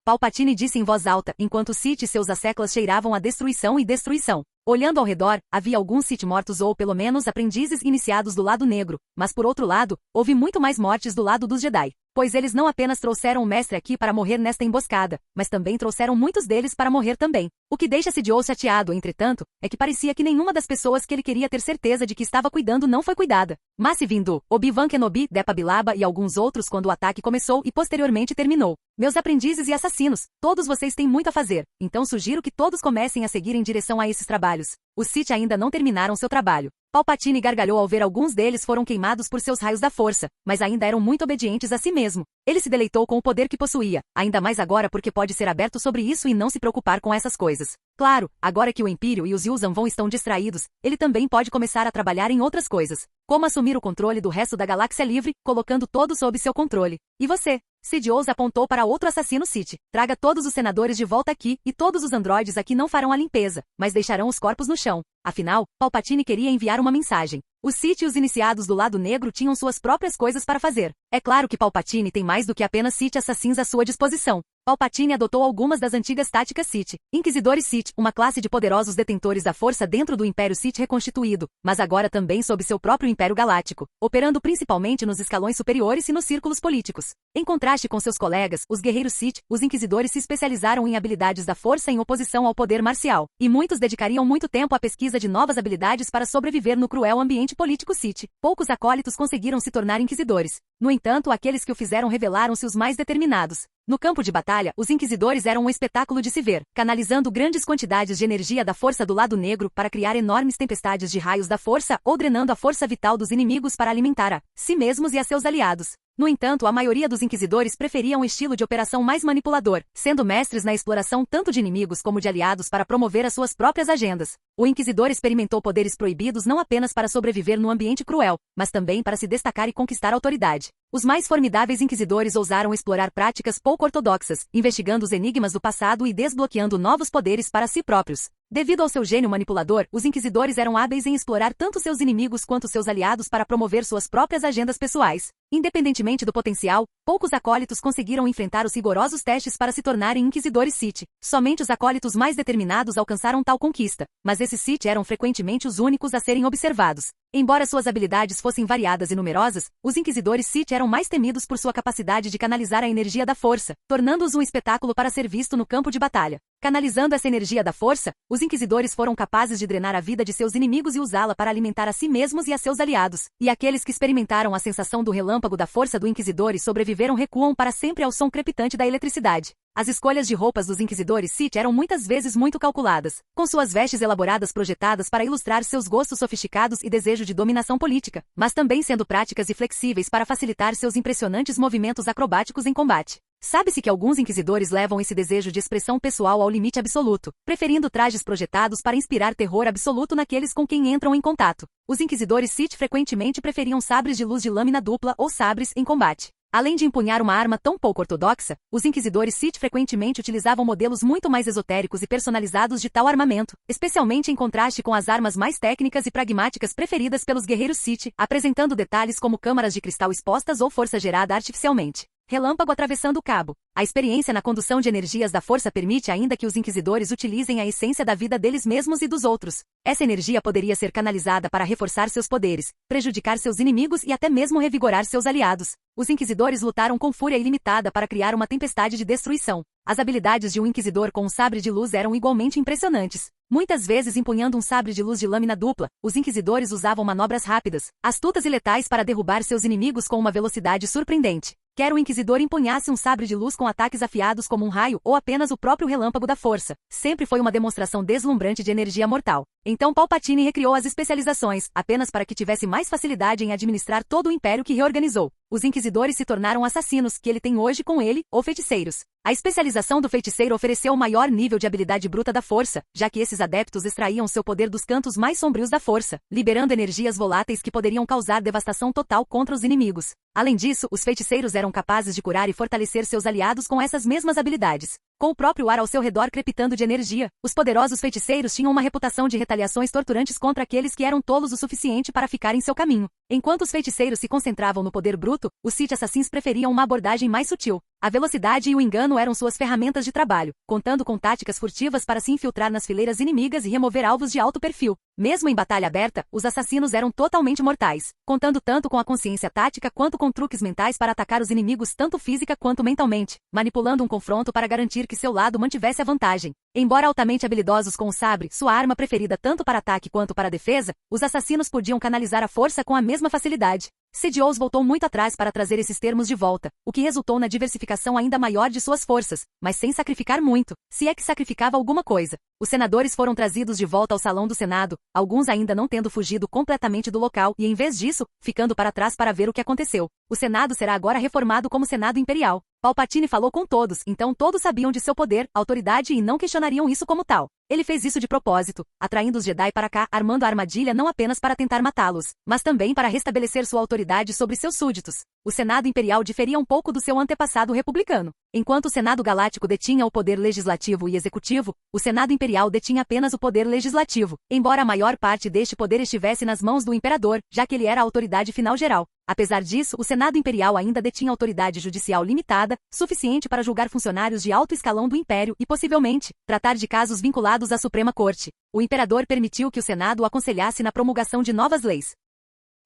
Palpatine disse em voz alta, enquanto Sith e seus asseclas cheiravam a destruição e destruição. Olhando ao redor, havia alguns Sith mortos ou pelo menos aprendizes iniciados do lado negro, mas por outro lado, houve muito mais mortes do lado dos Jedi. Pois eles não apenas trouxeram o mestre aqui para morrer nesta emboscada, mas também trouxeram muitos deles para morrer também. O que deixa Sidious chateado, entretanto, é que parecia que nenhuma das pessoas que ele queria ter certeza de que estava cuidando não foi cuidada. Mas se vindo, Obi-Wan Kenobi, Depa Billaba e alguns outros quando o ataque começou e posteriormente terminou. Meus aprendizes e assassinos, todos vocês têm muito a fazer, então sugiro que todos comecem a seguir em direção a esses trabalhos. Os Sith ainda não terminaram seu trabalho. Palpatine gargalhou ao ver alguns deles foram queimados por seus raios da força, mas ainda eram muito obedientes a si mesmo. Ele se deleitou com o poder que possuía, ainda mais agora porque pode ser aberto sobre isso e não se preocupar com essas coisas. Claro, agora que o Império e os Yuuzhan Vong estão distraídos, ele também pode começar a trabalhar em outras coisas, como assumir o controle do resto da galáxia livre, colocando todos sob seu controle. E você? Sidious apontou para outro assassino Sith. Traga todos os senadores de volta aqui, e todos os androides aqui não farão a limpeza, mas deixarão os corpos no chão. Afinal, Palpatine queria enviar uma mensagem. Os Sith e os iniciados do lado negro tinham suas próprias coisas para fazer. É claro que Palpatine tem mais do que apenas Sith assassins à sua disposição. Palpatine adotou algumas das antigas táticas Sith. Inquisidores Sith, uma classe de poderosos detentores da força dentro do Império Sith reconstituído, mas agora também sob seu próprio Império Galáctico, operando principalmente nos escalões superiores e nos círculos políticos. Em contraste com seus colegas, os guerreiros Sith, os Inquisidores se especializaram em habilidades da força em oposição ao poder marcial, e muitos dedicariam muito tempo à pesquisa de novas habilidades para sobreviver no cruel ambiente político Sith. Poucos acólitos conseguiram se tornar Inquisidores. No entanto, aqueles que o fizeram revelaram-se os mais determinados. No campo de batalha, os Inquisidores eram um espetáculo de se ver, canalizando grandes quantidades de energia da força do lado negro para criar enormes tempestades de raios da força ou drenando a força vital dos inimigos para alimentar a si mesmos e a seus aliados. No entanto, a maioria dos Inquisidores preferia um estilo de operação mais manipulador, sendo mestres na exploração tanto de inimigos como de aliados para promover as suas próprias agendas. O Inquisidor experimentou poderes proibidos não apenas para sobreviver no ambiente cruel, mas também para se destacar e conquistar autoridade. Os mais formidáveis Inquisidores ousaram explorar práticas pouco ortodoxas, investigando os enigmas do passado e desbloqueando novos poderes para si próprios. Devido ao seu gênio manipulador, os Inquisidores eram hábeis em explorar tanto seus inimigos quanto seus aliados para promover suas próprias agendas pessoais. Independentemente do potencial, poucos acólitos conseguiram enfrentar os rigorosos testes para se tornarem Inquisidores Sith. Somente os acólitos mais determinados alcançaram tal conquista, mas esses Sith eram frequentemente os únicos a serem observados. Embora suas habilidades fossem variadas e numerosas, os Inquisidores Sith eram mais temidos por sua capacidade de canalizar a energia da força, tornando-os um espetáculo para ser visto no campo de batalha. Canalizando essa energia da força, os Inquisidores foram capazes de drenar a vida de seus inimigos e usá-la para alimentar a si mesmos e a seus aliados. E aqueles que experimentaram a sensação do relâmpago da força do Inquisidor e sobreviveram recuam para sempre ao som crepitante da eletricidade. As escolhas de roupas dos Inquisidores Sith eram muitas vezes muito calculadas, com suas vestes elaboradas projetadas para ilustrar seus gostos sofisticados e desejo de dominação política, mas também sendo práticas e flexíveis para facilitar seus impressionantes movimentos acrobáticos em combate. Sabe-se que alguns Inquisidores levam esse desejo de expressão pessoal ao limite absoluto, preferindo trajes projetados para inspirar terror absoluto naqueles com quem entram em contato. Os Inquisidores Sith frequentemente preferiam sabres de luz de lâmina dupla ou sabres em combate. Além de empunhar uma arma tão pouco ortodoxa, os Inquisidores Sith frequentemente utilizavam modelos muito mais esotéricos e personalizados de tal armamento, especialmente em contraste com as armas mais técnicas e pragmáticas preferidas pelos guerreiros Sith, apresentando detalhes como câmaras de cristal expostas ou força gerada artificialmente. Relâmpago atravessando o cabo. A experiência na condução de energias da força permite ainda que os inquisidores utilizem a essência da vida deles mesmos e dos outros. Essa energia poderia ser canalizada para reforçar seus poderes, prejudicar seus inimigos e até mesmo revigorar seus aliados. Os inquisidores lutaram com fúria ilimitada para criar uma tempestade de destruição. As habilidades de um inquisidor com um sabre de luz eram igualmente impressionantes. Muitas vezes empunhando um sabre de luz de lâmina dupla, os inquisidores usavam manobras rápidas, astutas e letais para derrubar seus inimigos com uma velocidade surpreendente. Quer o inquisidor empunhasse um sabre de luz com ataques afiados como um raio ou apenas o próprio relâmpago da força, sempre foi uma demonstração deslumbrante de energia mortal. Então Palpatine recriou as especializações, apenas para que tivesse mais facilidade em administrar todo o império que reorganizou. Os inquisidores se tornaram assassinos, que ele tem hoje com ele, ou feiticeiros. A especialização do feiticeiro ofereceu o maior nível de habilidade bruta da força, já que esses adeptos extraíam seu poder dos cantos mais sombrios da força, liberando energias voláteis que poderiam causar devastação total contra os inimigos. Além disso, os feiticeiros eram capazes de curar e fortalecer seus aliados com essas mesmas habilidades. Com o próprio ar ao seu redor crepitando de energia, os poderosos feiticeiros tinham uma reputação de retaliações torturantes contra aqueles que eram tolos o suficiente para ficar em seu caminho. Enquanto os feiticeiros se concentravam no poder bruto, os Sith Assassins preferiam uma abordagem mais sutil. A velocidade e o engano eram suas ferramentas de trabalho, contando com táticas furtivas para se infiltrar nas fileiras inimigas e remover alvos de alto perfil. Mesmo em batalha aberta, os assassinos eram totalmente mortais, contando tanto com a consciência tática quanto com truques mentais para atacar os inimigos tanto física quanto mentalmente, manipulando um confronto para garantir que seu lado mantivesse a vantagem. Embora altamente habilidosos com o sabre, sua arma preferida tanto para ataque quanto para defesa, os assassinos podiam canalizar a força com a mesma facilidade. Sidious voltou muito atrás para trazer esses termos de volta, o que resultou na diversificação ainda maior de suas forças, mas sem sacrificar muito, se é que sacrificava alguma coisa. Os senadores foram trazidos de volta ao salão do Senado, alguns ainda não tendo fugido completamente do local e, em vez disso, ficando para trás para ver o que aconteceu. O Senado será agora reformado como Senado Imperial. Palpatine falou com todos, então todos sabiam de seu poder, autoridade e não questionariam isso como tal. Ele fez isso de propósito, atraindo os Jedi para cá, armando a armadilha não apenas para tentar matá-los, mas também para restabelecer sua autoridade sobre seus súditos. O Senado Imperial diferia um pouco do seu antepassado republicano. Enquanto o Senado Galáctico detinha o poder legislativo e executivo, o Senado Imperial detinha apenas o poder legislativo, embora a maior parte deste poder estivesse nas mãos do Imperador, já que ele era a autoridade final geral. Apesar disso, o Senado Imperial ainda detinha autoridade judicial limitada, suficiente para julgar funcionários de alto escalão do Império e, possivelmente, tratar de casos vinculados à Suprema Corte. O Imperador permitiu que o Senado o aconselhasse na promulgação de novas leis.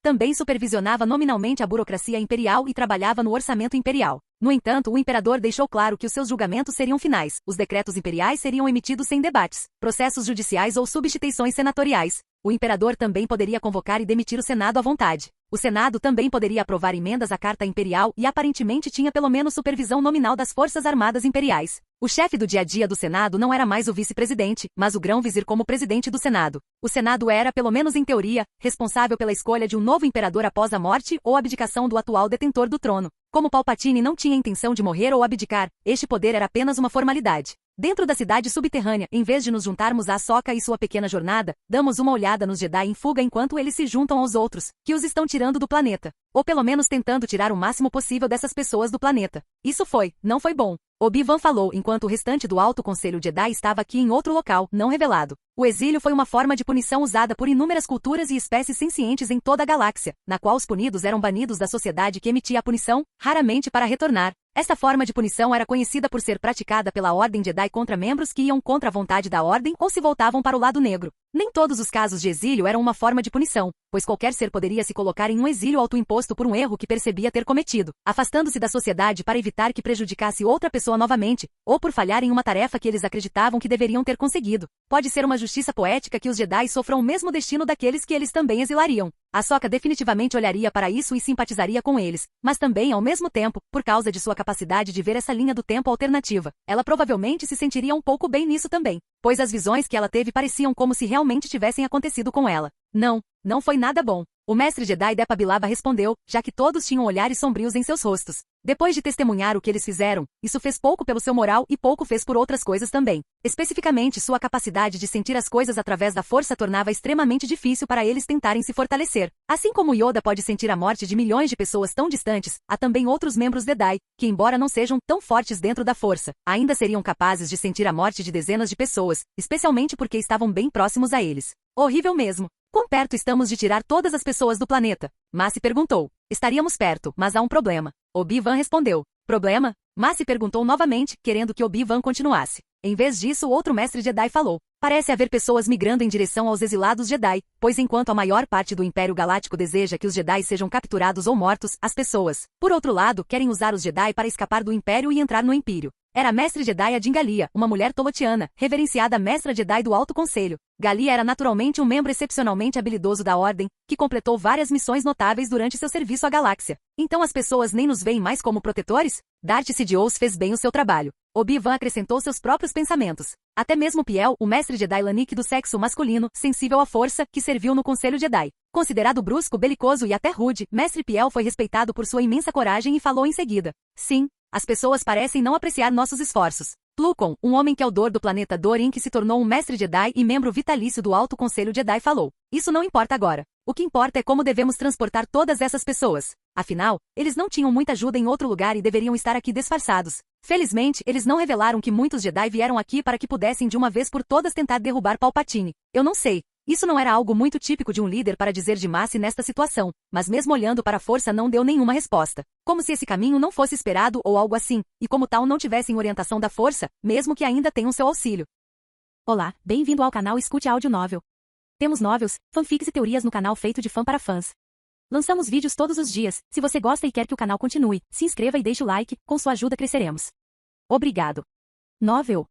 Também supervisionava nominalmente a burocracia imperial e trabalhava no orçamento imperial. No entanto, o imperador deixou claro que os seus julgamentos seriam finais, os decretos imperiais seriam emitidos sem debates, processos judiciais ou substituições senatoriais. O imperador também poderia convocar e demitir o Senado à vontade. O Senado também poderia aprovar emendas à Carta Imperial e aparentemente tinha pelo menos supervisão nominal das Forças Armadas Imperiais. O chefe do dia-a-dia do Senado não era mais o vice-presidente, mas o grão-vizir como presidente do Senado. O Senado era, pelo menos em teoria, responsável pela escolha de um novo imperador após a morte ou abdicação do atual detentor do trono. Como Palpatine não tinha intenção de morrer ou abdicar, este poder era apenas uma formalidade. Dentro da cidade subterrânea, em vez de nos juntarmos a Ahsoka e sua pequena jornada, damos uma olhada nos Jedi em fuga enquanto eles se juntam aos outros, que os estão tirando do planeta. Ou pelo menos tentando tirar o máximo possível dessas pessoas do planeta. Isso não foi bom. Obi-Wan falou enquanto o restante do Alto Conselho Jedi estava aqui em outro local, não revelado. O exílio foi uma forma de punição usada por inúmeras culturas e espécies sencientes em toda a galáxia, na qual os punidos eram banidos da sociedade que emitia a punição, raramente para retornar. Esta forma de punição era conhecida por ser praticada pela Ordem Jedi contra membros que iam contra a vontade da Ordem ou se voltavam para o lado negro. Nem todos os casos de exílio eram uma forma de punição, pois qualquer ser poderia se colocar em um exílio autoimposto por um erro que percebia ter cometido, afastando-se da sociedade para evitar que prejudicasse outra pessoa novamente, ou por falhar em uma tarefa que eles acreditavam que deveriam ter conseguido. Pode ser uma justiça poética que os Jedi sofram o mesmo destino daqueles que eles também exilariam. Ahsoka definitivamente olharia para isso e simpatizaria com eles, mas também, ao mesmo tempo, por causa de sua capacidade de ver essa linha do tempo alternativa, ela provavelmente se sentiria um pouco bem nisso também, pois as visões que ela teve pareciam como se realmente tivessem acontecido com ela. Não foi nada bom. O mestre Jedi Depa Billaba respondeu, já que todos tinham olhares sombrios em seus rostos. Depois de testemunhar o que eles fizeram, isso fez pouco pelo seu moral e pouco fez por outras coisas também. Especificamente, sua capacidade de sentir as coisas através da força tornava extremamente difícil para eles tentarem se fortalecer. Assim como Yoda pode sentir a morte de milhões de pessoas tão distantes, há também outros membros Jedi, que embora não sejam tão fortes dentro da força, ainda seriam capazes de sentir a morte de dezenas de pessoas, especialmente porque estavam bem próximos a eles. Horrível mesmo. Quão perto estamos de tirar todas as pessoas do planeta? Massi perguntou. Estaríamos perto, mas há um problema. Obi-Wan respondeu. Problema? Massi perguntou novamente, querendo que Obi-Wan continuasse. Em vez disso, outro mestre Jedi falou. Parece haver pessoas migrando em direção aos exilados Jedi, pois enquanto a maior parte do Império Galáctico deseja que os Jedi sejam capturados ou mortos, as pessoas, por outro lado, querem usar os Jedi para escapar do Império e entrar no Império. Era a mestre Jedi Adin Galia, uma mulher tolotiana, reverenciada mestra Jedi do Alto Conselho. Galia era naturalmente um membro excepcionalmente habilidoso da Ordem, que completou várias missões notáveis durante seu serviço à galáxia. Então as pessoas nem nos veem mais como protetores? Darth Sidious fez bem o seu trabalho. Obi-Wan acrescentou seus próprios pensamentos. Até mesmo Piel, o mestre Jedi Lanik do sexo masculino, sensível à força, que serviu no Conselho Jedi. Considerado brusco, belicoso e até rude, mestre Piel foi respeitado por sua imensa coragem e falou em seguida. Sim, as pessoas parecem não apreciar nossos esforços. Plukon, um homem Keldor do planeta Dorin que se tornou um mestre Jedi e membro vitalício do Alto Conselho Jedi falou. Isso não importa agora. O que importa é como devemos transportar todas essas pessoas. Afinal, eles não tinham muita ajuda em outro lugar e deveriam estar aqui disfarçados. Felizmente, eles não revelaram que muitos Jedi vieram aqui para que pudessem de uma vez por todas tentar derrubar Palpatine. Eu não sei. Isso não era algo muito típico de um líder para dizer de Massi nesta situação, mas mesmo olhando para a força não deu nenhuma resposta. Como se esse caminho não fosse esperado ou algo assim, e como tal não tivessem orientação da força, mesmo que ainda tenham seu auxílio. Olá, bem-vindo ao canal Escute Áudio Novel. Temos novels, fanfics e teorias no canal feito de fã para fãs. Lançamos vídeos todos os dias. Se você gosta e quer que o canal continue, se inscreva e deixe o like, com sua ajuda cresceremos. Obrigado. Novel.